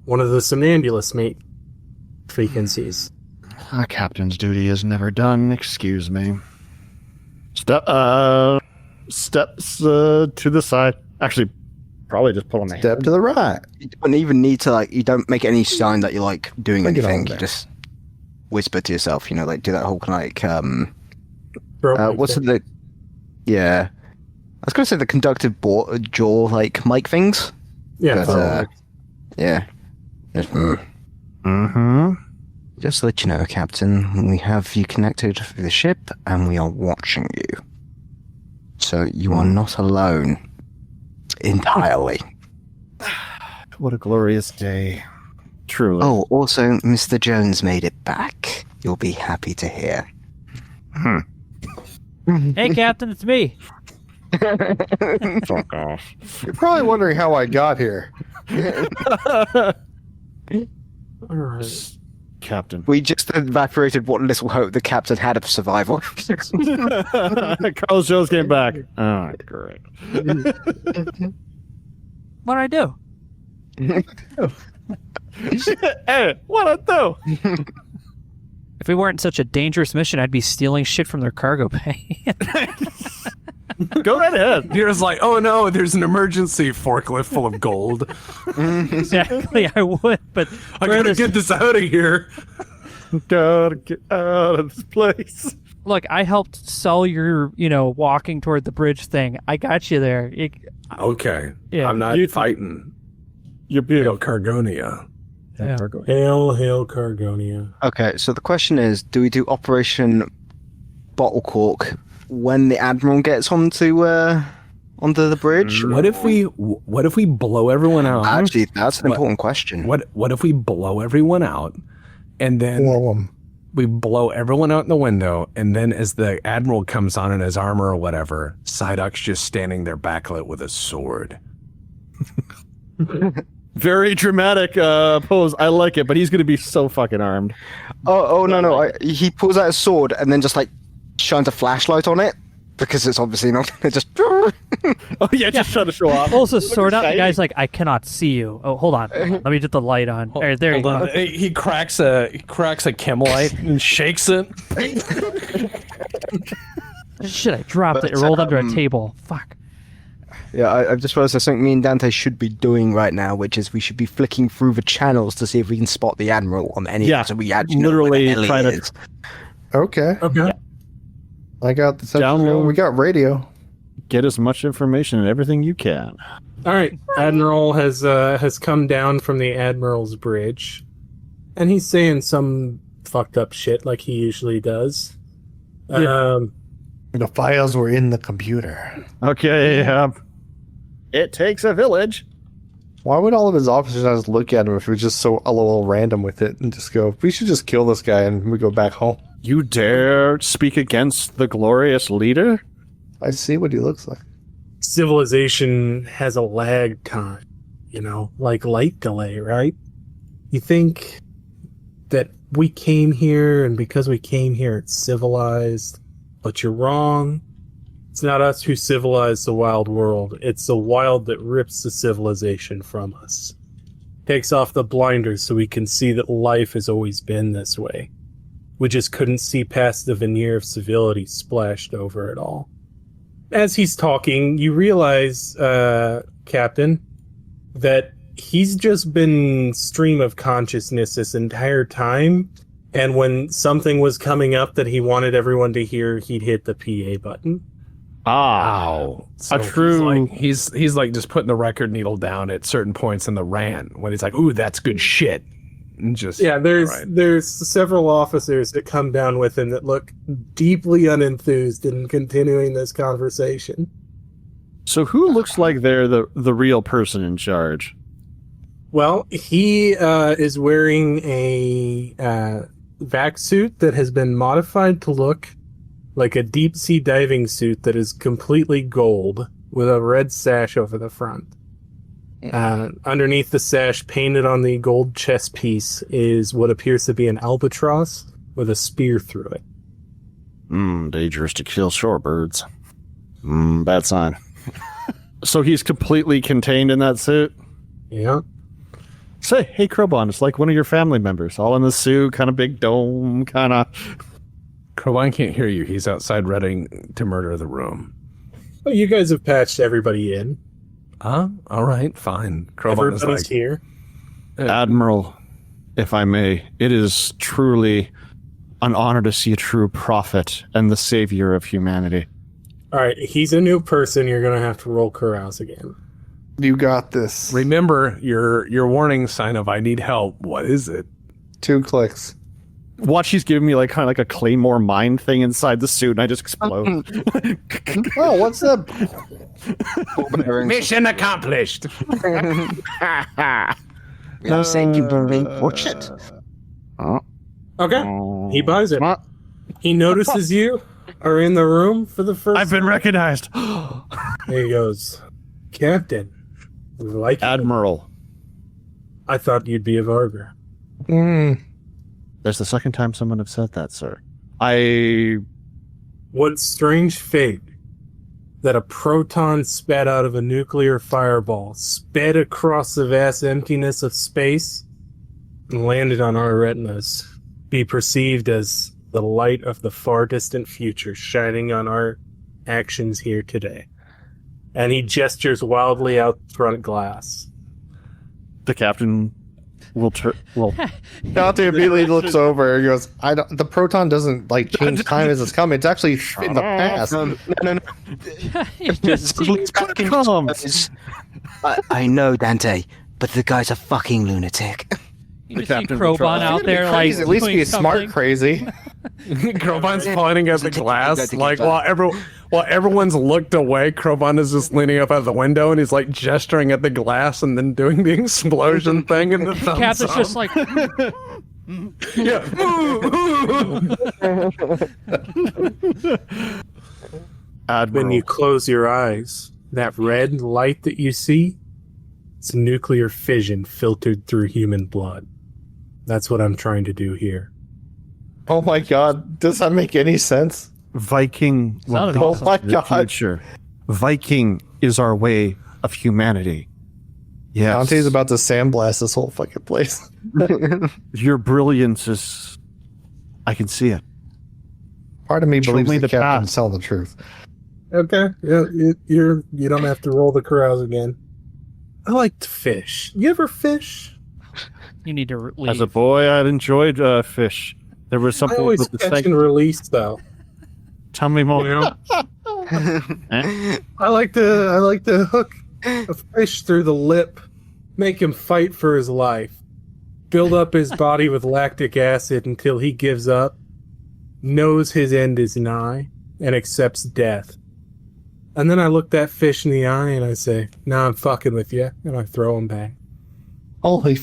Speaker 2: One of the somnambulous frequencies.
Speaker 9: Our captain's duty is never done. Excuse me.
Speaker 4: Steps to the side. Actually, probably just pull on the
Speaker 6: Step to the right.
Speaker 5: You don't even need to, you don't make any sign that you're, doing
Speaker 6: Bring it on
Speaker 5: anything. You
Speaker 6: there.
Speaker 5: just whisper to yourself, do that whole
Speaker 2: Throw
Speaker 5: what's the, yeah. I was going to say the conductive jaw, mic things.
Speaker 2: Yeah.
Speaker 5: But, yeah. Just,
Speaker 9: Mm-hmm.
Speaker 5: just to let you know, Captain, we have you connected to the ship, and we are watching you. So you are not alone. Entirely.
Speaker 4: What a glorious day. Truly.
Speaker 5: Oh, also, Mr. Jones made it back. You'll be happy to hear.
Speaker 7: Hey, Captain, it's me.
Speaker 4: Fuck off.
Speaker 6: You're probably wondering how I got here.
Speaker 2: All right.
Speaker 4: Captain.
Speaker 5: We just evaporated what little hope the captain had of survival.
Speaker 4: Carlos Jones came back. Oh, great.
Speaker 7: What'd I do?
Speaker 4: Hey, what'd I do?
Speaker 7: If we weren't such a dangerous mission, I'd be stealing shit from their cargo bay.
Speaker 4: Go right ahead.
Speaker 3: You're just like, oh no, there's an emergency forklift full of gold.
Speaker 7: Exactly, I would, but
Speaker 3: I gotta get this out of here.
Speaker 4: Gotta get out of this place.
Speaker 7: look, I helped sell your, walking toward the bridge thing. I got you there.
Speaker 3: Okay.
Speaker 7: Yeah.
Speaker 3: I'm not fighting.
Speaker 4: You're beautiful.
Speaker 3: Cargonia.
Speaker 7: Yeah.
Speaker 2: Hail, Cargonia.
Speaker 5: Okay, so the question is, do we do Operation Bottle Cork when the Admiral gets onto the bridge?
Speaker 3: What if we blow everyone out?
Speaker 5: Actually, that's an important question.
Speaker 3: What if we blow everyone out and then
Speaker 8: Blow 'em.
Speaker 3: we blow everyone out in the window, and then as the Admiral comes on in his armor or whatever, Psyduck's just standing there backlit with a sword.
Speaker 4: Very dramatic pose. I like it, but he's going to be so fucking armed.
Speaker 5: Oh no! He pulls out a sword and then just like shines a flashlight on it because it's obviously not gonna just.
Speaker 4: Oh yeah, just trying to show off.
Speaker 7: Pulls the sword out. The guy's like, I cannot see you. Oh, hold on. Let me get the light on. There you go.
Speaker 3: He cracks a Kimmelite and shakes it.
Speaker 7: Shit, I dropped it. It rolled under a table. Fuck.
Speaker 5: Yeah, I've just realized there's something me and Dante should be doing right now, which is we should be flicking through the channels to see if we can spot the Admiral on any.
Speaker 4: Yeah,
Speaker 5: so we actually
Speaker 4: literally
Speaker 5: know where the
Speaker 4: try
Speaker 5: hell
Speaker 4: to-
Speaker 5: he is.
Speaker 8: Okay.
Speaker 2: Okay.
Speaker 8: I got the
Speaker 4: Download.
Speaker 8: We got radio.
Speaker 4: Get as much information and everything you can.
Speaker 2: All right. Admiral has come down from the Admiral's bridge, and he's saying some fucked up shit like he usually does.
Speaker 8: The files were in the computer.
Speaker 4: Okay, it takes a village.
Speaker 8: Why would all of his officers not just look at him if he was just so a little random with it and just go, we should just kill this guy and we go back home?
Speaker 4: You dare speak against the glorious leader?
Speaker 8: I see what he looks like.
Speaker 2: Civilization has a lag time, like light delay, right? You think that we came here, and because we came here, it's civilized, but you're wrong. It's not us who civilized the wild world. It's the wild that rips the civilization from us. Takes off the blinders so we can see that life has always been this way. We just couldn't see past the veneer of civility splashed over it all. As he's talking, you realize, Captain, that he's just been stream of consciousness this entire time, and when something was coming up that he wanted everyone to hear, he'd hit the PA button.
Speaker 3: Wow.
Speaker 4: A true-
Speaker 3: He's like just putting the record needle down at certain points in the rant when he's like, ooh, that's good shit. And just
Speaker 2: There's several officers that come down with him that look deeply unenthused in continuing this conversation.
Speaker 4: So who looks like they're the real person in charge?
Speaker 2: Well, he is wearing a vac suit that has been modified to look like a deep sea diving suit that is completely gold with a red sash over the front. Underneath the sash, painted on the gold chest piece, is what appears to be an albatross with a spear through it.
Speaker 9: Dangerous to kill shorebirds. Bad sign.
Speaker 4: So he's completely contained in that suit?
Speaker 2: Yeah.
Speaker 4: Say, hey, Crowbon, it's like one of your family members, all in the suit, kind of big dome, kind of...
Speaker 3: Crowbon can't hear you. He's outside ready to murder the room.
Speaker 2: Well, you guys have patched everybody in.
Speaker 3: All right, fine. Crowbon is
Speaker 2: Everybody's
Speaker 3: like,
Speaker 2: here.
Speaker 4: Admiral, if I may, it is truly an honor to see a true prophet and the savior of humanity.
Speaker 2: All right, he's a new person. You're going to have to roll carouse again.
Speaker 8: You got this.
Speaker 3: remember your warning sign of I need help. What is it?
Speaker 8: 2 clicks.
Speaker 4: Watch, he's giving me like kind of like a Claymore mine thing inside the suit, and I just explode.
Speaker 8: Oh, what's that?
Speaker 3: Mission accomplished.
Speaker 5: You said you were unfortunate.
Speaker 2: Okay, he buys it. He notices you are in the room for the first
Speaker 4: I've been recognized.
Speaker 2: There he goes. Captain. Like
Speaker 4: Admiral.
Speaker 2: I thought you'd be a Vargar.
Speaker 4: That's the second time someone have said that, sir.
Speaker 2: What strange fate that a proton spat out of a nuclear fireball sped across the vast emptiness of space and landed on our retinas, be perceived as the light of the far distant future shining on our actions here today. And he gestures wildly out front glass.
Speaker 4: The captain will
Speaker 6: Dante immediately looks over and goes, the proton doesn't like change time as it's coming. It's actually in the past.
Speaker 5: No.
Speaker 7: It's just
Speaker 5: I know, Dante, but the guy's a fucking lunatic.
Speaker 7: you just see
Speaker 4: captain will
Speaker 7: Crowbon out there like
Speaker 6: Crazy. At least
Speaker 7: doing
Speaker 6: be smart
Speaker 7: something.
Speaker 6: crazy.
Speaker 3: Crowbon's pointing at the glass,
Speaker 5: Take
Speaker 3: like
Speaker 5: it
Speaker 3: while everyone's looked away, Crowbon is just leaning up out the window and he's like gesturing at the glass and then doing the explosion thing and the thumbs
Speaker 7: Captain's
Speaker 3: up.
Speaker 7: just like,
Speaker 3: Yeah.
Speaker 2: When you close your eyes, that red light that you see, it's nuclear fission filtered through human blood. That's what I'm trying to do here.
Speaker 6: Oh my god, does that make any sense?
Speaker 4: Viking will
Speaker 7: Sounded
Speaker 4: be
Speaker 7: awesome.
Speaker 6: Oh my
Speaker 4: the
Speaker 6: God.
Speaker 4: future. Viking is our way of humanity. Yes.
Speaker 6: Dante's about to sandblast this whole fucking place.
Speaker 4: Your brilliance is... I can see it.
Speaker 6: Part of me
Speaker 4: Show
Speaker 6: believes
Speaker 4: me
Speaker 6: the
Speaker 4: the
Speaker 6: captain's
Speaker 4: path.
Speaker 6: telling the truth.
Speaker 2: Okay, yeah, you don't have to roll the carouse again. I like to fish. You ever fish?
Speaker 7: you need to leave.
Speaker 4: As a boy, I'd enjoyed fish. There was
Speaker 2: I
Speaker 4: something
Speaker 2: always
Speaker 4: with the
Speaker 2: catch
Speaker 4: snake.
Speaker 2: and release though.
Speaker 4: Tell me more.
Speaker 2: You know, I like to hook a fish through the lip, make him fight for his life, build up his body with lactic acid until he gives up, knows his end is nigh, and accepts death. And then I look that fish in the eye and I say, "Nah, I'm fucking with you," and I throw him back.
Speaker 6: Holy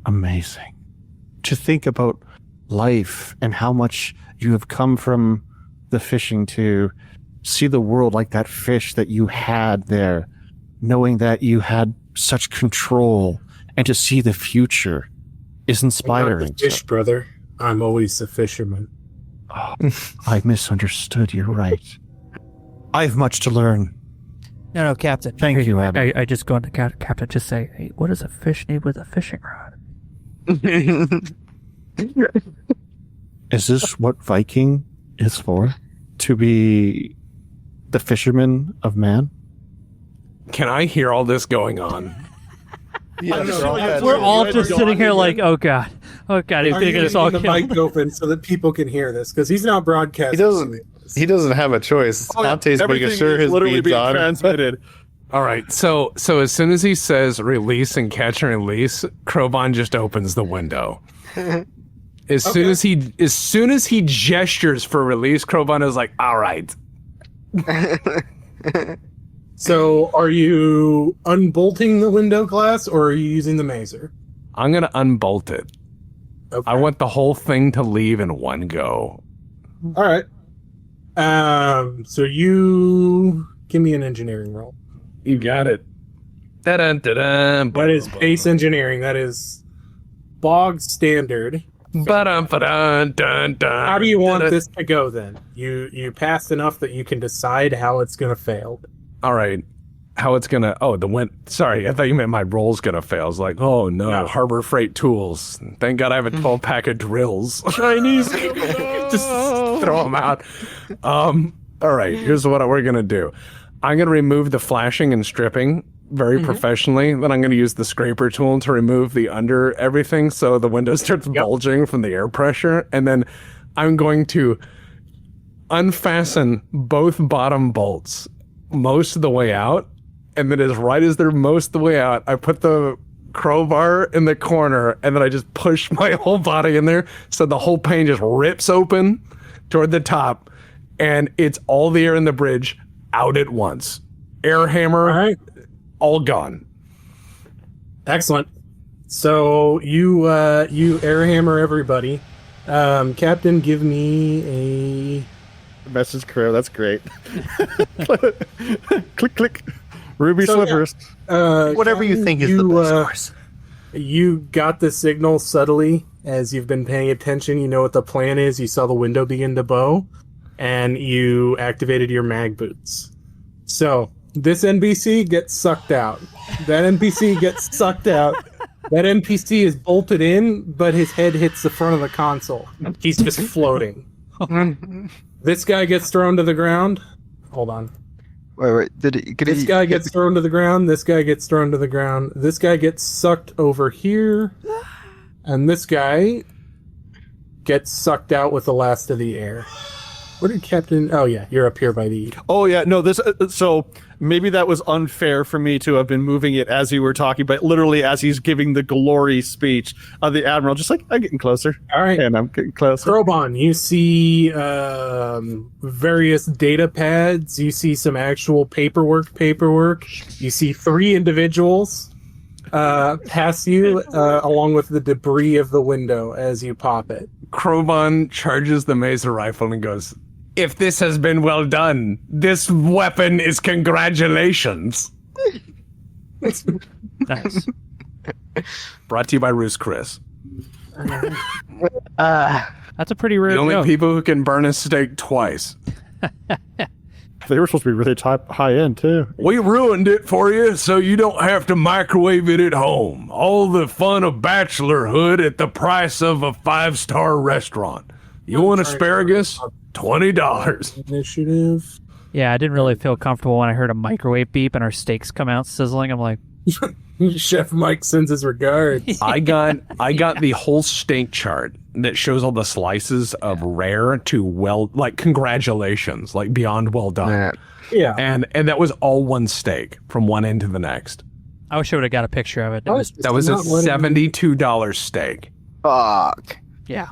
Speaker 4: Amazing. To think about life and how much you have come from the fishing to see the world like that fish that you had there, knowing that you had such control, and to see the future is
Speaker 2: I'm
Speaker 4: inspiring.
Speaker 2: not the fish, brother. I'm always the fisherman.
Speaker 4: I misunderstood. You're right. I have much to learn.
Speaker 7: No, Captain.
Speaker 4: Thank you, Abby.
Speaker 7: I just go into Captain. Just say, hey, what does a fish need with a fishing rod?
Speaker 4: Is this what Viking is for? To be the fisherman of man?
Speaker 3: Can I hear all this going on?
Speaker 7: We're all just sitting here like, oh god, he's
Speaker 2: Are
Speaker 7: gonna
Speaker 2: you
Speaker 7: get us all
Speaker 2: keeping the
Speaker 7: killed.
Speaker 2: mic open so that people can hear this? Because he's not broadcasting.
Speaker 6: He doesn't have a choice. Dante's making sure his bead's on.
Speaker 4: transmitted.
Speaker 3: All right, so as soon as he says release and catch and release, Crowbon just opens the window. As soon as he gestures for release, Crowbon is like, all right.
Speaker 2: So, are you unbolting the window glass or are you using the mazer?
Speaker 3: I'm gonna unbolt it.
Speaker 2: Okay.
Speaker 3: I want the whole thing to leave in one go.
Speaker 2: All right. So you give me an engineering roll.
Speaker 3: You got it. Da-dun-da-dun,
Speaker 2: That is base engineering. That is bog standard.
Speaker 3: ba-dun-ba-dun-dun-dun.
Speaker 2: How do you want this to go then? You passed enough that you can decide how it's gonna fail.
Speaker 3: All right. How it's gonna? Oh, sorry, I thought you meant my roll's gonna fail. I was like, oh no, Harbor Freight tools. Thank God I have a 12-pack of drills. Chinese, just throw them out. All right. Here's what we're gonna do. I'm gonna remove the flashing and stripping very professionally. Then I'm gonna use the scraper tool to remove the under everything, so the window starts bulging from the air pressure, and then I'm going to unfasten both bottom bolts most of the way out, and then as they're most of the way out, I put the crowbar in the corner, and then I just push my whole body in there, so the whole pane just rips open toward the top, and it's all the air in the bridge out at once. Air hammer,
Speaker 2: All right.
Speaker 3: all gone.
Speaker 2: Excellent. So you air hammer everybody. Captain, give me a
Speaker 4: Message crew. That's great. Click, click. Ruby
Speaker 2: So,
Speaker 4: slippers.
Speaker 6: Whatever you think is the best course.
Speaker 2: You got the signal subtly as you've been paying attention. You know what the plan is. You saw the window begin to bow, and you activated your mag boots. So this NPC gets sucked out. That NPC gets sucked out. That NPC is bolted in, but his head hits the front of the console. He's just floating. This guy gets thrown to the ground. Hold on.
Speaker 5: Wait.
Speaker 2: This guy gets thrown to the ground. This guy gets thrown to the ground. This guy gets sucked over here. And this guy gets sucked out with the last of the air. Where did Captain... Oh, yeah, you're up here by the...
Speaker 4: Oh, yeah, no, this... so maybe that was unfair for me to have been moving it as you were talking, but literally as he's giving the glory speech of the Admiral, just like, I'm getting closer.
Speaker 2: All right.
Speaker 4: And I'm getting closer.
Speaker 2: Krobon, you see various data pads. You see some actual paperwork. You see 3 individuals pass you along with the debris of the window as you pop it.
Speaker 3: Krobon charges the mazer rifle and goes, "If this has been well done, this weapon is congratulations."
Speaker 7: Nice.
Speaker 3: Brought to you by Roos Chris.
Speaker 7: That's a pretty rare
Speaker 3: The only
Speaker 7: joke.
Speaker 3: people who can burn a steak twice.
Speaker 4: They were supposed to be really high end, too.
Speaker 3: We ruined it for you so you don't have to microwave it at home. All the fun of bachelorhood at the price of a 5-star restaurant. You want asparagus? $20.
Speaker 2: Initiative.
Speaker 7: Yeah, I didn't really feel comfortable when I heard a microwave beep and our steaks come out sizzling. I'm like,
Speaker 2: Chef Mike sends his regards.
Speaker 3: I got the whole steak chart that shows all the slices of rare to well, like congratulations, like beyond well done.
Speaker 2: Yeah.
Speaker 3: And that was all one steak from one end to the next.
Speaker 7: I wish I would have got a picture of it.
Speaker 3: That was a $72 steak.
Speaker 5: Fuck.
Speaker 7: Yeah.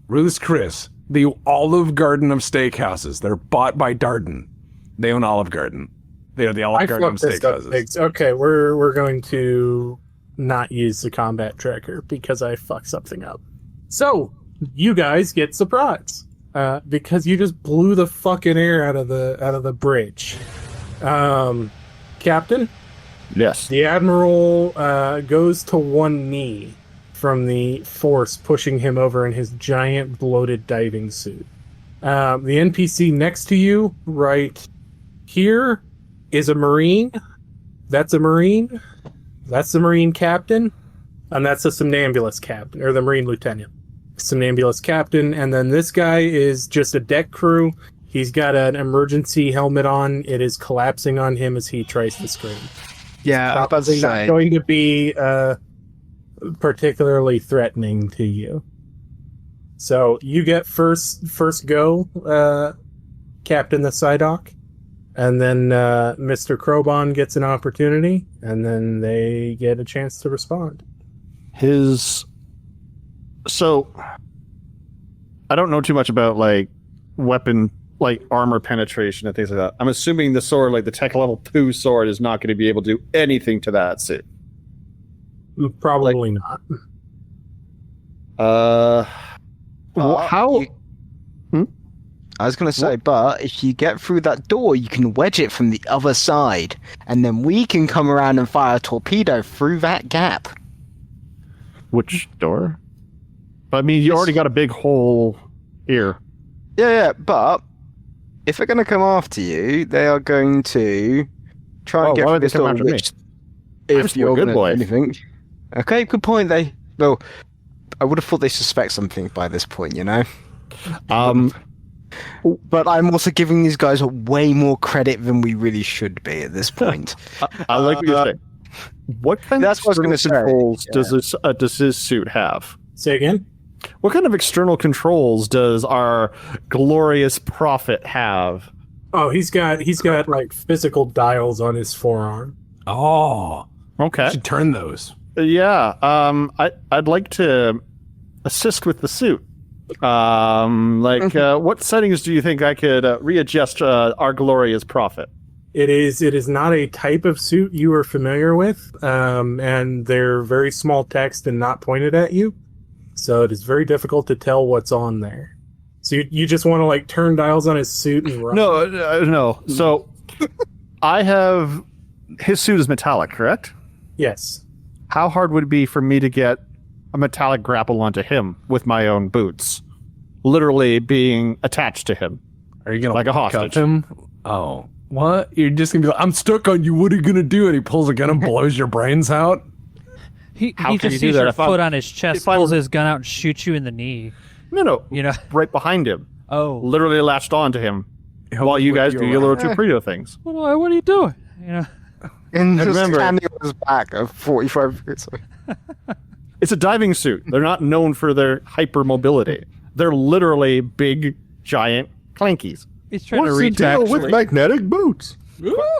Speaker 3: Ruth's Chris, the Olive Garden of steakhouses. They're bought by Darden. They own Olive Garden. They are the Olive Garden of steakhouses.
Speaker 2: Okay, we're going to not use the combat tracker because I fucked something up. So you guys get surprised because you just blew the fucking air out of the bridge. Captain,
Speaker 4: Yes.
Speaker 2: the Admiral goes to one knee from the force pushing him over in his giant bloated diving suit. The NPC next to you, right here, is a Marine. That's a Marine. That's the Marine captain. And that's a somnambulist captain, or the Marine lieutenant. Somnambulist captain. And then this guy is just a deck crew. He's got an emergency helmet on. It is collapsing on him as he tries to scream.
Speaker 5: Yeah,
Speaker 2: Probably not going to be particularly threatening to you. So you get first go, Captain the Psydoc. And then Mr. Krobon gets an opportunity, and then they get a chance to respond.
Speaker 4: So, I don't know too much about, like, weapon, like, armor penetration and things like that. I'm assuming the sword, like, the tech level 2 sword is not going to be able to do anything to that suit.
Speaker 2: Probably not.
Speaker 4: How...
Speaker 5: I was going to say, but if you get through that door, you can wedge it from the other side, and then we can come around and fire a torpedo through that gap.
Speaker 4: Which door? But, I mean, you already got a big hole here.
Speaker 5: Yeah, but if they're going to come after you, they are going to try and get
Speaker 4: why
Speaker 5: through
Speaker 4: would they
Speaker 5: this
Speaker 4: come
Speaker 5: door,
Speaker 4: after me?
Speaker 5: which,
Speaker 4: I'm
Speaker 5: if
Speaker 4: just a
Speaker 5: you're
Speaker 4: good
Speaker 5: gonna
Speaker 4: boy.
Speaker 5: do anything... Okay, good point. Well, I would have thought they suspect something by this point, you know? But I'm also giving these guys way more credit than we really should be at this point.
Speaker 4: I like what you're saying. What kind
Speaker 5: That's
Speaker 4: of
Speaker 5: what I was
Speaker 4: external
Speaker 5: gonna say,
Speaker 4: controls does his suit have?
Speaker 2: Say again?
Speaker 4: What kind of external controls does our glorious prophet have?
Speaker 2: Oh, he's got like physical dials on his forearm.
Speaker 3: Oh,
Speaker 4: Okay.
Speaker 3: should turn those.
Speaker 4: Yeah. I'd like to assist with the suit. What settings do you think I could readjust our glorious prophet?
Speaker 2: It is not a type of suit you are familiar with, and they're very small text and not pointed at you, so it is very difficult to tell what's on there. So you just want to like turn dials on his suit and run.
Speaker 4: No. So I have his suit is metallic, correct?
Speaker 2: Yes.
Speaker 4: How hard would it be for me to get a metallic grapple onto him with my own boots, literally being attached to him?
Speaker 3: Are you gonna
Speaker 4: Like a
Speaker 3: cut
Speaker 4: hostage.
Speaker 3: him? Oh, what? You're just gonna be like, I'm stuck on you. What are you gonna do? And he pulls a gun and blows your brains out.
Speaker 7: He
Speaker 4: How can
Speaker 7: just
Speaker 4: you do
Speaker 7: sees
Speaker 4: that
Speaker 7: your
Speaker 4: if I'm-
Speaker 7: foot on his chest,
Speaker 4: if I'm-
Speaker 7: pulls his gun out and shoots you in the knee.
Speaker 4: No,
Speaker 7: You know?
Speaker 4: right behind him.
Speaker 7: Oh,
Speaker 4: literally latched onto him while you guys do your little torpedo things.
Speaker 7: what are you doing?
Speaker 5: And just
Speaker 4: remember-
Speaker 5: standing on his back of 45 feet.
Speaker 4: It's a diving suit. They're not known for their hyper mobility. They're literally big, giant clankies.
Speaker 7: He's trying to
Speaker 8: What's the
Speaker 7: reach
Speaker 8: deal
Speaker 7: back.
Speaker 8: with magnetic boots?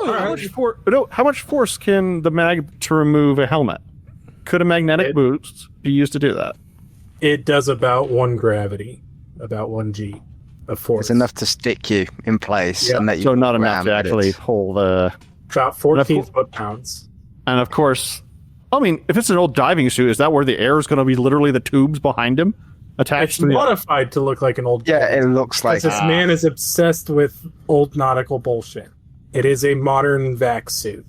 Speaker 4: How much force can the mag to remove a helmet? Could a magnetic boost be used to do that?
Speaker 2: It does about 1 gravity, about 1 G of force.
Speaker 5: It's enough to stick you in place.
Speaker 2: Yeah.
Speaker 5: And let you
Speaker 4: So not
Speaker 5: walk
Speaker 4: enough
Speaker 5: around,
Speaker 4: to
Speaker 5: but
Speaker 4: actually
Speaker 5: it's-
Speaker 4: pull the...
Speaker 2: About 14 foot-pounds.
Speaker 4: And of course, I mean, if it's an old diving suit, is that where the air is going to be literally the tubes behind him attached
Speaker 2: It's
Speaker 4: to the...
Speaker 2: modified to look like an old.
Speaker 5: Yeah, it looks like
Speaker 2: Because this man is obsessed with old nautical bullshit. It is a modern vac suit.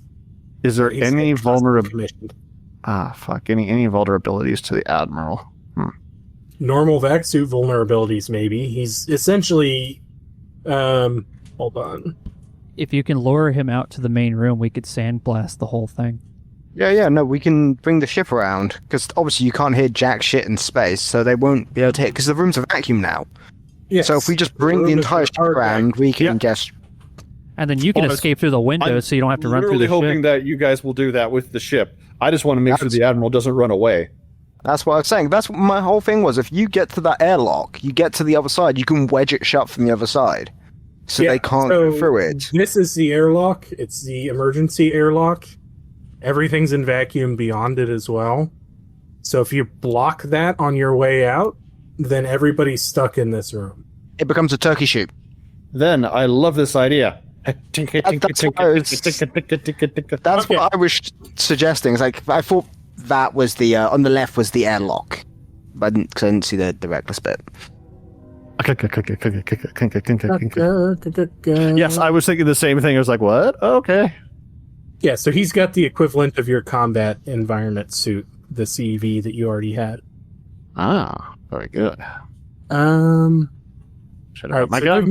Speaker 4: Is there
Speaker 2: He's
Speaker 4: any vulnerability?
Speaker 2: commissioned.
Speaker 4: Any vulnerabilities to the Admiral?
Speaker 2: Normal vac suit vulnerabilities, maybe. He's essentially. Hold on.
Speaker 7: If you can lure him out to the main room, we could sandblast the whole thing.
Speaker 5: Yeah, no, we can bring the ship around, because obviously you can't hear jack shit in space, so they won't be able to hit, because the room's a vacuum now.
Speaker 2: Yes.
Speaker 5: So if we just bring the
Speaker 2: room is
Speaker 5: entire
Speaker 2: a
Speaker 5: ship
Speaker 2: hard
Speaker 5: around, we can just...
Speaker 7: And then you can escape through the window, so you don't have to run through the
Speaker 4: hoping
Speaker 7: ship.
Speaker 4: that you guys will do that with the ship. I just want to make sure the Admiral doesn't run away.
Speaker 5: That's what I was saying. That's what my whole thing was. If you get to that airlock, you get to the other side, you can wedge it shut from the other side. So
Speaker 2: Yeah,
Speaker 5: they can't
Speaker 2: so
Speaker 5: go through it.
Speaker 2: This is the airlock. It's the emergency airlock. Everything's in vacuum beyond it as well. So if you block that on your way out, then everybody's stuck in this room.
Speaker 5: It becomes a turkey shoot.
Speaker 4: Then I love this idea.
Speaker 5: That's what I was suggesting. It's like, I thought that was the, on the left was the airlock. But because I didn't see the reckless bit.
Speaker 4: Yes, I was thinking the same thing. I was like, what? Okay.
Speaker 2: Yeah, so he's got the equivalent of your combat environment suit, the CV that you already had.
Speaker 4: Ah, very good.
Speaker 2: All right,
Speaker 4: my
Speaker 2: so
Speaker 4: gun?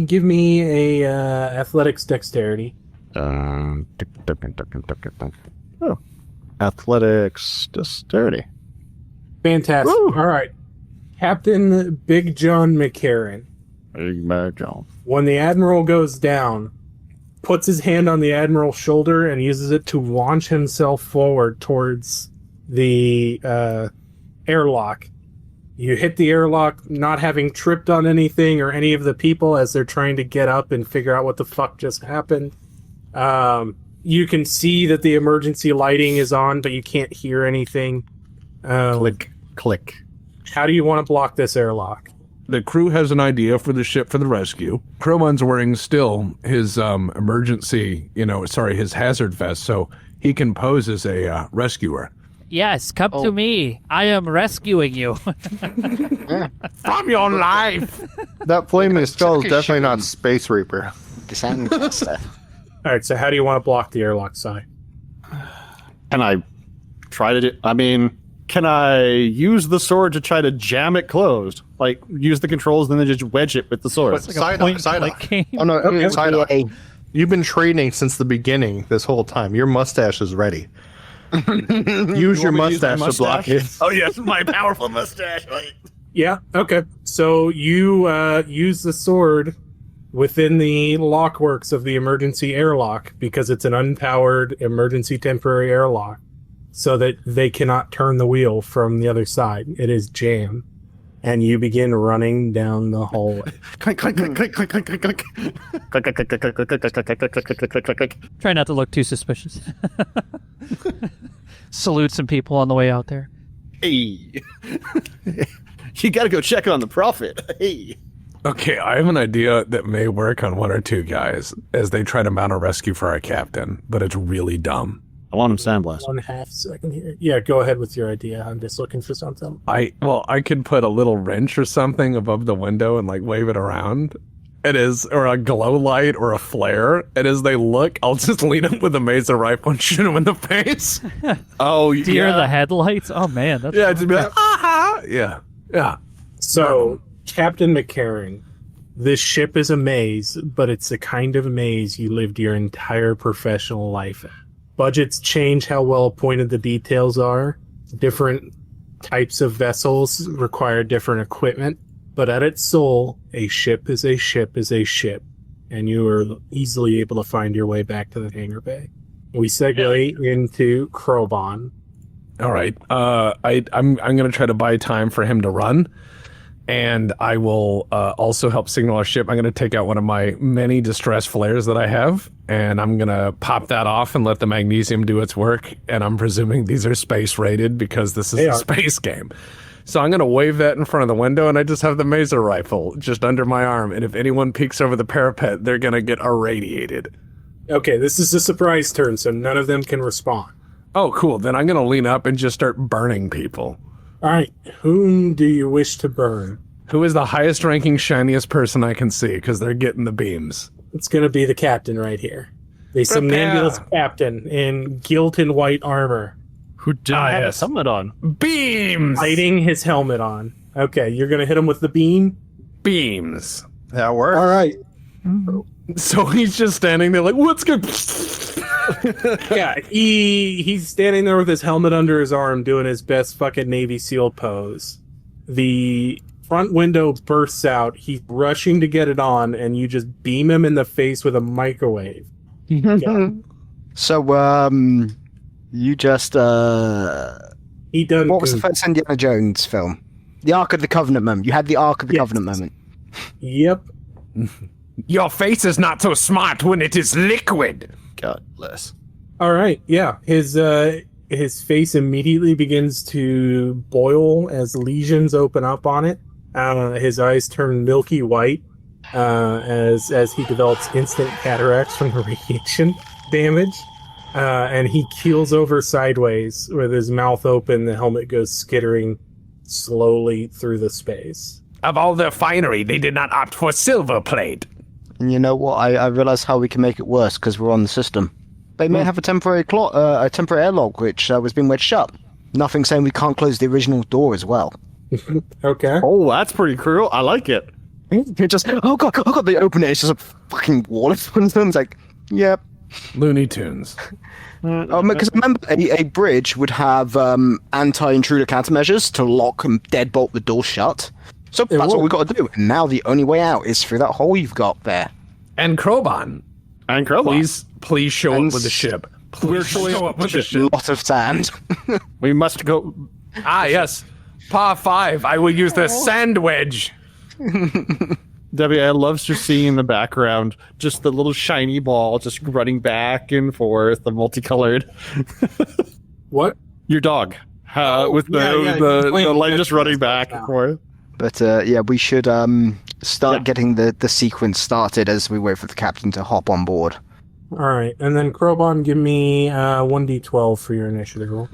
Speaker 2: give me a athletics dexterity.
Speaker 4: Oh. Athletics dexterity.
Speaker 2: Fantastic.
Speaker 4: Woo!
Speaker 2: All right, Captain Big John McCarran.
Speaker 4: Big Bad John.
Speaker 2: When the admiral goes down, puts his hand on the admiral's shoulder and uses it to launch himself forward towards the airlock. You hit the airlock not having tripped on anything or any of the people as they're trying to get up and figure out what the fuck just happened. You can see that the emergency lighting is on, but you can't hear anything.
Speaker 4: Click, click.
Speaker 2: How do you want to block this airlock?
Speaker 1: The crew has an idea for the ship for the rescue. Crowman's wearing still his his hazard vest, so he can pose as a rescuer.
Speaker 7: Yes, come to me. I am rescuing you.
Speaker 1: From your life!
Speaker 8: That flaming skull is definitely not Space Reaper.
Speaker 5: The sandblaster.
Speaker 2: All right, so how do you want to block the airlock side?
Speaker 4: Can I try to do... I mean, can I use the sword to try to jam it closed? Like, use the controls and then just wedge it with the sword?
Speaker 8: But side on, side on.
Speaker 7: game.
Speaker 8: Oh no, side on.
Speaker 5: Yeah.
Speaker 8: You've been training since the beginning this whole time. Your mustache is ready. Use your mustache to block it.
Speaker 4: Oh, yes, my powerful mustache.
Speaker 2: Yeah, okay. So you use the sword within the lockworks of the emergency airlock because it's an unpowered emergency temporary airlock so that they cannot turn the wheel from the other side. It is jammed. And you begin running down the hallway.
Speaker 4: Clink, clink, clink, clink, clink, clink, clink, clink. Clink, clink, clink, clink, clink, clink, clink, clink, clink, clink, clink, clink.
Speaker 7: Try not to look too suspicious. Salute some people on the way out there.
Speaker 4: Hey. You gotta go check on the prophet. Hey.
Speaker 1: Okay, I have an idea that may work on one or two guys as they try to mount a rescue for our captain, but it's really dumb.
Speaker 4: I want him sandblast.
Speaker 2: 1/2 second here. Yeah, go ahead with your idea. I'm just looking for something.
Speaker 1: I could put a little wrench or something above the window and like wave it around. Or a glow light or a flare. And as they look, I'll just lead them with a mazer rifle and shoot them in the face.
Speaker 4: Oh,
Speaker 7: Deer the headlights? Oh, man. That's
Speaker 1: Yeah, just be like, ah! Yeah.
Speaker 2: So, Captain McCarran, this ship is a maze, but it's the kind of maze you lived your entire professional life in. Budgets change how well appointed the details are. Different types of vessels require different equipment, but at its soul, a ship is a ship is a ship, and you are easily able to find your way back to the hangar bay. We segue into Krobon.
Speaker 3: All right. I'm going to try to buy time for him to run, and I will also help signal our ship. I'm going to take out one of my many distress flares that I have, and I'm going to pop that off and let the magnesium do its work. And I'm presuming these are space rated because this is a space game. So I'm going to wave that in front of the window, and I just have the maser rifle just under my arm. And if anyone peeks over the parapet, they're going to get irradiated.
Speaker 2: Okay, this is a surprise turn, so none of them can respond.
Speaker 3: Oh, cool. Then I'm going to lean up and just start burning people.
Speaker 2: All right, whom do you wish to burn?
Speaker 3: Who is the highest ranking, shiniest person I can see? Because they're getting the beams.
Speaker 2: It's going to be the captain right here. The somnambulous captain in gilt and white armor.
Speaker 4: Who didn't have a helmet on?
Speaker 3: Beams!
Speaker 2: Lighting his helmet on. Okay, you're going to hit him with the beam?
Speaker 3: Beams.
Speaker 6: That works.
Speaker 2: All right.
Speaker 3: So he's just standing there like, what's good?
Speaker 2: Yeah, he's standing there with his helmet under his arm doing his best fucking Navy SEAL pose. The front window bursts out. He's rushing to get it on, and you just beam him in the face with a microwave. Yeah.
Speaker 5: So, you just,
Speaker 2: He done.
Speaker 5: what was the first Indiana Jones film? The Ark of the Covenant moment. You had the Ark of the Covenant moment.
Speaker 2: Yep.
Speaker 3: Your face is not so smart when it is liquid.
Speaker 4: God bless.
Speaker 2: All right. Yeah. His face immediately begins to boil as lesions open up on it. His eyes turn milky white as he develops instant cataracts from the radiation damage. And he keels over sideways with his mouth open. The helmet goes skittering slowly through the space.
Speaker 3: Of all their finery, they did not opt for silver plate.
Speaker 5: And you know what? I realize how we can make it worse because we're on the system. They may have a temporary airlock which was being wedged shut. Nothing saying we can't close the original door as well.
Speaker 2: Okay.
Speaker 4: Oh, that's pretty cruel. I like it.
Speaker 5: It just oh god, they open it. It's just a fucking wall in front of them. It's like, yep.
Speaker 3: Looney Tunes.
Speaker 5: Because remember, a bridge would have anti-intruder countermeasures to lock and deadbolt the door shut. So that's what we've got to do. And now the only way out is through that hole you've got there.
Speaker 3: And Krobon. Please show up with the ship. Please show up with the ship.
Speaker 5: A lot of sand.
Speaker 4: We must go.
Speaker 3: Ah, yes. Par 5. I will use the sand wedge.
Speaker 4: Debbie, I love just seeing in the background just the little shiny ball just running back and forth, the multicolored.
Speaker 2: What?
Speaker 4: Your dog. With the light just running back and forth.
Speaker 5: But yeah, we should start getting the sequence started as we wait for the captain to hop on board.
Speaker 2: All right, and then Krobon, give me 1d12 for your initiative roll.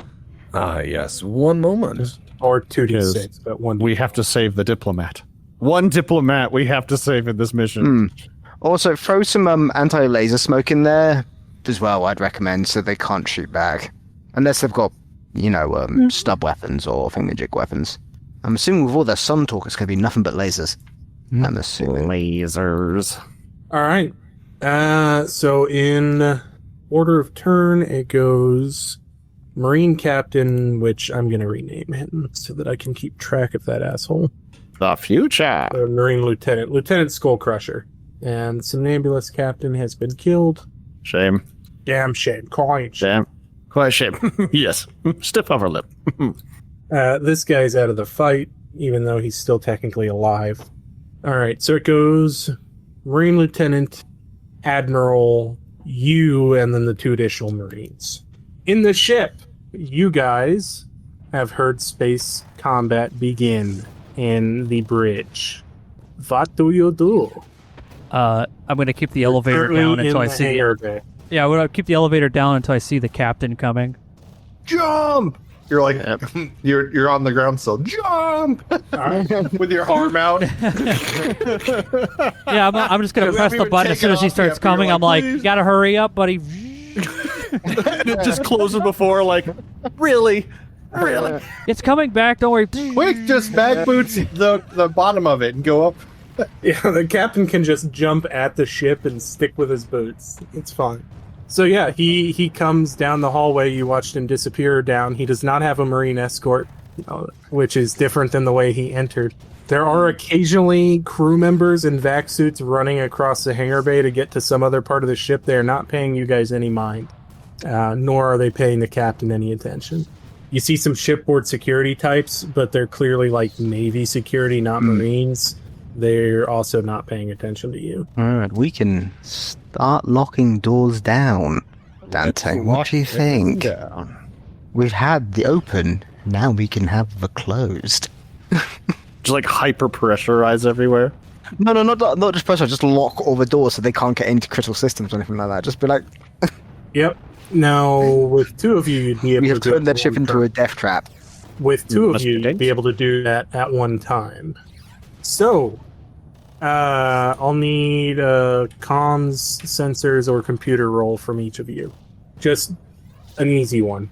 Speaker 1: Ah, yes. One moment.
Speaker 2: Or 2d6, but 1d12.
Speaker 4: We have to save the diplomat. One diplomat we have to save in this mission.
Speaker 5: Also, throw some anti-laser smoke in there as well, I'd recommend, so they can't shoot back. Unless they've got, stub weapons or thingamajig weapons. I'm assuming with all their sun talk, it's going to be nothing but lasers. I'm assuming.
Speaker 4: Lasers.
Speaker 2: All right. So in order of turn, it goes Marine Captain, which I'm going to rename him so that I can keep track of that asshole.
Speaker 4: The future.
Speaker 2: Marine Lieutenant. Lieutenant Skullcrusher. And Somnambulous Captain has been killed.
Speaker 4: Shame.
Speaker 2: Damn shame. Quite shame.
Speaker 4: Damn. Quite shame. Yes. Stiff upper lip.
Speaker 2: This guy's out of the fight, even though he's still technically alive. All right, so it goes Marine Lieutenant, Admiral, you, and then the 2 additional Marines. In the ship, you guys have heard space combat begin in the bridge. What do you do?
Speaker 7: I'm going to keep the elevator down until I see. Yeah, I'm going to keep the elevator down until I see the captain coming.
Speaker 6: Jump! You're like, you're on the ground still. Jump! With your arm out.
Speaker 7: Yeah, I'm just going to press the button as soon as he starts coming. I'm like, you got to hurry up, buddy.
Speaker 4: It just closes before, like, really?
Speaker 7: It's coming back, don't worry.
Speaker 6: Quick, just back boots the bottom of it and go up.
Speaker 2: Yeah, the captain can just jump at the ship and stick with his boots. It's fine. So yeah, he comes down the hallway. You watched him disappear down. He does not have a Marine escort, which is different than the way he entered. There are occasionally crew members in vac suits running across the hangar bay to get to some other part of the ship. They are not paying you guys any mind, nor are they paying the captain any attention. You see some shipboard security types, but they're clearly like Navy security, not Marines. They're also not paying attention to you.
Speaker 5: All right, we can start locking doors down. Dante, what do you think?
Speaker 4: Down.
Speaker 5: We've had the open, now we can have the closed.
Speaker 4: Just like hyper pressurize everywhere.
Speaker 5: No, not just pressure. Just lock all the doors so they can't get into critical systems or anything like that. Just be like,
Speaker 2: Yep. Now, with two of you, you'd be able
Speaker 5: we have
Speaker 2: to
Speaker 5: turned that ship into a death trap.
Speaker 2: With two of
Speaker 4: Must
Speaker 2: you,
Speaker 4: be
Speaker 2: you'd be able to do that at one time. So, I'll need comms, sensors, or computer roll from each of you. Just an easy one.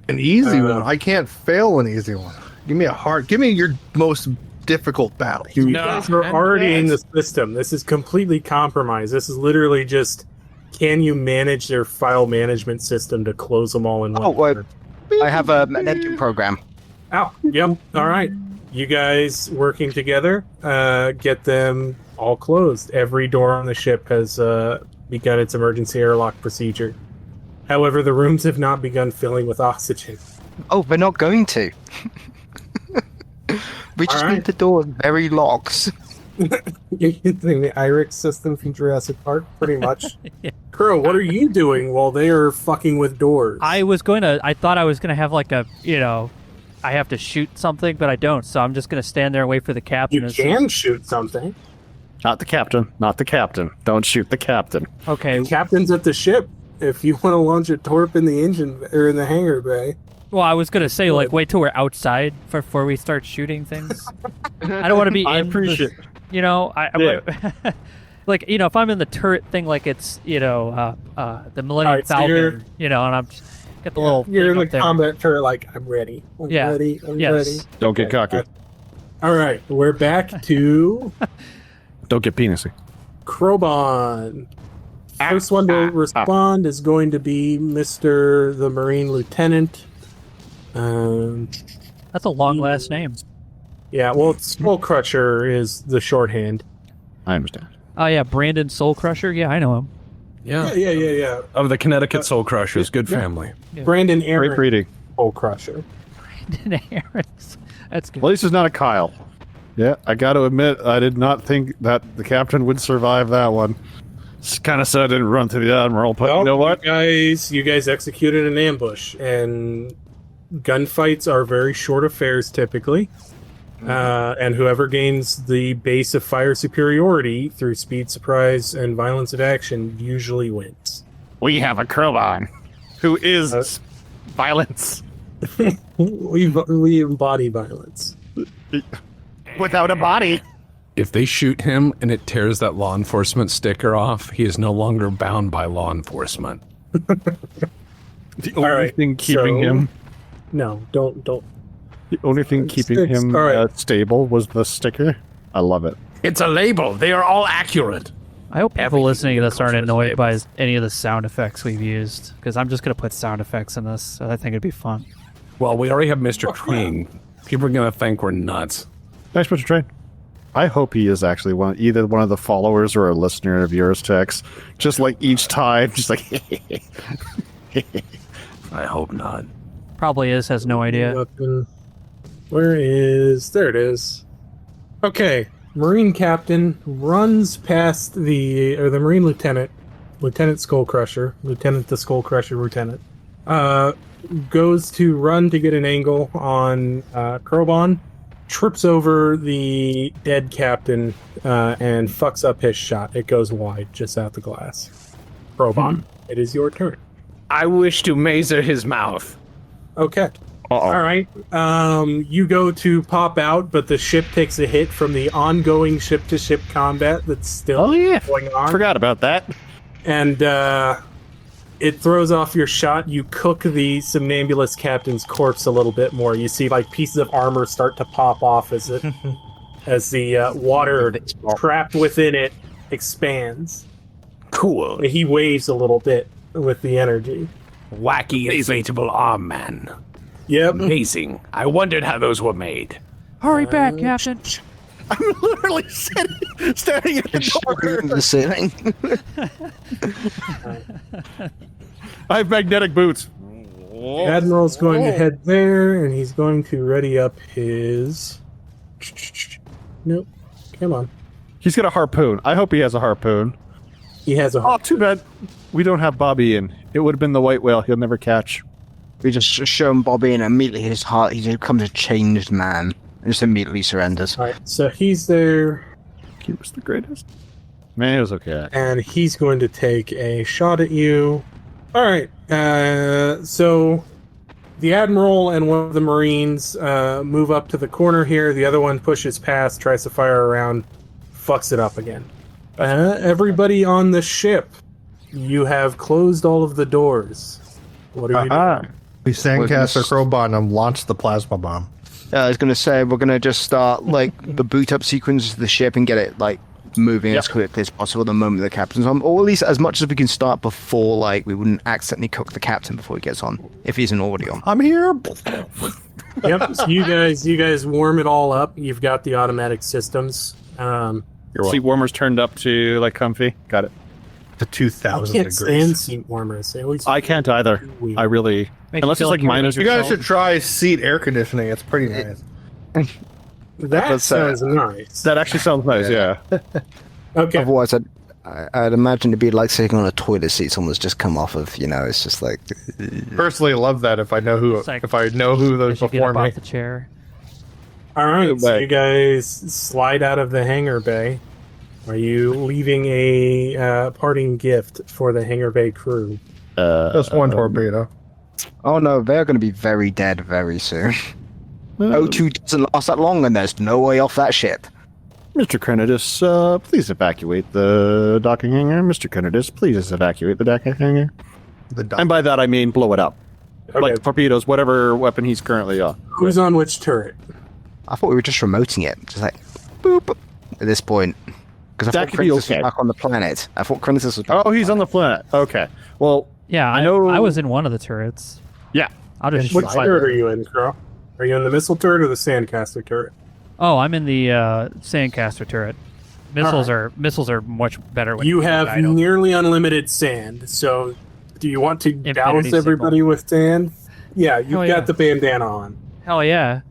Speaker 6: An easy one. I can't fail an easy one. Give me your most difficult battle.
Speaker 2: You guys are already in the system. This is completely compromised. This is literally just, can you manage their file management system to close them all in one?
Speaker 5: Oh, well, I have an engine program.
Speaker 2: Oh, yep. All right. You guys working together, get them all closed. Every door on the ship has begun its emergency airlock procedure. However, the rooms have not begun filling with oxygen.
Speaker 5: Oh, we're not going to. We just
Speaker 2: All
Speaker 5: need the door very locks.
Speaker 2: You're using the IRIX system from Jurassic Park, pretty much. Crow, what are you doing while they are fucking with doors?
Speaker 7: I thought I was gonna have like a, I have to shoot something, but I don't. So I'm just gonna stand there and wait for the captain.
Speaker 2: You can shoot something.
Speaker 4: Not the captain. Not the captain. Don't shoot the captain.
Speaker 7: Okay.
Speaker 2: The captain's at the ship. If you want to launch a torp in the engine or in the hangar bay.
Speaker 7: Well, I was gonna say like wait till we're outside before we start shooting things. I don't want to be.
Speaker 4: I appreciate.
Speaker 7: Like if I'm in the turret thing, like it's the Millennium
Speaker 2: Alright, so
Speaker 7: Falcon, and I'm just got the little.
Speaker 2: You're in
Speaker 7: thing
Speaker 2: the
Speaker 7: up there.
Speaker 2: combat turret, like I'm ready. I'm ready.
Speaker 4: Don't get cocky.
Speaker 2: All right, we're back to
Speaker 4: Don't get penisy.
Speaker 2: Krobon. First one to respond is going to be Mr. the Marine Lieutenant.
Speaker 7: That's a long last name.
Speaker 2: Yeah, well, Skull Crusher is the shorthand.
Speaker 4: I understand.
Speaker 7: Oh yeah, Brandon Soul Crusher. Yeah, I know him.
Speaker 2: Yeah.
Speaker 3: Of the Connecticut Soul Crushers, good family.
Speaker 2: Brandon Aaron
Speaker 4: Great reading.
Speaker 2: Skull Crusher.
Speaker 7: Brandon Harris. That's good.
Speaker 4: Well, at least it's not a Kyle. Yeah, I got to admit, I did not think that the captain would survive that one. Kind of said I didn't run to the admiral, but you know what?
Speaker 2: You guys executed an ambush, and gunfights are very short affairs typically. And whoever gains the base of fire superiority through speed, surprise, and violence of action usually wins.
Speaker 4: We have a Krobon who is violence
Speaker 2: We embody violence.
Speaker 4: without a body.
Speaker 3: If they shoot him and it tears that law enforcement sticker off, he is no longer bound by law enforcement.
Speaker 4: The only thing keeping him.
Speaker 2: No, don't.
Speaker 4: The only thing keeping
Speaker 2: Sticks,
Speaker 4: him
Speaker 2: all right.
Speaker 4: stable was the sticker. I love it.
Speaker 3: It's a label. They are all accurate.
Speaker 7: I hope people
Speaker 3: Everything
Speaker 7: listening to this aren't
Speaker 3: comes with
Speaker 7: annoyed by any of the sound effects we've used, because I'm just gonna put sound effects in this. So I think it'd be fun.
Speaker 3: Well, we already have Mr. Train. People are going to think we're nuts.
Speaker 4: Nice, Mr. Train. I hope he is actually either one of the followers or a listener of yours, Tex. Just like each time, just like.
Speaker 3: I hope not.
Speaker 7: Probably has no idea.
Speaker 2: Weapon. There it is. Okay, Marine Captain runs past the Marine Lieutenant Skull Crusher, Lieutenant the Skull Crusher Lieutenant, goes to run to get an angle on Krobon, trips over the dead captain, and fucks up his shot. It goes wide, just out the glass. Krobon, it is your turn.
Speaker 3: I wish to mazer his mouth.
Speaker 2: Okay. All right. You go to pop out, but the ship takes a hit from the ongoing ship-to-ship combat that's still going on.
Speaker 4: Forgot about that.
Speaker 2: And it throws off your shot. You cook the somnambulous captain's corpse a little bit more. You see like pieces of armor start to pop off as the water trapped within it expands.
Speaker 3: Cool.
Speaker 2: He waves a little bit with the energy.
Speaker 3: Wacky inflatable arm man.
Speaker 2: Yep.
Speaker 3: Amazing. I wondered how those were made.
Speaker 7: Hurry back, Captain.
Speaker 4: I'm literally staring at the door.
Speaker 5: Into the ceiling.
Speaker 4: I have magnetic boots.
Speaker 2: The Admiral's going to head there, and he's going to ready up his... Nope. Come on.
Speaker 4: He's got a harpoon. I hope he has a harpoon.
Speaker 2: He has a...
Speaker 4: Oh, too bad. We don't have Bobby in. It would have been the white whale. He'll never catch.
Speaker 5: We just show him Bobby, and immediately his heart, he becomes a changed man. And just immediately surrenders.
Speaker 2: All right, so he's there,
Speaker 4: He was the greatest. Man, it was okay.
Speaker 2: and he's going to take a shot at you. All right, so the Admiral and one of the Marines move up to the corner here. The other one pushes past, tries to fire around, fucks it up again. Everybody on the ship, you have closed all of the doors. What are you doing?
Speaker 6: We sandcast our crowbar and launch the plasma bomb.
Speaker 5: I was going to say, we're going to just start, like, the boot up sequence of the ship and get it, like, moving as quickly as possible the moment the captain's on. Or at least as much as we can start before, like, we wouldn't accidentally cook the captain before he gets on, if he's an already on.
Speaker 6: I'm here.
Speaker 2: Yep. So you guys warm it all up. You've got the automatic systems.
Speaker 4: Seat warmers turned up to, like, comfy. Got it.
Speaker 6: To 2,000
Speaker 2: can't
Speaker 6: degrees.
Speaker 2: stand seat warmers. They always
Speaker 4: I can't either.
Speaker 2: weird.
Speaker 4: I really...
Speaker 7: Makes
Speaker 4: Unless
Speaker 7: you
Speaker 4: it's,
Speaker 7: feel
Speaker 4: like,
Speaker 7: like you're
Speaker 4: minus...
Speaker 6: You guys should try seat air conditioning. It's pretty nice.
Speaker 2: That sounds nice.
Speaker 4: That actually sounds nice, yeah.
Speaker 2: Okay.
Speaker 5: Otherwise, I'd imagine it'd be like sitting on a toilet seat someone's just come off of, you know, it's just like...
Speaker 6: Personally, love that if I know who
Speaker 7: like-
Speaker 6: if I know who those
Speaker 7: As you get
Speaker 6: before
Speaker 7: up
Speaker 6: me.
Speaker 7: off the chair.
Speaker 2: All right. So
Speaker 4: Back.
Speaker 2: you guys slide out of the hangar bay. Are you leaving a parting gift for the hangar bay crew?
Speaker 6: Just one torpedo.
Speaker 5: Oh no, they're going to be very dead very soon. O2 doesn't last that long, and there's no way off that ship.
Speaker 4: Mr. Crenidus, please evacuate the docking hangar. Mr. Crenidus, please evacuate the docking hangar. And by that I mean blow it up.
Speaker 2: Okay.
Speaker 4: Like torpedoes, whatever weapon he's currently on.
Speaker 2: Who's on which turret?
Speaker 5: I thought we were just remoting it, just like boop at this point. Because I
Speaker 4: That
Speaker 5: thought
Speaker 4: could be
Speaker 5: Kratos
Speaker 4: okay.
Speaker 5: was back on the planet. I thought Kratos was back.
Speaker 4: Oh, he's on the planet. Okay. Well,
Speaker 7: Yeah,
Speaker 4: I know-
Speaker 7: I was in one of the turrets.
Speaker 4: yeah.
Speaker 7: I'll just.
Speaker 2: Which turret are you in, Crow? Are you in the missile turret or the sandcaster turret?
Speaker 7: Oh, I'm in the sandcaster turret. Missiles are much better. When
Speaker 2: You have
Speaker 7: I don't-
Speaker 2: nearly unlimited sand. So, do you want to
Speaker 7: Infinity
Speaker 2: douse
Speaker 7: signal.
Speaker 2: everybody with sand? Yeah, you've
Speaker 7: Hell
Speaker 2: got
Speaker 7: yeah.
Speaker 2: the bandana on.
Speaker 7: Hell yeah.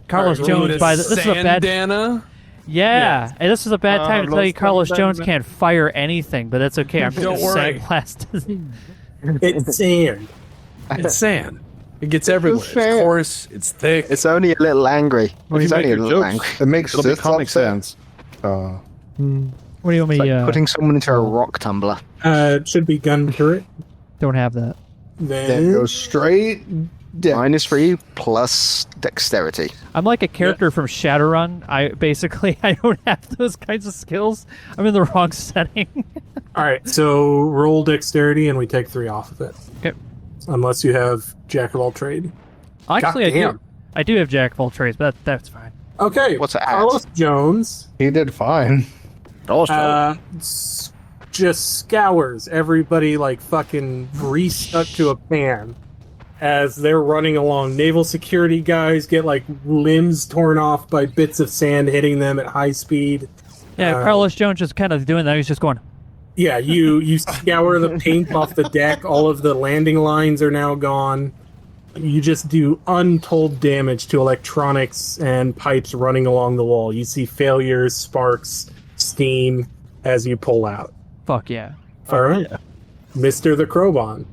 Speaker 7: Carlos
Speaker 2: Alright,
Speaker 7: Jones by the, this is a bad
Speaker 3: Bandana.
Speaker 7: yeah, and this is a bad time to tell you Carlos Jones can't fire anything, but that's okay. I'm
Speaker 3: Don't
Speaker 7: just
Speaker 3: worry.
Speaker 7: sandblast.
Speaker 2: It's sand.
Speaker 3: It's sand. It gets everywhere. It's
Speaker 5: sand.
Speaker 3: coarse. It's thick.
Speaker 5: It's only a little angry.
Speaker 4: Well,
Speaker 5: It's
Speaker 4: you
Speaker 5: only
Speaker 4: make
Speaker 5: a
Speaker 4: your
Speaker 5: little
Speaker 4: jokes.
Speaker 5: angry.
Speaker 6: It makes
Speaker 4: It'll be
Speaker 6: Sith
Speaker 4: Comic
Speaker 6: upset.
Speaker 4: Sans.
Speaker 7: What do you want me?
Speaker 5: It's like putting someone into a rock tumbler.
Speaker 2: It should be gun turret.
Speaker 7: Don't have that.
Speaker 6: Then
Speaker 2: Then
Speaker 6: go straight down.
Speaker 5: -3 plus dexterity.
Speaker 7: I'm like a character from Shadowrun. I don't have those kinds of skills. I'm in the wrong setting.
Speaker 2: all right. So roll dexterity, and we take 3 off of it.
Speaker 7: Okay.
Speaker 2: Unless you have jack of all trade.
Speaker 7: Actually,
Speaker 2: Goddamn.
Speaker 7: I do have Jack of all trades, but that's fine.
Speaker 2: Okay.
Speaker 5: What's it at?
Speaker 2: Carlos Jones
Speaker 6: He did fine.
Speaker 2: just scours everybody like fucking grease stuck to a pan as they're running along. Naval security guys get like limbs torn off by bits of sand hitting them at high speed.
Speaker 7: Yeah, Carlos Jones just kind of doing that. He's just going.
Speaker 2: Yeah, you scour the paint off the deck. All of the landing lines are now gone. You just do untold damage to electronics and pipes running along the wall. You see failures, sparks, steam as you pull out.
Speaker 7: Fuck yeah.
Speaker 2: All right. Mr. the Crowbon.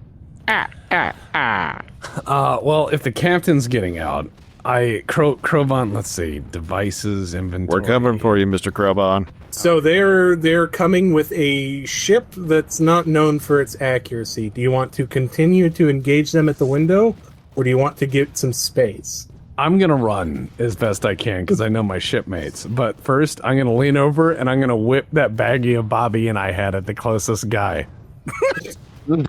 Speaker 3: Well, if the captain's getting out, Crowbon, let's see, devices, inventory.
Speaker 4: We're coming for you, Mr. Crowbon.
Speaker 2: So they're coming with a ship that's not known for its accuracy. Do you want to continue to engage them at the window, or do you want to get some space?
Speaker 3: I'm going to run as best I can because I know my shipmates. But first, I'm going to lean over and I'm going to whip that baggie of Bobby and I had at the closest guy.
Speaker 2: All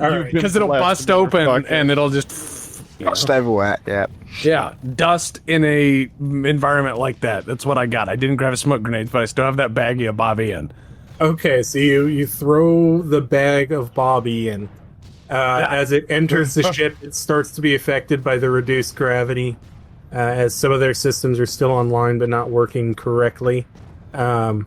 Speaker 2: right.
Speaker 3: Because it'll bust open and it'll just...
Speaker 5: Dust everywhere, yeah.
Speaker 3: Yeah, dust in a environment like that. That's what I got. I didn't grab smoke grenades, but I still have that baggie of Bobby in.
Speaker 2: Okay, so you throw the bag of Bobby in. As it enters the ship, it starts to be affected by the reduced gravity. as some of their systems are still online but not working correctly. And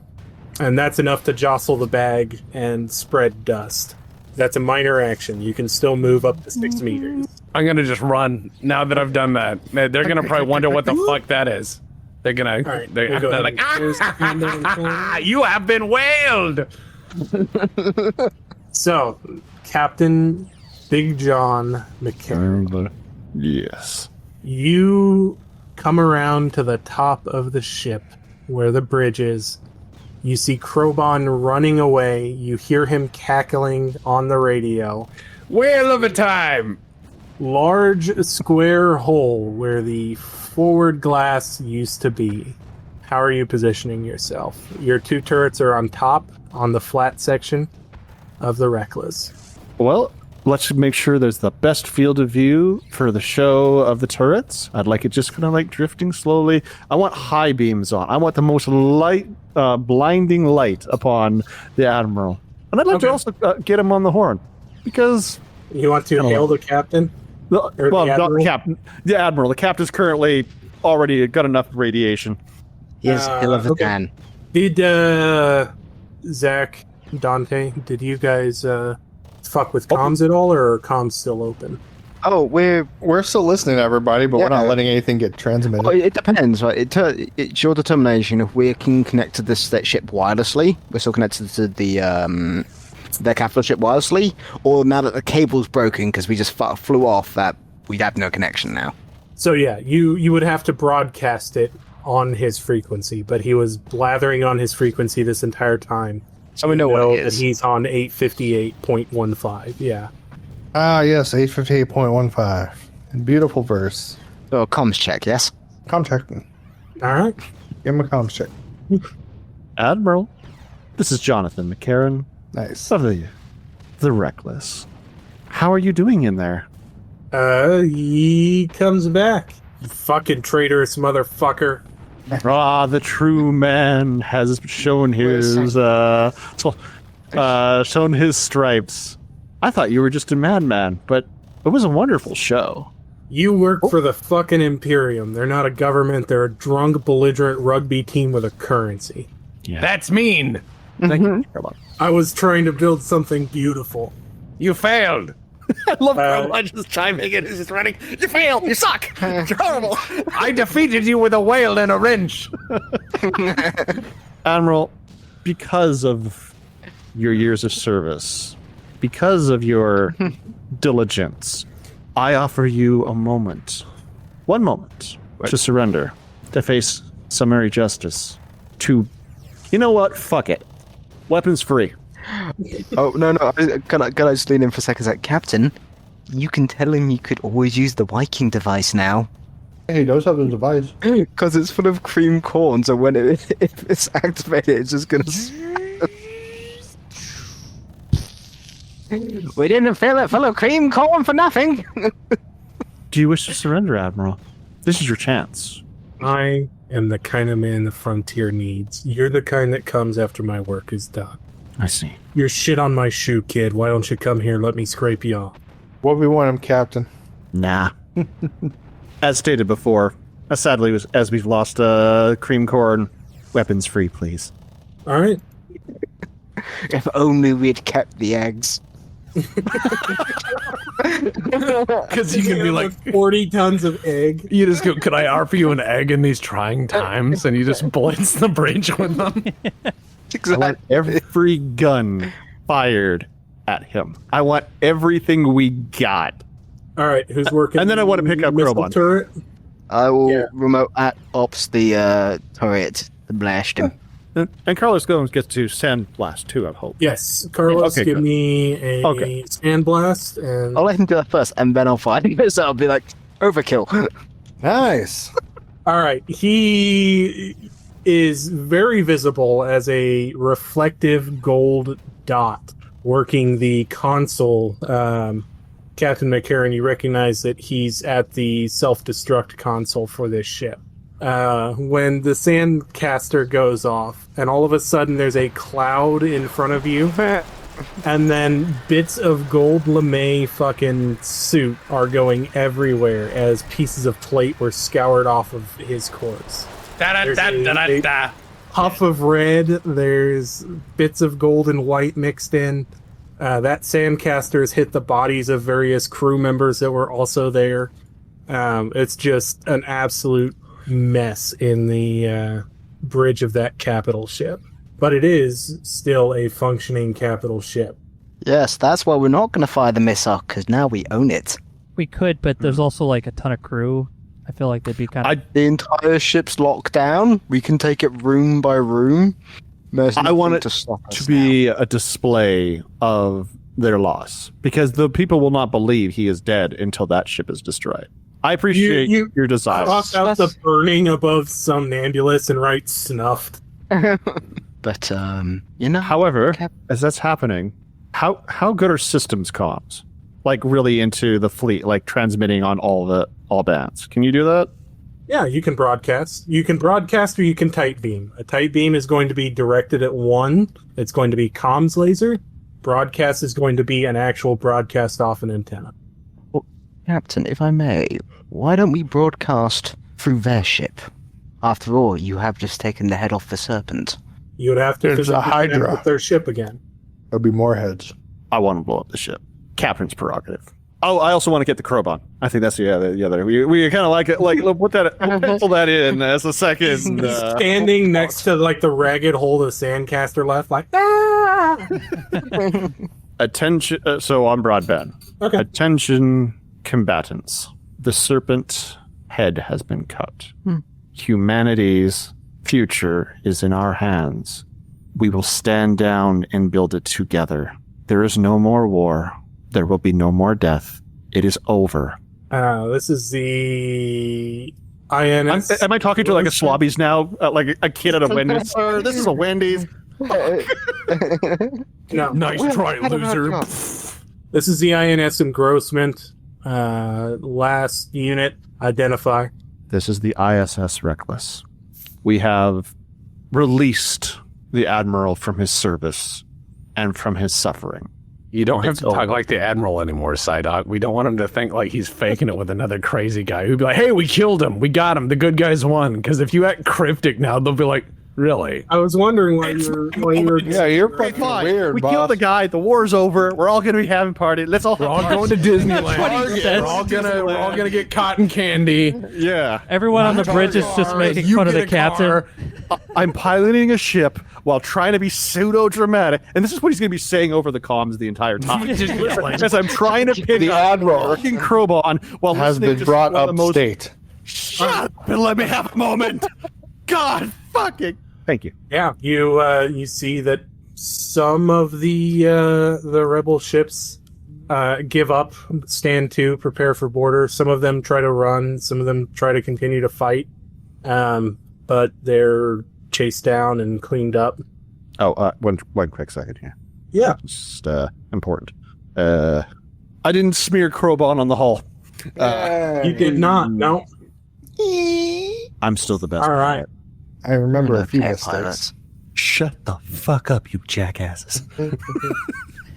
Speaker 2: that's enough to jostle the bag and spread dust. That's a minor action. You can still move up to 6 meters.
Speaker 3: I'm gonna just run now that I've done that. They're gonna probably wonder what the fuck that is. They're gonna.
Speaker 2: All right,
Speaker 3: they're
Speaker 2: we'll go
Speaker 3: like,
Speaker 2: ahead.
Speaker 3: you have been whaled.
Speaker 2: So, Captain Big John McCarran,
Speaker 4: Yes.
Speaker 2: you come around to the top of the ship where the bridge is. You see Krobon running away. You hear him cackling on the radio.
Speaker 3: Whale of a time.
Speaker 2: Large square hole where the forward glass used to be. How are you positioning yourself? Your 2 turrets are on top, on the flat section of the Reckless.
Speaker 4: Well, let's make sure there's the best field of view for the show of the turrets. I'd like it just kind of like drifting slowly. I want high beams on. I want the most light, blinding light upon the Admiral. And I'd like to also get him on the horn. Because...
Speaker 2: You want to hail the captain?
Speaker 4: Well, not the captain. The Admiral. The captain's currently already got enough radiation.
Speaker 5: He's ill of a tan.
Speaker 2: Did, Zach, Dante, did you guys, fuck with comms at all, or are comms still open?
Speaker 5: Oh, we're
Speaker 6: still listening to everybody, but we're not letting anything get transmitted.
Speaker 5: Well, it depends, right? It's your determination. If we can connect to this ship wirelessly, we're still connected to their capital ship wirelessly, or now that the cable's broken because we just flew off, that we'd have no connection now.
Speaker 2: So yeah, you would have to broadcast it on his frequency, but he was blathering on his frequency this entire time.
Speaker 5: So we know what it is.
Speaker 2: That he's on 858.15, yeah.
Speaker 6: Ah, yes, 858.15. Beautiful verse.
Speaker 5: So a comms check, yes?
Speaker 6: Comm check.
Speaker 2: All right.
Speaker 6: Give him a comm check.
Speaker 4: Admiral, this is Jonathan McCarran.
Speaker 6: Nice.
Speaker 4: Of the Reckless. How are you doing in there?
Speaker 2: He comes back. You fucking traitorous motherfucker.
Speaker 4: Ah, the true man has shown his shown his stripes. I thought you were just a madman, but it was a wonderful show.
Speaker 2: You work for the fucking Imperium. They're not a government. They're a drunk, belligerent rugby team with a currency.
Speaker 4: Yeah.
Speaker 3: That's mean.
Speaker 4: Thank you.
Speaker 2: I was trying to build something beautiful.
Speaker 3: You failed.
Speaker 4: I love Crowley just chiming in. He's just running. You failed. You suck. You're horrible.
Speaker 3: I defeated you with a whale and a wrench.
Speaker 4: Admiral, because of your years of service, because of your diligence, I offer you a moment, 1 moment, to surrender, to face summary justice, to, you know what, fuck it, weapons free.
Speaker 5: Oh, no. Can I just lean in for a second? Like, Captain, you can tell him you could always use the Viking device now.
Speaker 6: Hey, he does have the device.
Speaker 5: Because it's full of cream corn, so when if it's activated, it's just gonna... We didn't fill it full of cream corn for nothing!
Speaker 4: Do you wish to surrender, Admiral? This is your chance.
Speaker 2: I am the kind of man the frontier needs. You're the kind that comes after my work is done.
Speaker 4: I see.
Speaker 2: You're shit on my shoe, kid. Why don't you come here? Let me scrape you off.
Speaker 6: What we want him, Captain?
Speaker 4: Nah. As stated before, sadly, as we've lost cream corn, weapons free, please.
Speaker 2: All right.
Speaker 5: If only we'd kept the eggs.
Speaker 3: Because you can be like,
Speaker 2: 40 tons of egg.
Speaker 3: you just go, could I offer you an egg in these trying times? And you just blitz the bridge with them.
Speaker 4: I want every gun fired at him. I want everything we got.
Speaker 2: All right, who's working?
Speaker 4: And then I want to pick up
Speaker 2: missile
Speaker 4: Krobon.
Speaker 2: turret.
Speaker 5: I will remote at ops the turret to blast him.
Speaker 4: And Carlos Gomes gets to sandblast too, I hope.
Speaker 2: Yes, Carlos,
Speaker 4: Okay,
Speaker 2: give
Speaker 4: good.
Speaker 2: me a sandblast, and
Speaker 5: I'll let him do that first, and then I'll fight him. So I'll be like, overkill.
Speaker 6: Nice.
Speaker 2: all right, he is very visible as a reflective gold dot working the console. Captain McCarran, you recognize that he's at the self-destruct console for this ship. When the sandcaster goes off, and all of a sudden there's a cloud in front of you, And then bits of gold lame fucking suit are going everywhere as pieces of plate were scoured off of his corpse. There's a puff of red, there's bits of gold and white mixed in. That sandcaster has hit the bodies of various crew members that were also there. It's just an absolute mess in the bridge of that capital ship. But it is still a functioning capital ship.
Speaker 5: Yes, that's why we're not going to fire the missile, because now we own it.
Speaker 7: We could, but there's also like a ton of crew. I feel like they'd be kind of...
Speaker 5: The entire ship's locked down. We can take it room by room.
Speaker 4: I want it to be a display of their loss, because the people will not believe he is dead until that ship is destroyed. I appreciate your desire.
Speaker 2: Cross out the burning above somnambulous and write snuffed.
Speaker 5: But, you know...
Speaker 4: However, as that's happening, how good are systems comms? Like, really into the fleet, like transmitting on all bands. Can you do that?
Speaker 2: Yeah, you can broadcast. You can broadcast or you can tight beam. A tight beam is going to be directed at one. It's going to be comms laser. Broadcast is going to be an actual broadcast off an antenna.
Speaker 5: Well, Captain, if I may, why don't we broadcast through their ship? After all, you have just taken the head off the Serpent.
Speaker 2: You would have to
Speaker 8: There's a
Speaker 2: physically connect
Speaker 8: Hydra.
Speaker 2: with their ship again.
Speaker 8: There'll be more heads.
Speaker 4: I want to blow up the ship. Captain's prerogative. Oh, I also want to get the Krobon. I think that's the other. We kind of like it. Like, we'll pencil that in as a second.
Speaker 2: Standing next to like the ragged hole the sandcaster left, like
Speaker 4: Attention. So on broadband.
Speaker 2: Okay.
Speaker 4: Attention, combatants. The Serpent head has been cut. Humanity's future is in our hands. We will stand down and build it together. There is no more war. There will be no more death. It is over.
Speaker 2: This is the INS.
Speaker 4: Am I talking to like a Swabbies now? Like a kid at a Wendy's? Sir, this is a Wendy's.
Speaker 2: No.
Speaker 3: Nice try, loser.
Speaker 2: This is the INS Engrossment. Last unit, identify.
Speaker 4: This is the ISS Reckless. We have released the Admiral from his service and from his suffering.
Speaker 3: You don't have
Speaker 4: It's
Speaker 3: to talk
Speaker 4: over.
Speaker 3: like the Admiral anymore, Psyduck. We don't want him to think like he's faking it with another crazy guy who'd be like, hey, we killed him. We got him. The good guys won. Because if you act cryptic now, they'll be like, really?
Speaker 2: I was wondering why you were.
Speaker 8: Yeah, you're fucking weird,
Speaker 4: We
Speaker 8: boss.
Speaker 4: killed the guy. The war's over. We're all going to be having party. Let's all.
Speaker 3: We're all going to Disneyland. We're all gonna get cotton candy.
Speaker 4: Yeah.
Speaker 7: Everyone on the bridge is just making
Speaker 3: You
Speaker 7: fun of
Speaker 3: get
Speaker 7: the
Speaker 3: a
Speaker 7: captain.
Speaker 3: car.
Speaker 4: I'm piloting a ship while trying to be pseudo dramatic, and this is what he's going to be saying over the comms the entire time. As I'm trying to pick
Speaker 8: The
Speaker 4: up
Speaker 8: Admiral
Speaker 4: fucking Krobon while
Speaker 8: has
Speaker 4: listening
Speaker 8: been
Speaker 4: to
Speaker 8: brought
Speaker 4: one of
Speaker 8: up
Speaker 4: the most-
Speaker 8: state.
Speaker 4: Shut up and let me have a moment. God fucking. Thank you.
Speaker 2: Yeah, you see that some of the rebel ships give up, stand to, prepare for border. Some of them try to run. Some of them try to continue to fight, but they're chased down and cleaned up.
Speaker 4: Oh, one quick second here.
Speaker 2: Yeah,
Speaker 4: Just important. I didn't smear Krobon on the hull.
Speaker 2: you did not. No.
Speaker 4: I'm still the best.
Speaker 2: All right.
Speaker 8: I remember a
Speaker 5: Hello,
Speaker 8: few
Speaker 5: air
Speaker 8: mistakes.
Speaker 5: pilots.
Speaker 9: Shut the fuck up, you jackasses.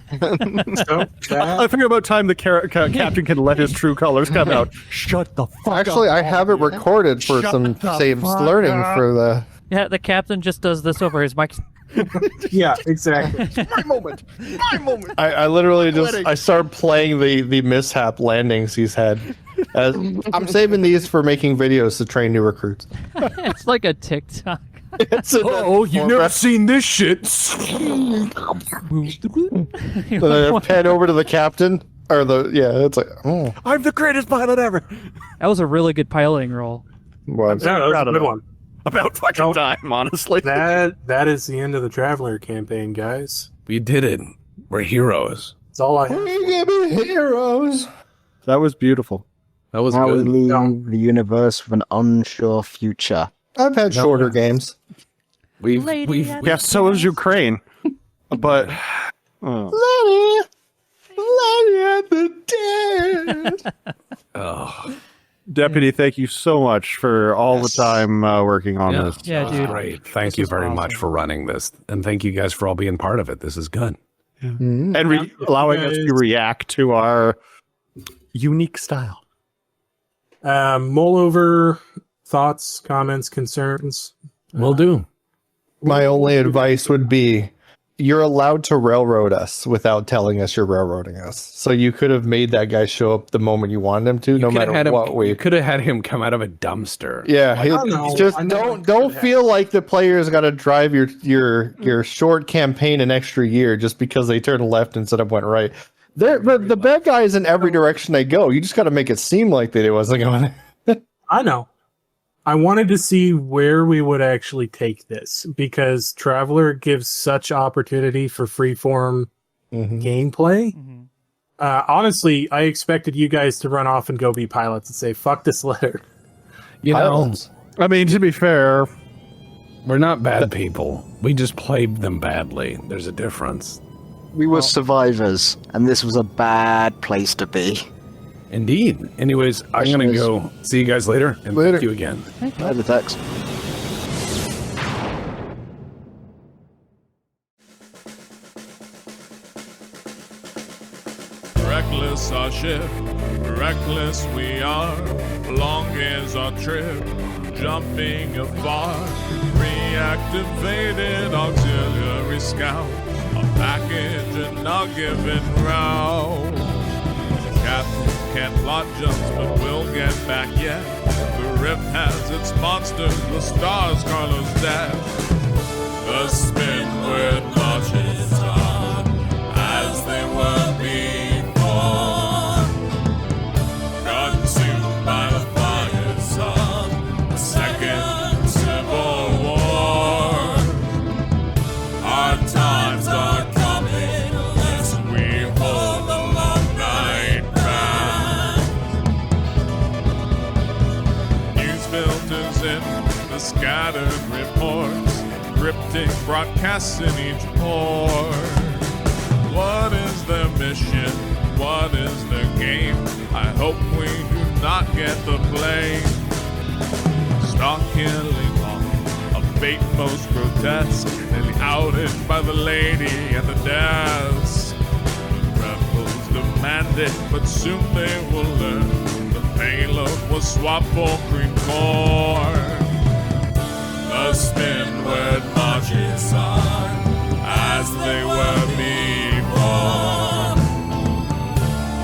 Speaker 2: So
Speaker 4: I figure about time the captain can let his true colors come out. Shut the fuck up.
Speaker 8: Actually, I have it recorded for
Speaker 4: Shut
Speaker 8: some
Speaker 4: the
Speaker 8: safe
Speaker 4: fuck
Speaker 8: learning
Speaker 4: up.
Speaker 8: for the.
Speaker 7: Yeah, the captain just does this over his mic.
Speaker 2: yeah, exactly.
Speaker 4: My moment. My moment.
Speaker 8: I literally just
Speaker 4: Wedding.
Speaker 8: I started playing the mishap landings he's had. I'm saving these for making videos to train new recruits.
Speaker 7: It's like a TikTok.
Speaker 8: It's a
Speaker 3: Oh, you've never seen this shit.
Speaker 8: pan over to the captain or it's like oh
Speaker 4: I'm the greatest pilot ever.
Speaker 7: That was a really good piloting role.
Speaker 8: well,
Speaker 2: Yeah, that was
Speaker 4: proud
Speaker 2: a
Speaker 4: of
Speaker 2: good
Speaker 4: that.
Speaker 2: one.
Speaker 4: About fucking
Speaker 2: Don't-
Speaker 4: time, honestly.
Speaker 2: That is the end of the Traveller campaign, guys.
Speaker 1: We did it. We're heroes.
Speaker 2: That's all I have.
Speaker 8: we can be heroes.
Speaker 4: That was beautiful.
Speaker 1: That was
Speaker 5: Now we
Speaker 1: good.
Speaker 5: leave the universe with an unsure future.
Speaker 8: I've had shorter games.
Speaker 1: We've
Speaker 4: Yeah, so is Ukraine. But oh. Deputy, thank you so much for all the time working on this.
Speaker 7: Yeah, dude.
Speaker 1: Great. Thank you very much for running this. And thank you guys for all being part of it. This is good.
Speaker 4: And
Speaker 2: If you
Speaker 4: allowing us
Speaker 2: guys-
Speaker 4: to react to our unique style.
Speaker 2: Mull over thoughts, comments, concerns.
Speaker 3: Will do.
Speaker 6: My only advice would be you're allowed to railroad us without telling us you're railroading us. So you could have made that guy show up the moment you wanted him to, no matter what
Speaker 3: You
Speaker 6: way.
Speaker 3: could have had him come out of a dumpster.
Speaker 6: Yeah, just
Speaker 2: I know
Speaker 6: don't feel like the players got to drive your short campaign an extra year just because they turned left instead of went right. But the bad guys in every direction they go. You just got to make it seem like that it wasn't going.
Speaker 2: I know. I wanted to see where we would actually take this because Traveller gives such opportunity for freeform gameplay. Honestly, I expected you guys to run off and go be pilots and say, fuck this letter.
Speaker 3: You know,
Speaker 4: I mean, to be fair,
Speaker 3: we're not bad people. We just played them badly. There's a difference.
Speaker 5: We were survivors, and this was a bad place to be.
Speaker 3: Indeed. Anyways, I'm going to go. See you guys later. And thank you again.
Speaker 5: Bye, the text.
Speaker 10: Reckless our ship, reckless we are. Long is our trip, jumping afar. Reactivated auxiliary scout, a package and not given route. Captain can't plot jumps, but we'll get back yet. The rift has its monsters, the stars Carlos dead. The spinward marches on as they were before. Consumed by the fires of the Second Civil War. Our times are coming, lest we hold the long night back. News filters in the scattered reports, cryptic broadcasts in each port. What is their mission? What is their game? I hope we do not get the blame. Stalk killing on a fate most grotesque, nearly outed by the lady at the desk. The rebels demand it, but soon they will learn the payload was swapped for cream corn. The spinward marches on as they were before.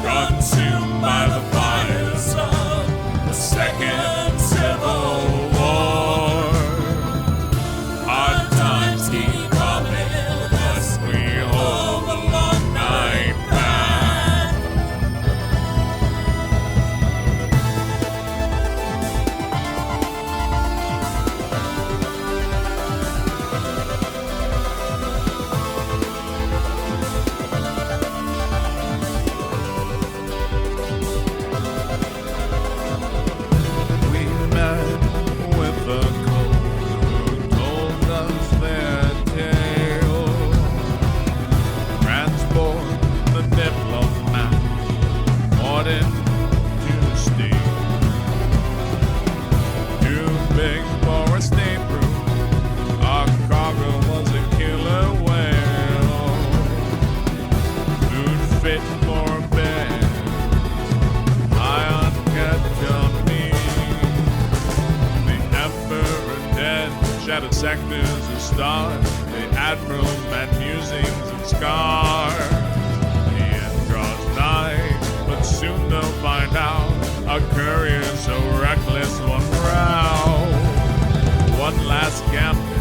Speaker 10: Consumed by the fires of the Second Civil War. Hard times keep coming, lest we hold the long night back. We met with the coach who told us their tales. Transport the diplomat, Morden to steam. Too big for a stateroom, our cargo was a killer whale. Food fit for a bed, high on ketamine. The Emperor dead, shattered sectors of stars. The Admiral met musings and scars. The end draws nigh, but soon they'll find out. A courier so reckless, one route. One last campaign.